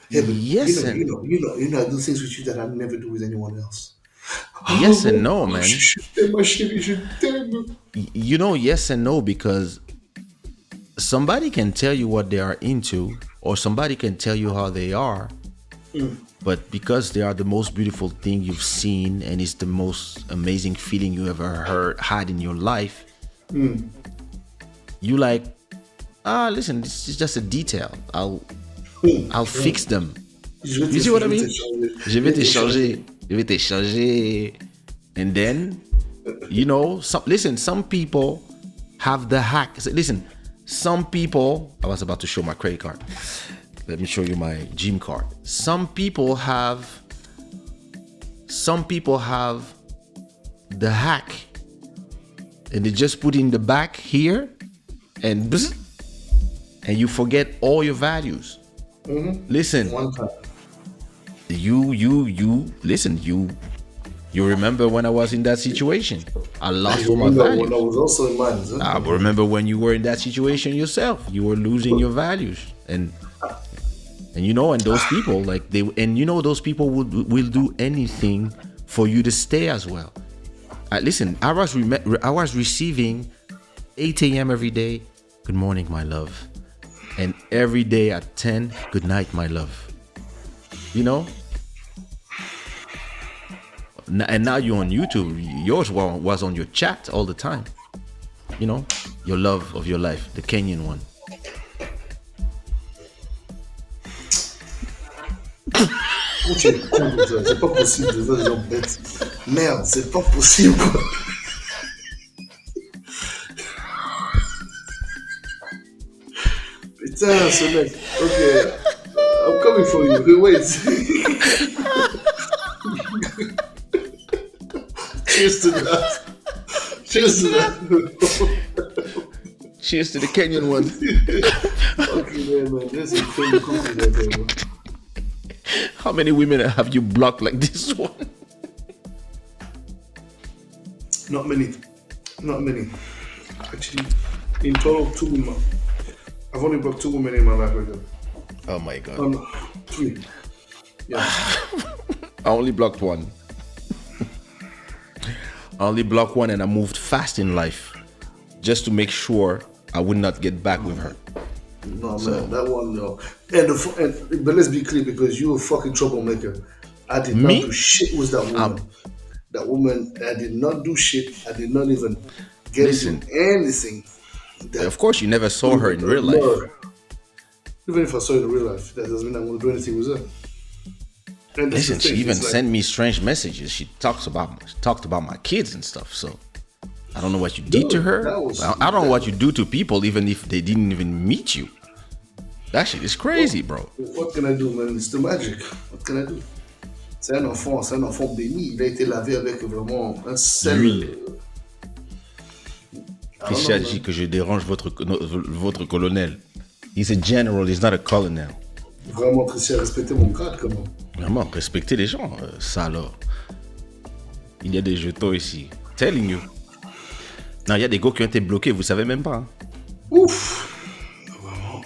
yeah, but yes, I do things with you that I never do with anyone else. Yes and no, man. Yes and no, because somebody can tell you what they are into, or somebody can tell you how they are, but because they are the most beautiful thing you've seen and it's the most amazing feeling you ever had in your life, you like, listen, this is just a detail. I'll fix them. Je vais You see what I je vais mean? t'échanger. Je vais t'échanger. Je vais t'échanger. And then, some people have the hack. Listen, some people, I was about to show my credit card. Let me show you my gym card. Some people have the hack. And they just put in the back here and bzz, and you forget all your values. Listen, One time. you remember when I was in that situation? I lost all my Remember values. when I was also in mine, huh? I remember when you were in that situation yourself. You were losing your values, and those people those people will do anything for you to stay as well. Listen, I was receiving 8 a.m. every day. Good morning, my love, and every day at 10, good night, my love. And now you're on YouTube. Yours was on your chat all the time. Your love of your life, the Kenyan one. C'est pas possible de voir des gens bêtes. Merde, c'est pas possible. Putain, ce mec. Ok. I'm coming for you. Wait. Cheers to that. Cheers to that. Cheers to the Kenyan one. Okay, man. There's a crazy cookie right there, man. How many women have you blocked like this one? Not many. Not many. Actually, in total, 2 women. I've only blocked 2 women in my life right now. Oh my God. No, 3. Yeah. I only blocked one. I only blocked one, and I moved fast in life just to make sure I would not get back with her. No, man, that one, no. But let's be clear, because you're a fucking troublemaker. I did not do shit with that woman. That woman, I did not do shit. I did not even get into anything. Of course, you never saw her in real life. Even if I saw her in real life, that doesn't mean I'm going to do anything with her. And listen, she even sent me strange messages. She talked about my kids and stuff. So I don't know what you did to her. I don't know what you do to people, even if they didn't even meet you. That shit is crazy, bro. What can I do, man? It's the magic. What can I do? C'est un enfant béni. Il a été lavé avec vraiment un sel. L'huile. Kaysha dit que je dérange votre colonel. He's a general, he's not a colonel. Vraiment, Tricia, respecter mon grade, comment? Vraiment, respecter les gens, ça alors. Il y a des jetons ici. Telling you. Non, il y a des gars qui ont été bloqués, vous savez même pas. Hein? Ouf! Vraiment.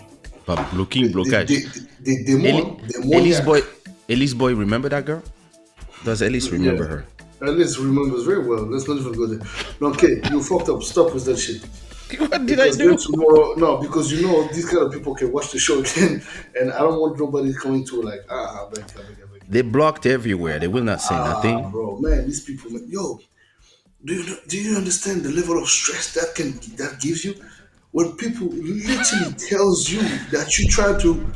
Pas blocage. Des démons. Elise Boy, remember that girl? Does Elise remember her? Elise remembers very well. Let's not even go there. No, okay, you fucked up. Stop with that shit. What did I do? No, because these kind of people can watch the show again, and I don't want nobody coming to like, beg. They blocked everywhere. They will not say nothing. Bro, man, these people, man, yo, do you understand the level of stress that gives you when people literally tells you that you try to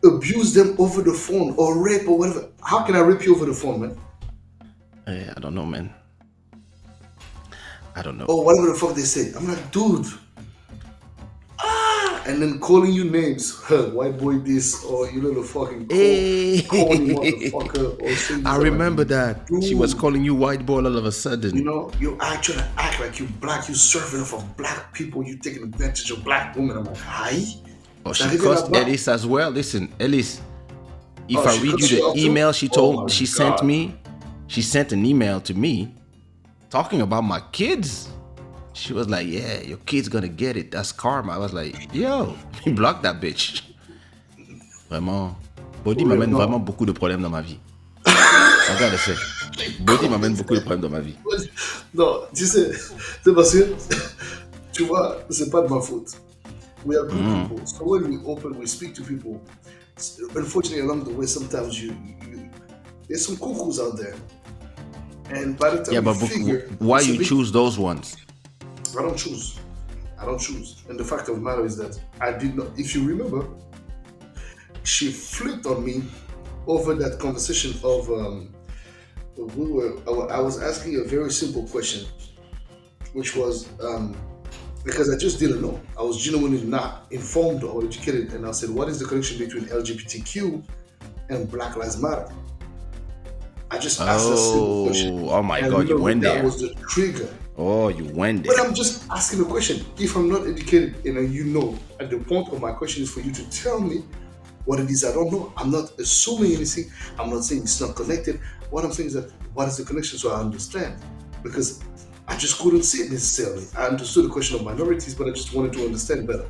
abuse them over the phone or rape or whatever? How can I rape you over the phone, man? I don't know, man. I don't know. Oh, whatever the fuck they say. I'm like, dude. And then calling you names. White boy this, or you little fucking corny motherfucker. Or I remember like, that. dude, she was calling you white boy all of a sudden. You actually act like you black. You surfing off of black people. You taking advantage of black women. I'm like, hi. Oh, she cussed Elise as well. Listen, Elise, if I read you the email she sent me, she sent an email to me talking about my kids. She was like, yeah, your kid's gonna get it. That's karma. I was like, yo, block that bitch. Vraiment. Boddhi m'amène vraiment beaucoup de problèmes dans ma vie. Regarde ça. Boddhi m'amène beaucoup de problèmes dans ma vie. Non, tu sais, c'est parce que, tu vois, c'est pas de ma faute. We are good people. So when we open, we speak to people. Unfortunately, along the way, sometimes there's some cuckoos out there. And by the time but why you choose those ones? I don't choose. don't choose. And the fact of the matter is that I did not. If you remember, she flipped on me over that conversation of I was asking a very simple question, which was because I just didn't know. I was genuinely not informed or educated, and I said, "What is the connection between LGBTQ and Black Lives Matter?" I just asked a simple question. Oh my And God, you went that there. was the trigger. Oh, you went there. But I'm just asking a question. If I'm not educated, and the point of my question is for you to tell me what it is I don't know. I'm not assuming anything. I'm not saying it's not connected. What I'm saying is that what is the connection so I understand? Because I just couldn't see it necessarily. I understood the question of minorities, but I just wanted to understand better.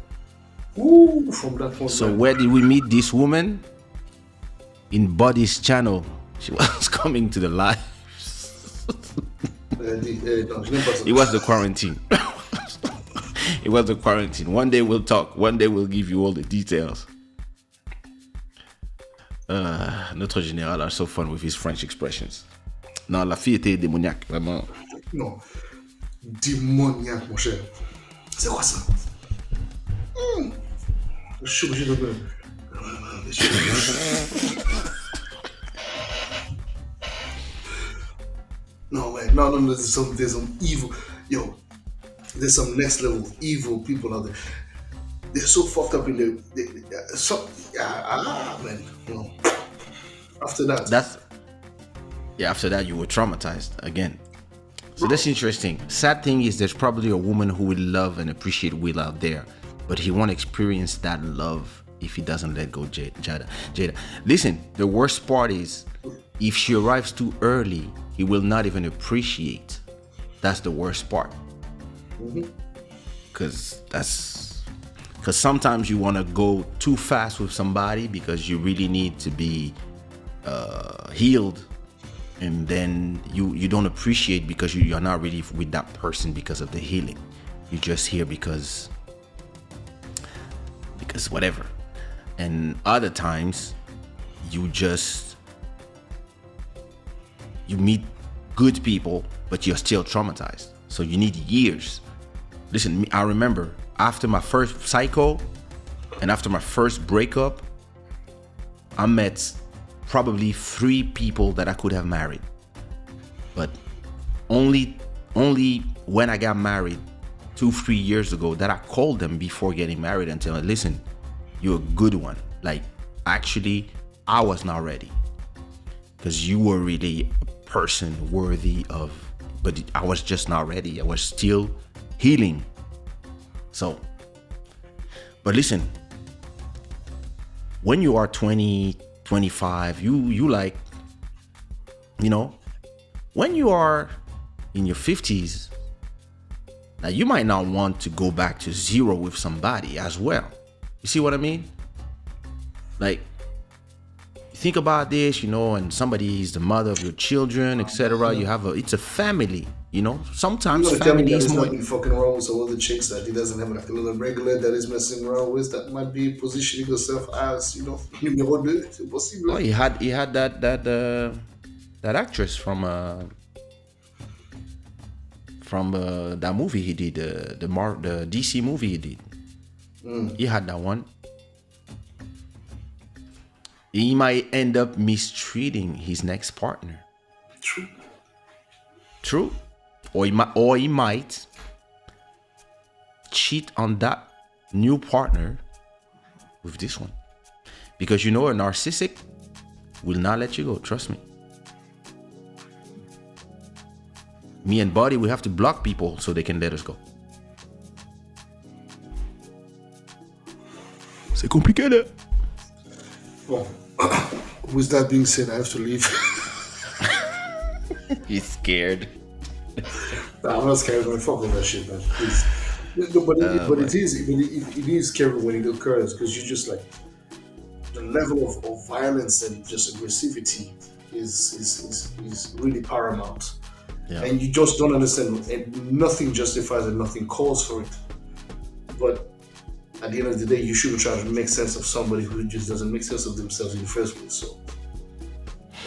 Ooh, from that point. So where did we meet this woman? In Boddhi's channel. She was coming to the live. It was the quarantine. It was the quarantine. One day we'll talk. One day we'll give you all the details. Notre général are so fun with his French expressions. Non, la fille était démoniaque, vraiment. Non, démoniaque, mon cher. C'est quoi ça? Je suis obligé de No, man. No. There's some evil. Yo, there's some next level evil people out there. They're so fucked up in their. Man. No. After that. After that, you were traumatized again. So that's interesting. Sad thing is, there's probably a woman who will love and appreciate Will out there, but he won't experience that love if he doesn't let go, Jada. Listen, the worst part is, if she arrives too early, he will not even appreciate. That's the worst part. Because sometimes you want to go too fast with somebody because you really need to be healed, and then you don't appreciate because you're not really with that person because of the healing. You're just here because whatever. And other times you meet good people, but you're still traumatized. So you need years. Listen, I remember after my first cycle and after my first breakup, I met probably 3 people that I could have married. But only when I got married 2-3 years ago that I called them before getting married and tell them, listen, you're a good one. Like, actually, I was not ready. Because you were really a person worthy of, but I was just not ready. I was still healing. So, but listen, when you are 20, 25, you like, when you are in your 50s, now you might not want to go back to zero with somebody as well. You see what I mean? Like, think about this, and somebody is the mother of your children, etc. You have it's a family, Sometimes family is more. Nothing fucking wrong with some other chicks that he doesn't have a little regular that is messing around with, that might be positioning herself as, numéro 2. C'est possible. Oh, he had that actress from that movie he did, the DC movie he did. He had that one. He might end up mistreating his next partner. True. Or he might cheat on that new partner with this one. Because a narcissistic will not let you go. Trust me. Me and Boddhi, we have to block people so they can let us go. C'est compliqué là. Bon, with that being said, I have to leave. He's scared. Nah, I'm not scared, man. Fuck all that shit, man. Please. No, but it is scary when it occurs, because you just like the level of violence and just aggressivity is really paramount. Yeah. And you just don't understand, and nothing justifies it, nothing calls for it. But at the end of the day, you shouldn't try to make sense of somebody who just doesn't make sense of themselves in the first place. So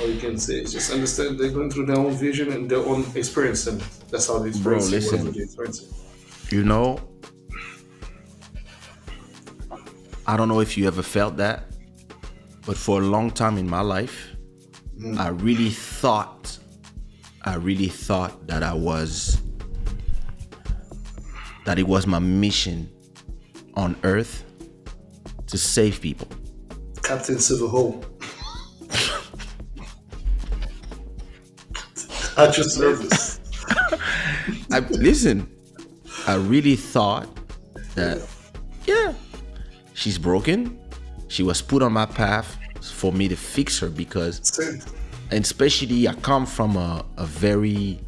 all you can say is just understand they're going through their own vision and their own experience, and that's how they experience it. Bro, listen, I don't know if you ever felt that, but for a long time in my life, I really thought that it was my mission on earth to save people. Captain Silverhole. At your service. Listen, I really thought that, yeah, she's broken. She was put on my path for me to fix her because, Same. and especially I come from a very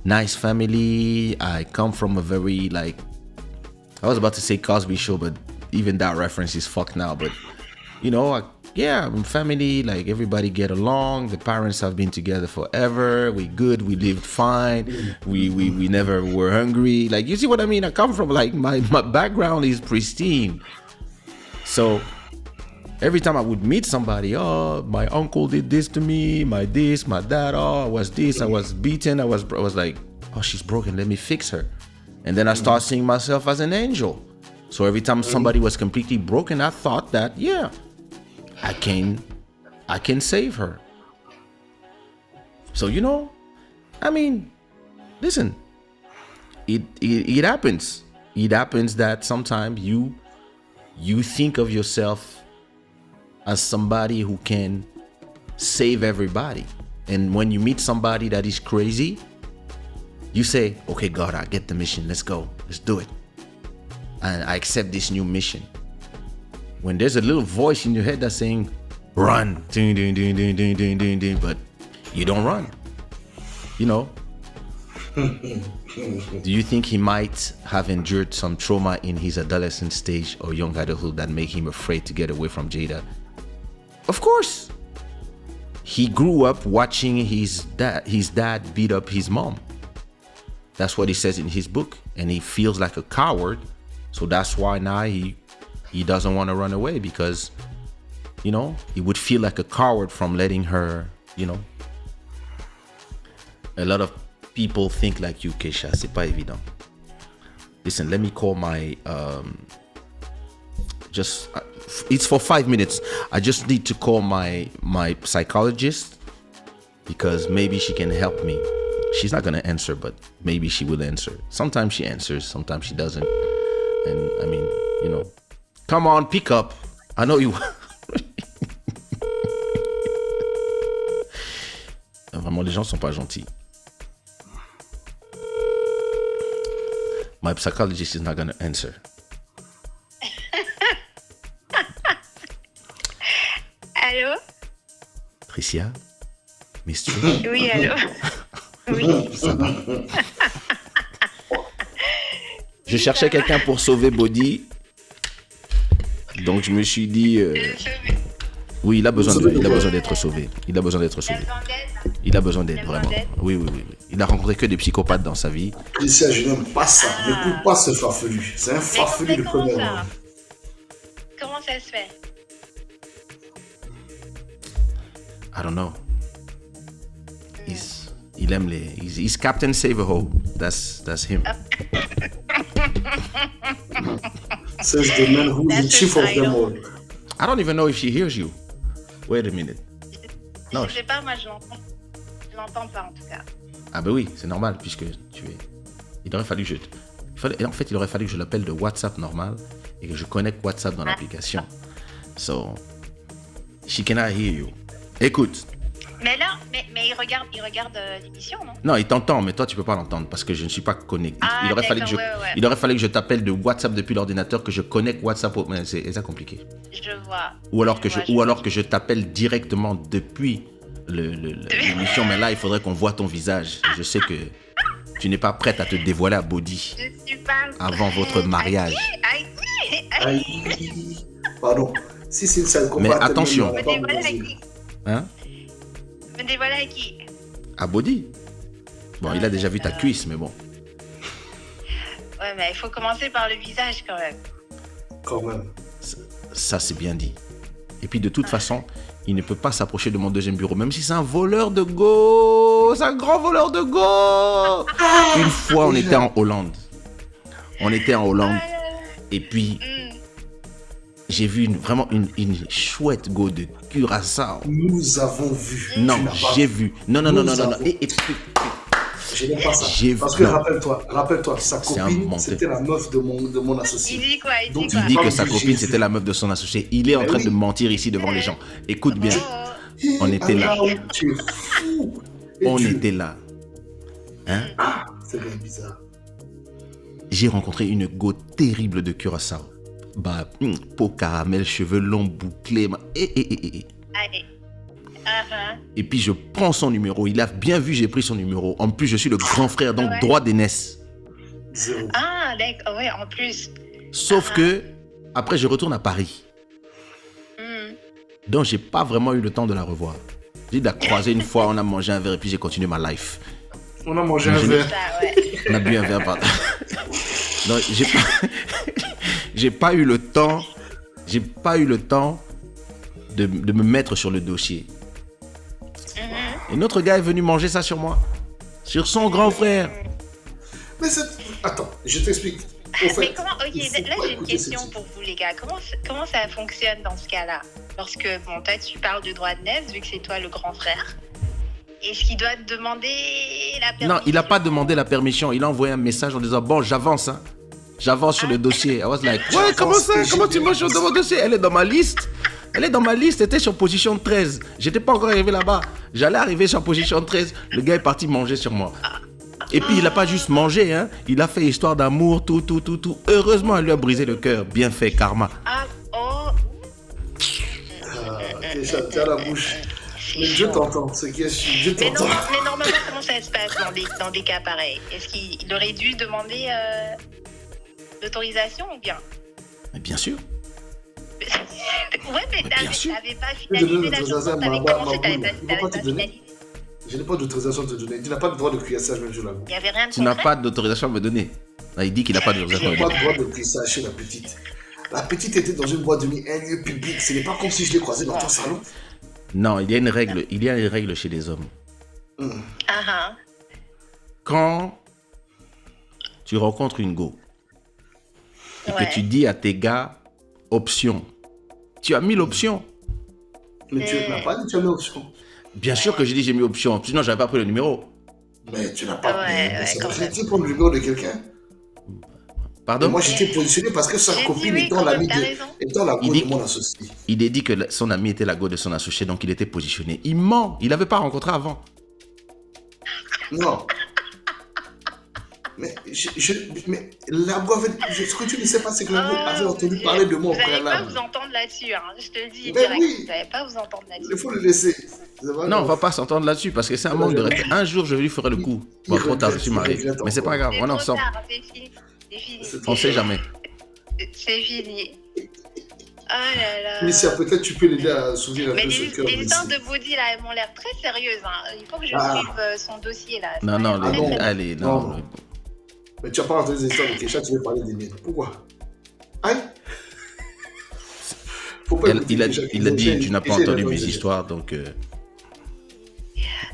nice family. I come from a very, like, I was about to say Cosby Show, but even that reference is fucked now. But, you know, I'm family, like everybody get along. The parents have been together forever. We good, we lived fine. We never were hungry. Like, you see what I mean? I come from, like, my background is pristine. So every time I would meet somebody, oh, my uncle did this to me, my dad, oh, I was beaten, I was like, oh, she's broken, let me fix her. And then I start seeing myself as an angel. So every time somebody was completely broken, I thought that, yeah, I can save her. So, you know, I mean, listen, it happens. It happens that sometimes you think of yourself as somebody who can save everybody. And when you meet somebody that is crazy, you say, okay, God, I get the mission. Let's go. Let's do it. And I accept this new mission. When there's a little voice in your head that's saying, run, ding, ding, ding, ding, ding, ding, ding, ding, but you don't run. You know? Do you think he might have endured some trauma in his adolescent stage or young adulthood that made him afraid to get away from Jada? Of course. He grew up watching his dad beat up his mom. That's what he says in his book. And he feels like a coward. So that's why now he doesn't want to run away because, you know, he would feel like a coward from letting her, you know. A lot of people think like you, Kaysha. C'est pas évident. Listen, let me call my, it's for 5 minutes. I just need to call my psychologist because maybe she can help me. She's not going to answer, but maybe she will answer. Sometimes she answers, sometimes she doesn't. And I mean, you know, come on, pick up. I know you. Vraiment, les gens sont pas gentils. My psychologist is not going to answer. Allô? Tricia? Mister? Oui, allô? Oui. Ça va? Je cherchais quelqu'un pour sauver Boddhi. Donc je me suis dit... Oui, il a besoin d'être sauvé. Il a besoin d'être sauvé. Il a besoin d'aide, vraiment. Oui. Il a rencontré que des psychopathes dans sa vie. Christian, je n'aime pas ça. N'écoute pas ce farfelu. C'est un farfelu de premier ordre. Comment ça se fait? I don't know. Il aime les... He's Captain Silverhole. That's him. Says the man who is the chief of them all. I don't even know if she hears you. Wait a minute. Non. Je sais pas, moi je l'entends pas en tout cas. Ah ben oui, c'est normal puisque tu es... Il aurait fallu que il aurait fallu que je l'appelle de WhatsApp normal et que je connecte WhatsApp dans l'application. So, she cannot hear you. Écoute. Mais là, mais il regarde l'émission, non? Non, il t'entend, mais toi tu peux pas l'entendre parce que je ne suis pas connecté. Ah, il aurait fallu que je t'appelle de WhatsApp depuis l'ordinateur, que je connecte WhatsApp. Mais c'est compliqué. Je vois. Ou alors que je t'appelle directement depuis l'émission, mais là il faudrait qu'on voit ton visage. Je sais que tu n'es pas prête à te dévoiler à Boddhi avant votre mariage. Pardon. Si c'est une salle mais attention. Hein? Me dévoiler à qui? À Boddhi. Bon, il a déjà vu ta cuisse, mais bon. Ouais, mais il faut commencer par le visage quand même. Quand même. Ça, c'est bien dit. Et puis, de toute façon, il ne peut pas s'approcher de mon deuxième bureau, même si c'est un voleur de go. C'est un grand voleur de go. Une fois, on était en Hollande. Et puis, j'ai vu vraiment une chouette go de curaçao. Nous avons vu. Non, Tu n'as pas j'ai vu. Non. Nous avons- Et, Je n'aime pas ça. J'ai Parce vu- que non. rappelle-toi, sa C'est un copine, menteur. c'était la meuf de mon Il associé. dit quoi? Il Donc, dit il quoi? dit Pas que sa obligé, copine, j'ai c'était vu. la meuf de son associé. Il est en Mais train oui. de mentir ici devant les gens. Écoute bien, Oh. on était là. Tu es fou. Et On tu- était là. Hein? C'est bien bizarre. J'ai rencontré une go terrible de curaçao. Peau caramel, cheveux longs, bouclés. Allez. Et puis je prends son numéro. Il a bien vu, j'ai pris son numéro. En plus, je suis le grand frère, donc Ouais. droit d'aînesse. Zéro. Ah, d'accord. Ouais, en plus. Sauf que, après, je retourne à Paris. Hmm. Donc, j'ai pas vraiment eu le temps de la revoir. J'ai de la croiser une fois, on a mangé un verre et puis j'ai continué ma life. On a mangé un Je- verre. Ça, ouais. On a bu un verre, pardon. Donc, j'ai pas eu le temps. J'ai pas eu le temps de me mettre sur le dossier. Et notre gars est venu manger ça sur moi. Sur son grand frère. Mais c'est... Attends, je t'explique. Au fait, Mais comment, ok, il faut là pas j'ai une écouter question ce type. pour vous les gars. Comment ça fonctionne dans ce cas-là? Lorsque, bon, toi tu parles de droit de naissance, vu que c'est toi le grand frère. Est-ce qu'il doit te demander la permission? Non, il a pas demandé la permission. Il a envoyé un message en disant bon, j'avance, hein. J'avance sur le dossier. I was like, ouais, comment ça? Comment tu manges sur mon dossier? Elle est dans ma liste. Elle est dans ma liste. Elle était sur position 13. J'étais pas encore arrivé là-bas. J'allais arriver sur position 13. Le gars est parti manger sur moi. Et puis, il a pas juste mangé, hein. Il a fait histoire d'amour, tout. Heureusement, elle lui a brisé le cœur. Bien fait, karma. Ah, oh, Kaysha, tu as la bouche. Mais Dieu t'entend. C'est qui est Dieu mais, t'entend. mais normalement, comment ça se passe dans des cas pareils? Est-ce qu'il aurait dû demander l'autorisation ou bien? Mais bien sûr. Ouais, mais bien sûr. t'avais pas Je te donne finalisé la chose l'autorisation, quand t'avais ma commencé, boule. t'avais Il va pas pas te donner. finalisé. Je n'ai pas d'autorisation à te donner. Tu n'as pas le droit de cuirassage même sur la boue. Il y avait rien de Tu n'as concret. pas d'autorisation à me donner. Là, il dit qu'il n'a pas Tu d'autorisation à n'as me pas donner. le droit de cuirassage chez la petite. La petite était dans une boîte de nuit, un lieu public. Ce n'est pas comme si je l'ai croisée dans ton salon. Non, il y a une règle chez les hommes. Ah, Quand tu rencontres une go et ouais. que tu dis à tes gars option, tu as mis l'option. Mais tu n'as pas dit, tu as mis option. Bien sûr que j'ai dit j'ai mis option, sinon j'avais pas pris le numéro. Mais tu n'as pas. Ouais, mais ouais, ça quand veut même. dire prendre le numéro de quelqu'un. Pardon? Et moi, j'étais positionné parce que sa J'ai dit copine oui, étant quand l'amie même, t'as de. raison. Étant la Il go dit- de mon associé. Il a dit que son ami était la go de son associé, donc il était positionné. Il ment, il n'avait pas rencontré avant. Non. Mais, mais la go avait. Ce que tu ne sais pas, c'est que la go avait entendu parler de moi au Vous n'allez pas préalable. vous entendre là-dessus, hein. Je te le dis Mais direct. oui. Vous n'allez pas vous entendre Il là-dessus. faut le laisser. C'est pas Non, on grave. va pas s'entendre là-dessus parce que c'est un manque de respect. Un jour, je lui ferai le coup. Bon, trop tard, je suis marié. regrette Mais c'est pas grave, C'est on est trop ensemble. tard, c'est fini. C'est fini. C'est On sait jamais. C'est fini. Ah là là. Mais si peut-être tu peux l'aider à s'ouvrir un Mais peu ce cœur. les histoires blessé. de Boddhi là, elles m'ont l'air très sérieuses. Hein. Il faut que je Ah. suive son dossier là. Non, non, Ah non. allez, non. Non. Mais tu n'as pas entendu les histoires de Kaysha, tu veux parler des miennes. Pourquoi? Aïe. Faut pas écouter Il a Kaysha, dit, Kaysha, tu n'as pas Kaysha, entendu il a mes pas histoires, donc...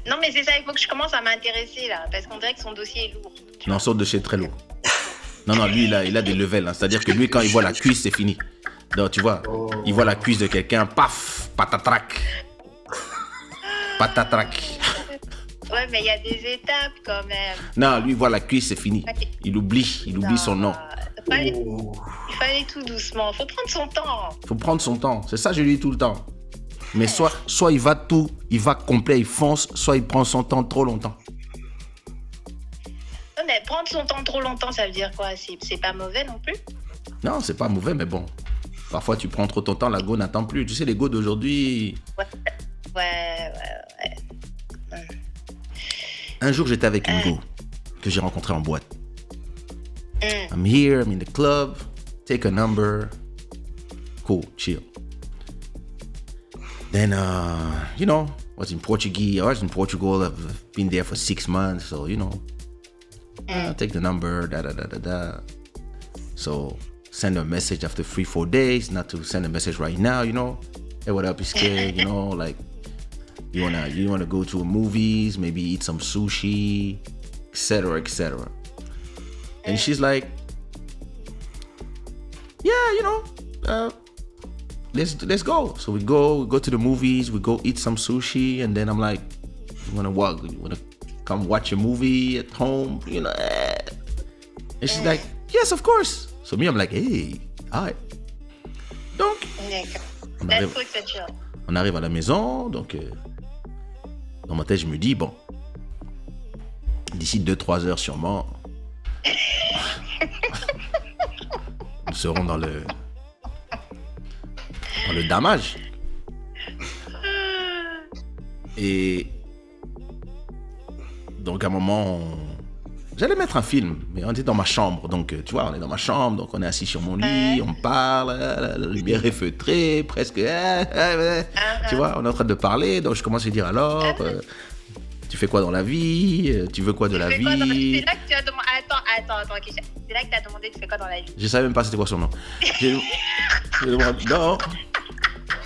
Non mais c'est ça, il faut que je commence à m'intéresser là, parce qu'on dirait que son dossier est lourd. Non, son dossier est très lourd. Non, lui, il a des levels. Hein. C'est-à-dire que lui, quand il voit la cuisse, c'est fini. Donc, tu vois, il voit la cuisse de quelqu'un, paf, patatrac. Patatrac. Ouais, mais il y a des étapes quand même. Non, lui, il voit la cuisse, c'est fini. Il oublie son nom. Oh. Il fallait tout doucement, faut prendre son temps. Il faut prendre son temps. C'est ça, je lui dis tout le temps. Mais soit il va complet, il fonce, soit il prend son temps trop longtemps. Non, mais prendre son temps trop longtemps, ça veut dire quoi? C'est pas mauvais non plus? Non, c'est pas mauvais, mais bon. Parfois, tu prends trop ton temps, la go n'attend plus. Tu sais, les go d'aujourd'hui... Ouais. Un jour, j'étais avec une go que j'ai rencontrée en boîte. I'm here, I'm in the club, take a number. Cool, chill. Then, you know, I was in Portugal, I've been there for 6 months, so, you know, take the number, da. So, send a message after 3-4 days, not to send a message right now, you know. Hey, what up, Iske? You know, like, you wanna go to movies, maybe eat some sushi, etc. And she's like, yeah, you know, let's go. So we go to the movies, we go eat some sushi, and then I'm like, you wanna come watch a movie at home, you know? And she's like, yes, of course. So me, I'm like, hey, hi. Donc, on arrive à la maison, donc dans ma tête, je me dis, bon, d'ici 2-3 heures sûrement, nous serons dans le damage. Et donc à un moment, j'allais mettre un film, mais on était dans ma chambre, donc tu vois, on est dans ma chambre, donc on est assis sur mon lit, on parle, la lumière est feutrée, presque, tu vois, on est en train de parler, donc je commence à lui dire alors, tu fais quoi dans la vie, tu veux quoi de la vie? C'est là que tu as demandé. Attends, Kaysha. C'est là que tu as demandé tu fais quoi dans la vie? Je savais même pas c'était quoi son nom. Je demande, non,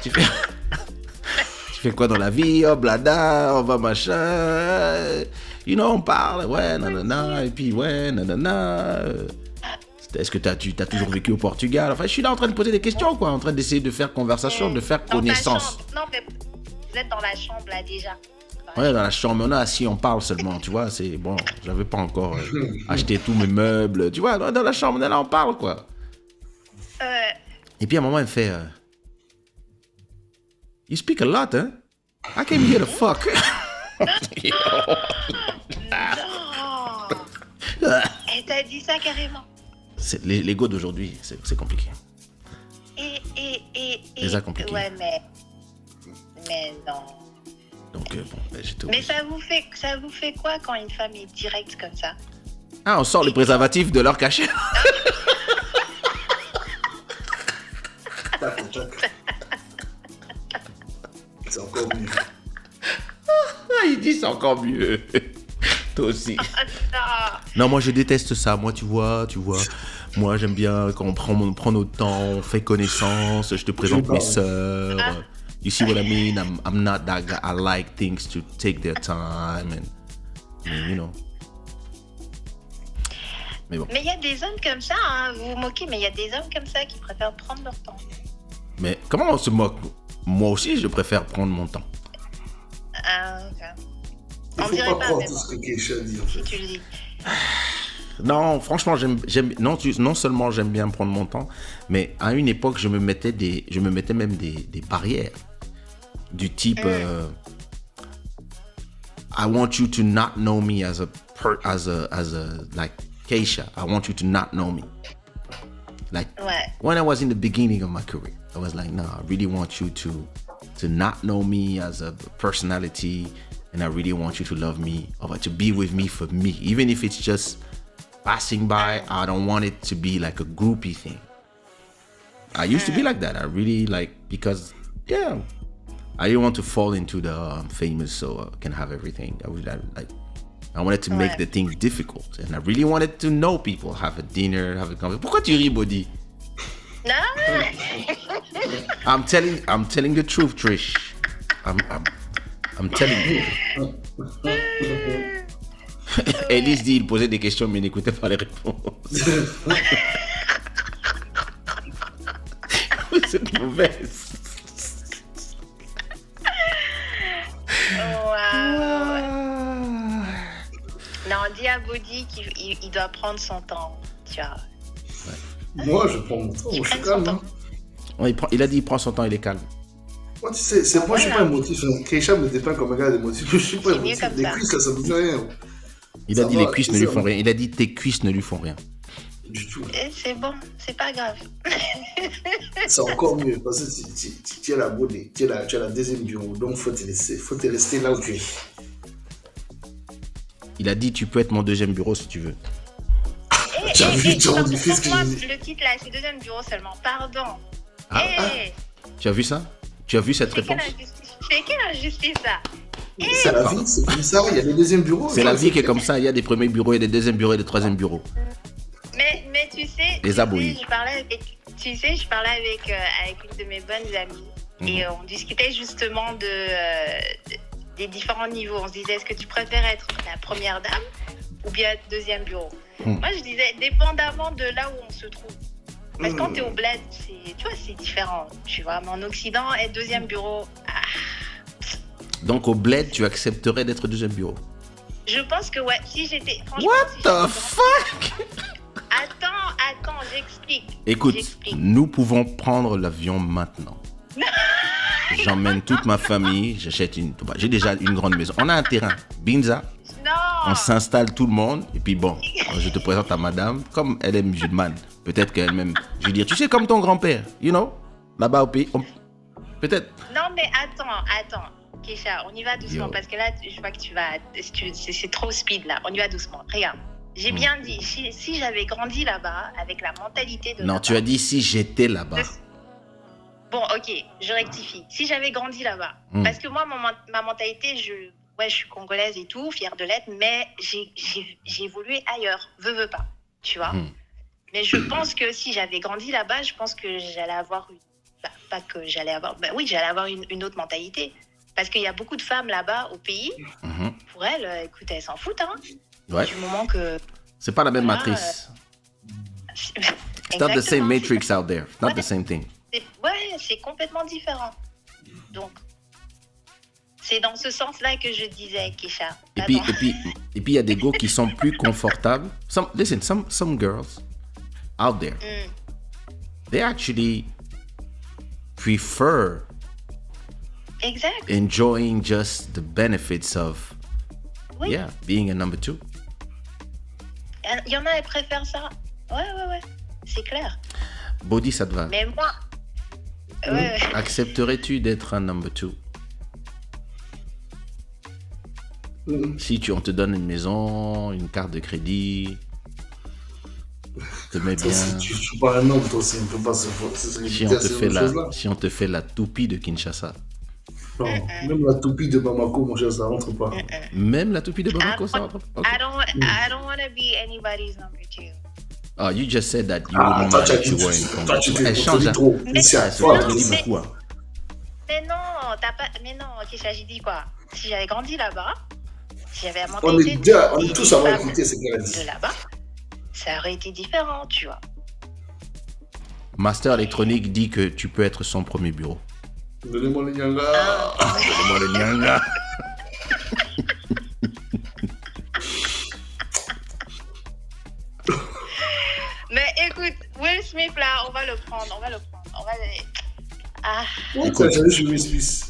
tu fais quoi dans la vie? Oh, blada, on va machin. You know, on parle, ouais, nanana, et puis ouais, nanana. Est-ce que tu as toujours vécu au Portugal? Enfin, je suis là en train de poser des questions, quoi, en train d'essayer de faire conversation, de faire connaissance. Non, mais vous êtes dans la chambre, là, déjà. Ouais, dans la chambre, on est assis, on parle seulement, tu vois, c'est bon, j'avais pas encore acheté tous mes meubles, tu vois, dans la chambre, on est là, on parle, quoi. Et puis à un moment, elle fait, you speak a lot, hein? I came here to fuck. Non. Elle t'a dit ça carrément. Les go d'aujourd'hui, c'est compliqué. Et ça compliqué. Ouais, mais non. Donc bon, j'étais Mais obligé. ça vous fait quoi quand une femme est directe comme ça? Ah, on sort le préservatif de leur cachet. C'est encore mieux. Il dit c'est encore mieux. Toi aussi. Non, moi je déteste ça. Moi, tu vois. Moi, j'aime bien quand on prend notre temps, on fait connaissance. Je te présente mes sœurs. You see what I mean? I'm not that guy. I like things to take their time and you know. Mais bon. Mais il y a des hommes comme ça, hein, vous vous moquez, mais il y a des hommes comme ça qui préfèrent prendre leur temps. Mais comment on se moque? Moi aussi, je préfère prendre mon temps. Ah, ok. Il On faut dirait pas pas, croire mais tout bon, ce que Kaysha dit, en si fait. tu le dis. Non, franchement, non seulement j'aime bien prendre mon temps, mais à une époque, je me mettais même des barrières du type I want you to not know me as a like Kaysha. I want you to not know me. Like Ouais. when I was in the beginning of my career, I was like, no, I really want you to not know me as a personality, and I really want you to love me or to be with me for me, even if it's just passing by. I don't want it to be like a groupie thing. I used to be like that. I really like, because yeah, I didn't want to fall into the famous so I can have everything. I wanted to make the thing difficult, and I really wanted to know people, have a dinner, have a conversation. Pourquoi tu ris, Boddhi? Non. I'm telling the truth, Trish. I'm telling you. Elise dit, il posait des questions, mais n'écoutait pas les réponses. C'est mauvaise. Non, dis à Boddhi qu'il doit prendre son temps, tu vois. Moi, je prends mon temps. Il Moi, je suis prend son calme. temps. Hein. Il a dit, il prend son temps, il est calme. Moi, tu sais, moi, je suis pas émotif. Hein. Kaysha me dépeint comme un gars émotif. Je suis pas C'est mieux émotif. comme Les ça. cuisses, là, ça me fait rien. Il Ça a dit va, les cuisses ne lui ça font va. rien. Il a dit tes cuisses ne lui font rien. Du tout. C'est bon, c'est pas grave. C'est encore mieux parce que tu as la beauté, tu as la deuxième bureau, donc faut te rester là où tu es. Il a dit tu peux être mon deuxième bureau si tu veux. Tu as vu, tu as rendu fils que moi, j'ai dit. le titre là, c'est deuxième bureau seulement. Pardon. Ah, Tu as vu ça? Tu as vu cette C'est quelle réponse? injustice? C'est quelle injustice ça? C'est la vie, c'est comme ça, il y a des deuxièmes bureaux. C'est la vie qui est comme ça. Il y a des premiers bureaux, il y a des deuxièmes bureaux et des troisièmes bureaux. Mais tu sais, Les abouillis. je parlais avec une de mes bonnes amies et on discutait justement des différents niveaux. On se disait, est-ce que tu préfères être la première dame ou bien deuxième bureau? Moi, je disais, dépendamment de là où on se trouve. Parce que quand t'es au bled, tu vois, c'est différent, tu vois. Mais en Occident, être deuxième bureau, Donc au bled, tu accepterais d'être deuxième bureau? je pense que ouais, si j'étais... Franchement, What si the j'étais fuck? Attends, j'explique. Écoute, J'explique. nous pouvons prendre l'avion maintenant. J'emmène toute ma famille, j'achète j'ai déjà une grande maison. On a un terrain, Binza. On Non. s'installe tout le monde. Et puis bon, je te présente à madame. Comme elle est musulmane, peut-être qu'elle-même... Je veux dire, tu sais, comme ton grand-père, you know? Là-bas au pays, peut-être... Non, mais attends. Kaysha, on y va doucement. Yo. Parce que là, je vois que tu vas... C'est trop speed, là. On y va doucement. Regarde. J'ai bien dit, si j'avais grandi là-bas, avec la mentalité de... Non, là-bas, tu as dit si j'étais là-bas. Bon, ok, je rectifie. Si j'avais grandi là-bas, parce que moi, ma mentalité, je suis congolaise et tout, fière de l'être, mais j'ai évolué ailleurs, veux pas, tu vois. Mais je pense que si j'avais grandi là-bas, je pense que j'allais avoir j'allais avoir une autre mentalité. Parce qu'il y a beaucoup de femmes là-bas au pays, pour elles, écoute, elles s'en foutent, hein. Ouais. Du moment que... C'est pas la même Voilà, matrice. It's not the same matrix out there. Not the same thing. C'est complètement différent. Donc, c'est dans ce sens-là que je disais, Kaysha. Et puis, il y a des gars qui sont plus confortables. Some girls out there, they actually prefer Exact. enjoying just the benefits of, Oui. being a number two. Il y en a, elles préfèrent ça. Ouais. C'est clair. Boddhi Satva, Mais moi... Ouais. accepterais-tu d'être un number two? Si on te donne une maison, une carte de crédit, te met bien. Tu suis pas un homme, toi aussi, on peut pas se Si on te fait la toupie de Kinshasa. Non, même la toupie de Bamako, mon cher, ça rentre pas. Même la toupie de Bamako, ça rentre pas? I don't want to be anybody's number two. Oh, you just said that you wouldn't toi, mind tu as if you dit, were in toi, Congo. tu Elle change. dis trop. C'est à toi, Elle dit mais- beaucoup. Hein. Mais non, Kaysha, j'ai dit quoi? Si j'avais grandi là-bas, si j'avais la On mentalité est tous à avoir femmes écouté ce qu'elle a dit. de là-bas, ça aurait été différent, tu vois. Master électronique dit que tu peux être son premier bureau. Donnez-moi le nyanga. Donne-moi le nyanga. Mais écoute, Will Smith là, on va le prendre. Ah, Pourquoi tu as changé sur Will Smith?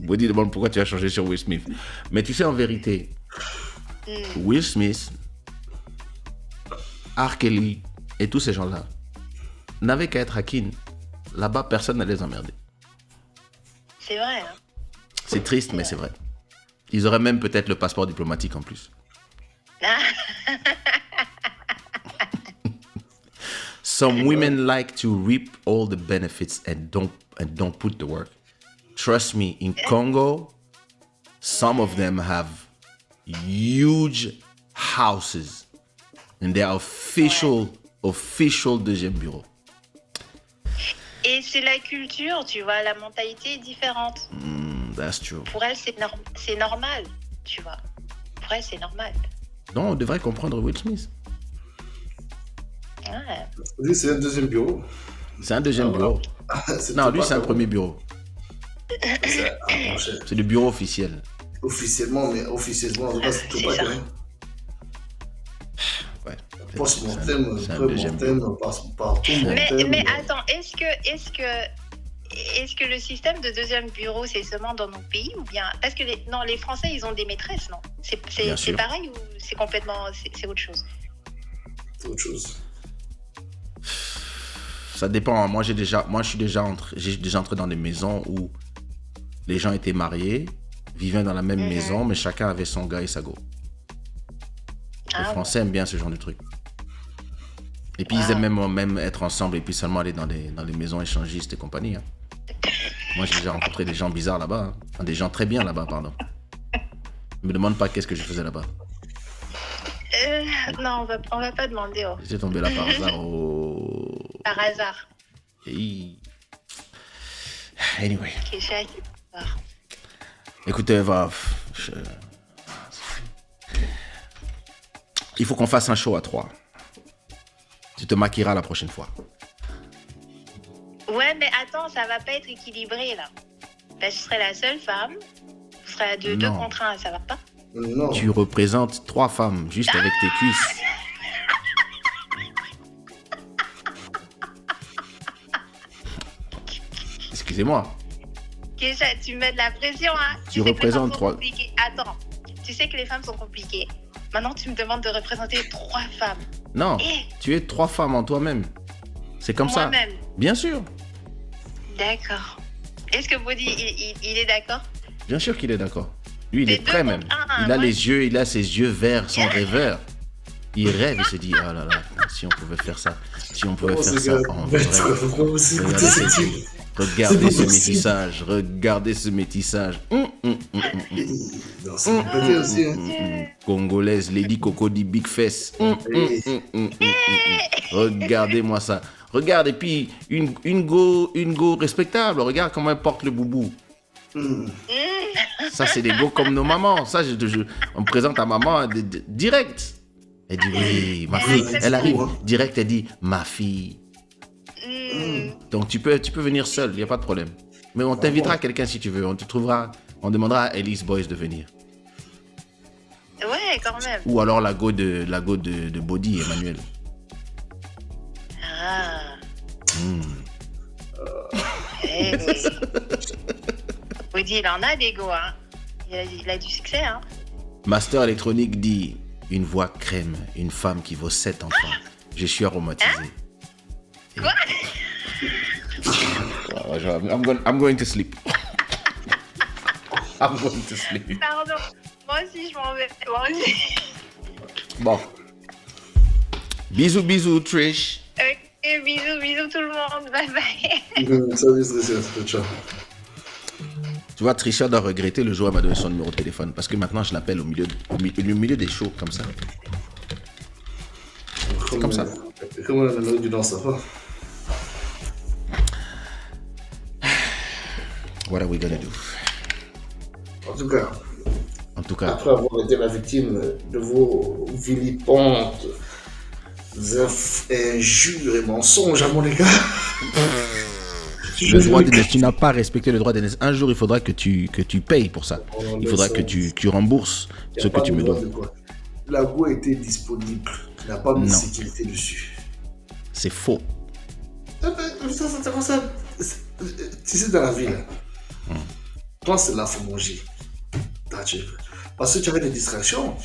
Boddhi demande pourquoi tu as changé sur Will Smith. Mais tu sais, en vérité, Will Smith, R. Kelly et tous ces gens-là n'avaient qu'à être hackins. Là-bas, personne n'allait les emmerder. c'est vrai. Hein. C'est triste, mais c'est vrai. Ils auraient même peut-être le passeport diplomatique en plus. Some women like to reap all the benefits and don't put the work. Trust me, in Congo, some of them have huge houses and they are official deuxième bureau. Et c'est la culture, tu vois, la mentalité est différente. That's true. Pour elle, c'est normal, tu vois. Pour elle, c'est normal. Non, on devrait comprendre Will Smith. Ouais. Lui, c'est un deuxième bureau. C'est un deuxième bureau. Non, lui, c'est un premier bureau. Mon cher. C'est le bureau officiel. Officiellement, en tout cas, c'est tout C'est pas ça. quand même. Ouais. Post-mortem, C'est un deuxième bureau. pré-mortem, partout. Mais attends, est-ce que le système de deuxième bureau, c'est seulement dans nos pays ou bien... Parce que les Français, ils ont des maîtresses, non? Bien C'est sûr. pareil ou c'est complètement... C'est autre chose? C'est autre chose. Ça dépend. Moi, j'ai déjà entré dans des maisons où les gens étaient mariés, vivaient dans la même maison, mais chacun avait son gars et sa go. Les Français aiment bien ce genre de truc. Et puis, ils aiment même être ensemble et puis seulement aller dans les maisons échangistes et compagnie. Hein. Moi, j'ai déjà rencontré des gens bizarres là-bas. Hein. Enfin, des gens très bien là-bas, pardon. Ne me demande pas qu'est-ce que je faisais là-bas. Non, on va pas demander. Oh. J'étais tombé là par hasard Par hasard. Hey. Anyway. Kaysha, c'est bizarre. Écoutez, il faut qu'on fasse un show à 3. Tu te maquilleras la prochaine fois. Ouais, mais attends, ça va pas être équilibré là. Parce que je serai la seule femme. Vous serez à deux Non. contre un, ça va pas? Non. Tu représentes 3 femmes juste avec tes cuisses. Excusez-moi. Kaysha, tu me mets de la pression, hein? Tu sais que les représentes femmes sont trois- compliquées. Attends, tu sais que les femmes sont compliquées. Maintenant, tu me demandes de représenter 3 femmes. Non, Eh. tu es 3 femmes en toi-même. C'est comme ça. Moi-même. Bien sûr. D'accord. Est-ce que Boddhi, il est d'accord? Bien sûr qu'il est d'accord. Lui, il C'est est prêt deux même. contre un, Il a ouais. les yeux, il a ses yeux verts, son rêveur. Il rêve, il se dit, oh là là, si on pouvait faire ça, si on pouvait faire ça en vrai. Comment c'est écouter Regardez, ce type? regardez C'est ce pas possible. métissage, regardez ce métissage. Non, c'est compliqué aussi. Hein. Congolaise, Lady Coco dit Big Fess. Regardez-moi ça. Regarde, et puis une go respectable. Regarde comment elle porte le boubou. Ça, c'est des go comme nos mamans. Ça, on me présente à maman direct. Elle dit oui, ma fille. Elle arrive direct, elle dit ma fille. Donc tu peux venir seul, il n'y a pas de problème. Mais on t'invitera quelqu'un si tu veux. On te trouvera, on demandera à Elise Boys de venir. Ouais, quand même. Ou alors la go de Boddhi, Emmanuel. Ah. Eh oui. Boddhi, il en a des go, hein. Il a du succès, hein. Master électronique dit une voix crème, une femme qui vaut 7 enfants. Je suis aromatisé. Quoi? I'm going to sleep. I'm going to sleep. Pardon. Moi aussi, je m'en vais. Moi aussi. Bon. Bisous, Trish. Ok, bisous tout le monde. Bye bye. Salut, ciao. Tu vois, Trisha doit regretter le jour où elle m'a donné son numéro de téléphone parce que maintenant je l'appelle au milieu des shows comme ça. C'est comme ça. Comment la mélodie du danse, ça va? What are we gonna do? En tout cas, Après, après avoir été la victime de vos vilipendes injures et mensonges à mon égard, le droit d'aînesse, tu n'as pas respecté le droit d'aînesse. Un jour, il faudra que tu payes pour ça. Il faudra que tu rembourses ce que tu me dois. La go était disponible. Il n'y a pas mis de Non. sécurité dessus. C'est faux. Ça, tu sais, dans la vie, là, quand c'est là, il faut manger. Parce que tu avais des distractions.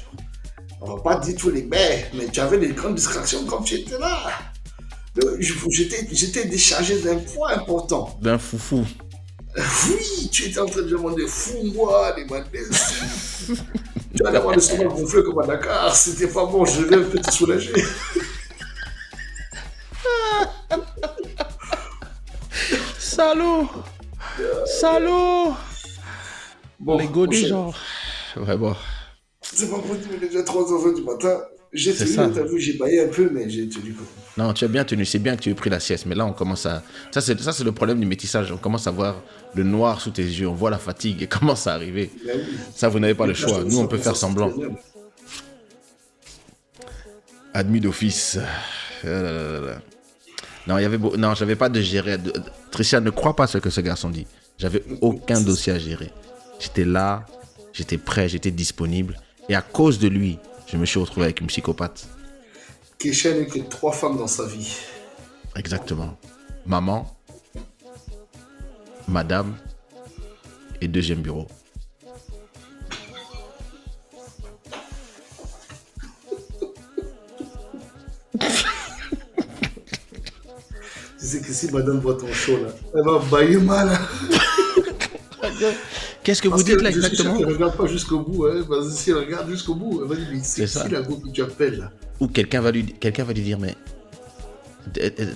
On va pas dire tous les bains, mais tu avais des grandes distractions comme tu étais là. J'étais déchargé d'un poids important. D'un foufou. Oui, tu étais en train de demander fous-moi, demander. Tu allais avoir l'estomac gonflé comme à Dakar. C'était pas bon, je vais un peu te soulager. Salaud. Bon, Les go des prochaine. gens. Ouais, bon. C'est pas possible, il est déjà 3h20 du matin. J'ai C'est tenu, ça. t'as vu, j'ai baillé un peu, mais j'ai tenu. Non, tu as bien tenu. C'est bien que tu aies pris la sieste. Mais là, on commence à... Ça, c'est le problème du métissage. On commence à voir le noir sous tes yeux. On voit la fatigue et commence à arriver. Mais oui. Ça, vous n'avez pas le choix. Nous, on peut faire semblant. Admis d'office. Non, non, j'avais pas de gérer. Tricia, ne crois pas ce que ce garçon dit. J'avais aucun dossier à gérer. J'étais là, j'étais prêt, j'étais disponible. Et à cause de lui, je me suis retrouvé avec une psychopathe. Kaysha n'a que 3 femmes dans sa vie. Exactement. Maman, madame et deuxième bureau. Tu sais que si madame voit ton show là, elle va bailler mal. Qu'est-ce que Parce vous dites que là je suis sûr exactement? qu'elle ne regarde pas jusqu'au bout. Hein. Parce que si elle regarde jusqu'au bout, elle va dire mais C'est ça. c'est qui la go que tu appelles là? Ou quelqu'un va lui dire, mais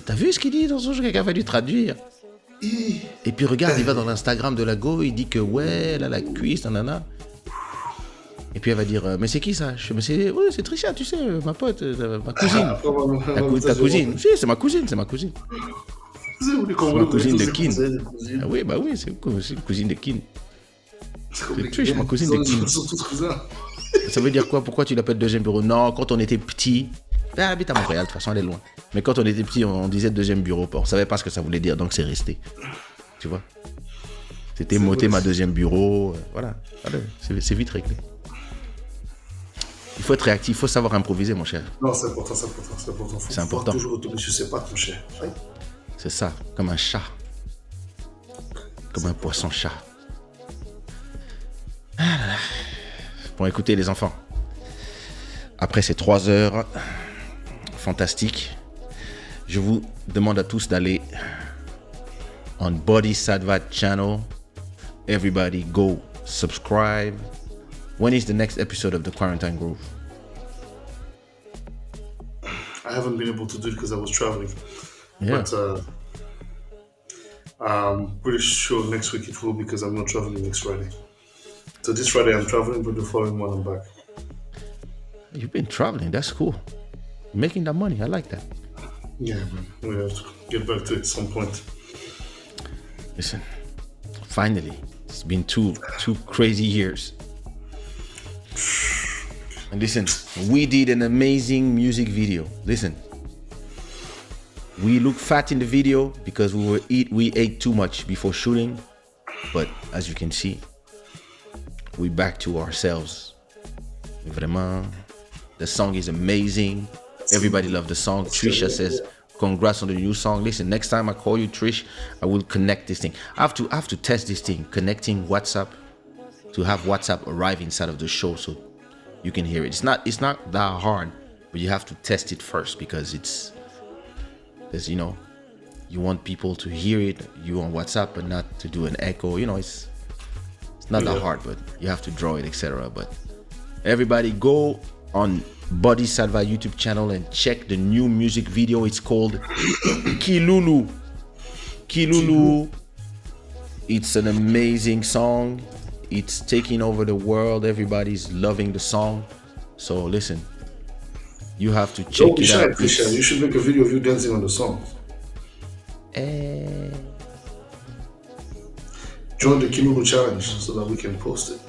t'as vu ce qu'il dit dans son jeu? Quelqu'un va lui traduire. Et puis regarde, il va dans l'Instagram de la go, il dit que ouais, elle a la cuisse, nanana. Et puis elle va dire, mais c'est qui ça? Je fais, mais c'est Tricia, tu sais, ma pote, ma cousine. Ta cousine. Si, c'est ma cousine. C'est Ma cousine de Kin. Ah oui, bah oui, c'est une cousine de Kin. C'est Trish, ma cousine de Kin. Ils sont tous cousins. Ça veut dire quoi? Pourquoi tu l'appelles deuxième bureau? Non, quand on était petit, Elle habite à Montréal, de toute façon, elle est loin. Mais quand on était petit, on disait deuxième bureau. On savait pas ce que ça voulait dire, donc c'est resté. Tu vois? C'était monter ma deuxième bureau. Voilà, c'est vite réglé. Il faut être réactif, il faut savoir improviser, mon cher. Non, c'est important. C'est important. Faut toujours retomber sur ses pattes, mon cher. Oui. C'est ça, comme un chat. Comme un poisson-chat. Bon, écoutez, les enfants. Après ces 3 heures fantastiques, je vous demande à tous d'aller on Boddhi Satva channel. Everybody go subscribe. When is the next episode of the Quarantine Groove? I haven't been able to do it because I was traveling. Yeah. But I'm pretty sure next week it will because I'm not traveling next Friday. So this Friday I'm traveling, but the following one I'm back. You've been traveling. That's cool. Making that money. I like that. Yeah, man. We have to get back to it at some point. Listen, finally, it's been two crazy years. And listen, we did an amazing music video. Listen, we look fat in the video because we ate too much before shooting. But as you can see, we back to ourselves. Vraiment, the song is amazing. Everybody loved the song. Trisha says, congrats on the new song. Listen, next time I call you, Trish, I will connect this thing. I have to test this thing, connecting WhatsApp, to have WhatsApp arrive inside of the show so you can hear it. It's not that hard, but you have to test it first because there's, you know, you want people to hear it, you on WhatsApp, but not to do an echo. You know, it's not that hard, but you have to draw it, etc. But everybody go on Boddhi Satva YouTube channel and check the new music video. It's called Kilulu. It's an amazing song. It's taking over the world. Everybody's loving the song. So listen, you have to check it out. You should make a video of you dancing on the song. Join the Kilulu challenge so that we can post it.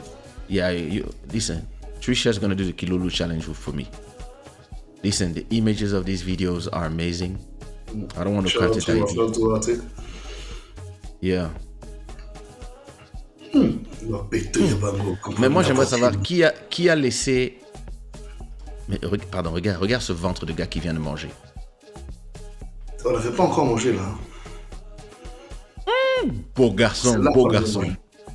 Yeah, you listen. Trisha's gonna do the Kilulu challenge for me. Listen, the images of these videos are amazing. I don't want to cut it out. Yeah. Mais moi j'aimerais savoir qui a laissé. Mais pardon, regarde ce ventre de gars qui vient de manger. On l'avait pas encore mangé là. Beau garçon.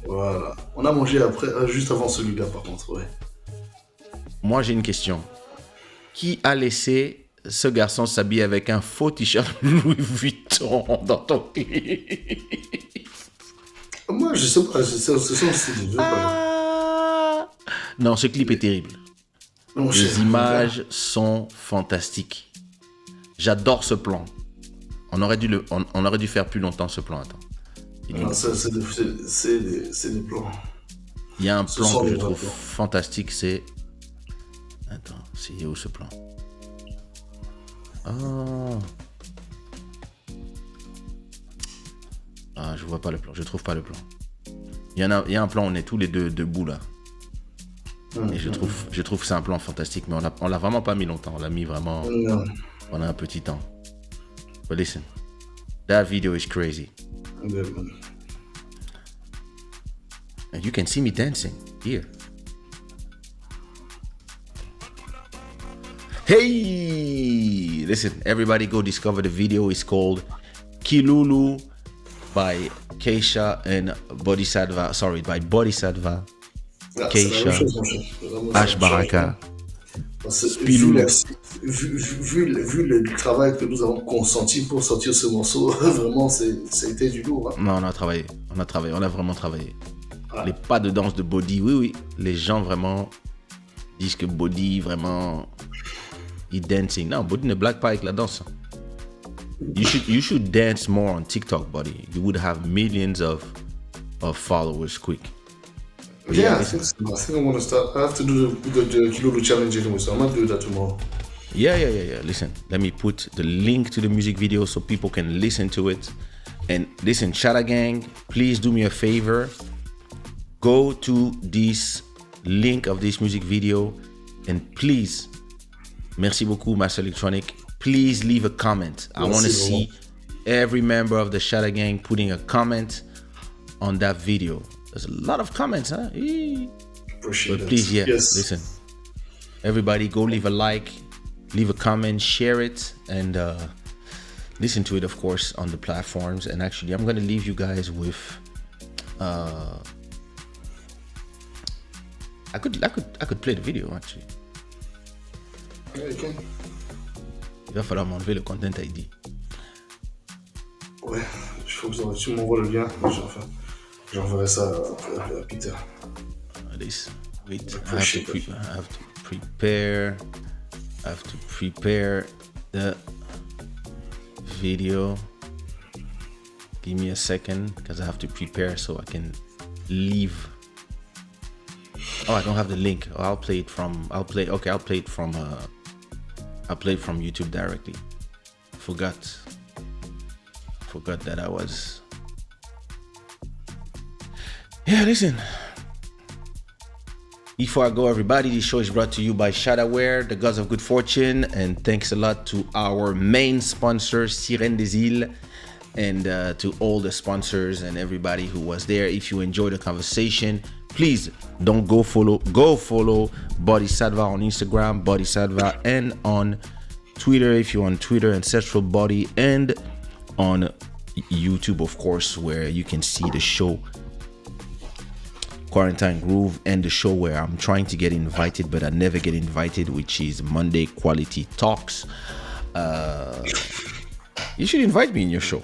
Voilà. On a mangé après, juste avant celui-là par contre, ouais. Moi j'ai une question. Qui a laissé ce garçon s'habiller avec un faux t-shirt Louis Vuitton dans ton clip? Moi je sais pas, c'est son style. Non, ce clip est terrible. Non, les images sont fantastiques. J'adore ce plan. On aurait dû faire plus longtemps ce plan. Attends. C'est des plans. Il y a un plan que je trouve fantastique, c'est... Attends, c'est où ce plan? Je vois pas le plan, je trouve pas le plan. Il y a un plan où on est tous les deux debout là. Et je trouve que c'est un plan fantastique, mais on l'a vraiment pas mis longtemps. On l'a mis vraiment pendant un petit temps. But listen, that video is crazy. Yeah, man. And you can see me dancing here. Hey, listen, everybody go discover the video. It's called Kilulu by Kaysha and Boddhi Satva. Sorry, by Boddhi Satva. Kaysha, Ash Baraka, Spilou. Vu le travail que nous avons consenti pour sortir ce morceau, vraiment, ça a été du lourd. Hein. Non, on a vraiment travaillé. Les pas de danse de Boddhi, oui, les gens vraiment disent que Boddhi, vraiment, il dancing. Non, Boddhi ne blague pas avec la danse. You should dance more on TikTok, Boddhi. You would have millions of followers quick. Yeah, I think I want to start. I have to do the Kilulu challenge anyway, so I might do that tomorrow. Yeah. Listen, let me put the link to the music video so people can listen to it. And listen, Shada gang, please do me a favor. Go to this link of this music video and please Merci beaucoup, Master Electronic. Please leave a comment. I want to see every member of the Shada gang putting a comment on that video. There's a lot of comments, huh? Appreciate but please, it. Yes. Listen. Everybody go leave a like, leave a comment, share it, and listen to it, of course, on the platforms. And actually, I'm going to leave you guys with... I could play the video, actually. Yeah, you can. Il va falloir m'enlever le content ID. Ouais, il faut que tu m'envoies le lien. J'enverrai ça à Peter. This. Wait, I have to prepare the video. Give me a second because I have to prepare so I can leave. Oh, I don't have the link. Oh, I'll play it from YouTube directly. Forgot that I was. Yeah, listen. Before I go, everybody, this show is brought to you by Shada, the gods of good fortune, and thanks a lot to our main sponsor, Sirène des Îles, and to all the sponsors and everybody who was there. If you enjoyed the conversation, please don't go follow Boddhi Satva on Instagram, Boddhi Satva, and on Twitter if you're on Twitter, Ancestral Body, and on YouTube, of course, where you can see the show Quarantine Groove and the show where I'm trying to get invited but I never get invited, which is Monday Quality Talks. You should invite me in your show.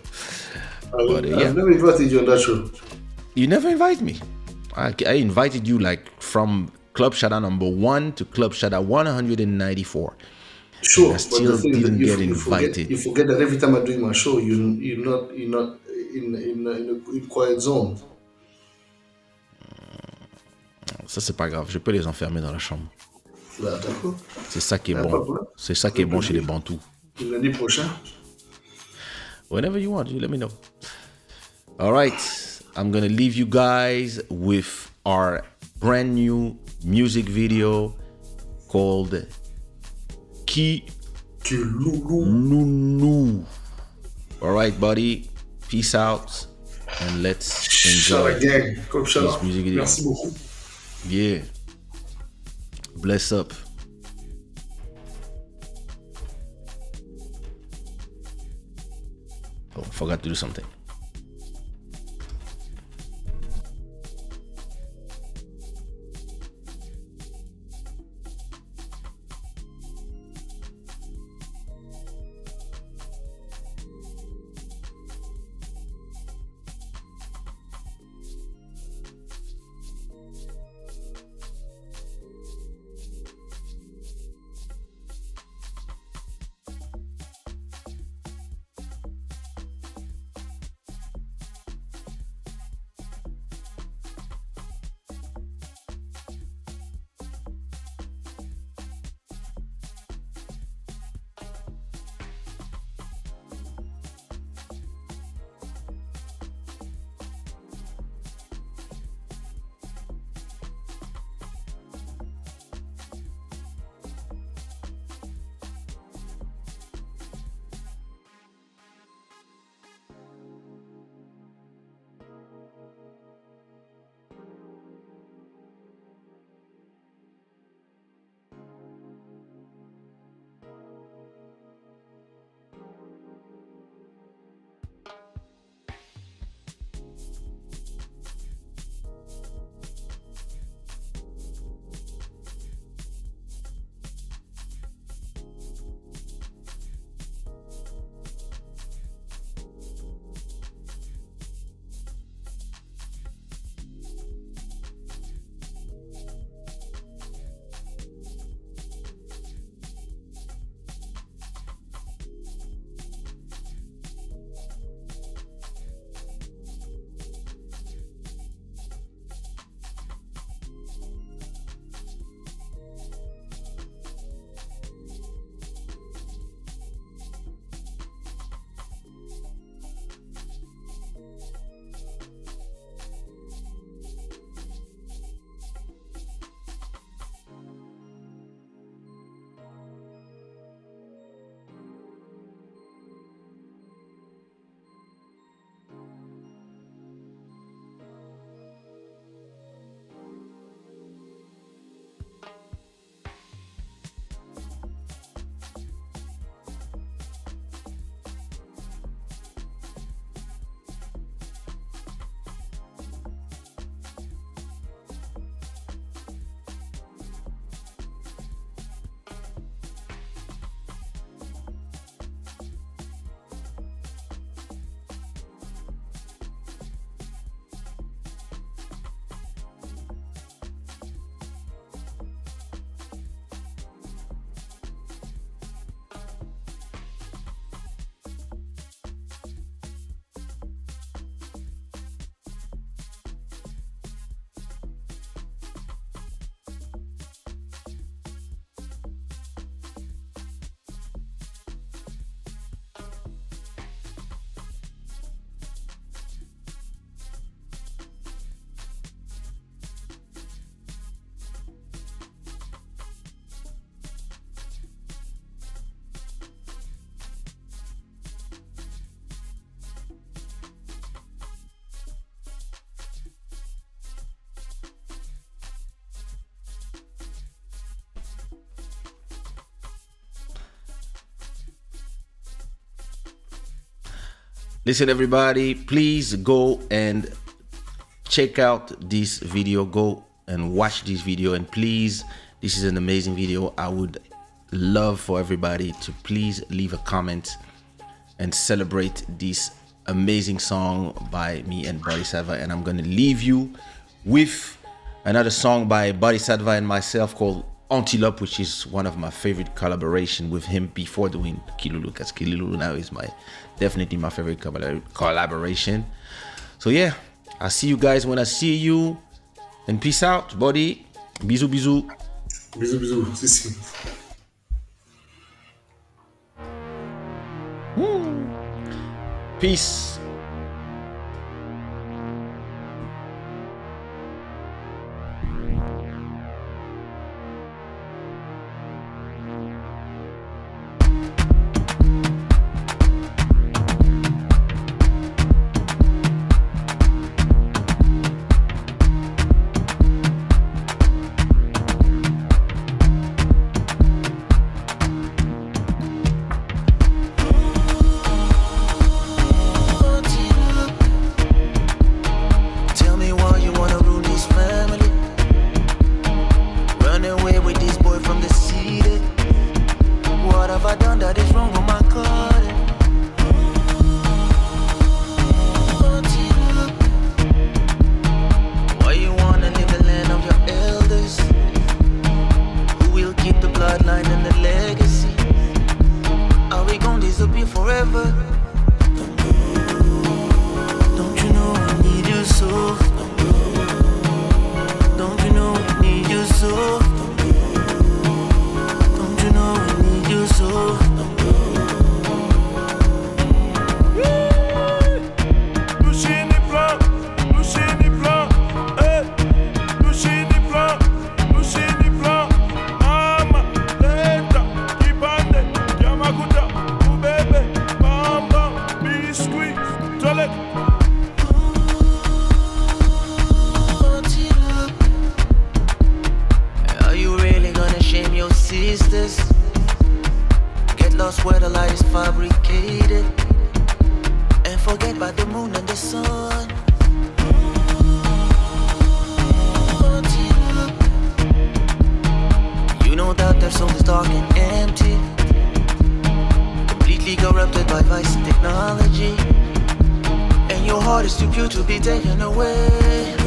I've never invited you on that show. You never invite me. I invited you like from Club Shada number 1 to Club Shada 194. Sure, I still didn't get invited. You forget that every time I'm doing my show, you're not in a quiet zone. Ça c'est pas grave, je peux les enfermer dans la chambre. Là, d'accord. C'est ça qui est bon. C'est ça qui est bon chez les Bantous. Lundi prochain. Whenever you want, you let me know. All right, I'm gonna leave you guys with our brand new music video called Ki Loulou. All right, buddy. Peace out, and let's enjoy this music video. Merci beaucoup. Yeah. Bless up. Oh, forgot to do something. Listen, everybody, please go and check out this video. Go and watch this video, and please, this is an amazing video. I would love for everybody to please leave a comment and celebrate this amazing song by me and Boddhi Satva. And I'm gonna leave you with another song by Boddhi Satva and myself called Entitlement, which is one of my favorite collaboration with him before doing Kilulu, because Kilulu now is definitely my favorite collaboration. So yeah, I'll see you guys when I see you, and peace out, Boddhi. Bisous, bisous. Bisous, bisous. Sissi. Peace. Forever. Don't you know I need you so? Don't you know I need you so? Don't you know I need you so? Sisters, get lost where the light is fabricated, and forget about the moon and the sun. You know that their soul is dark and empty, completely corrupted by vice and technology, and your heart is too pure to be taken away.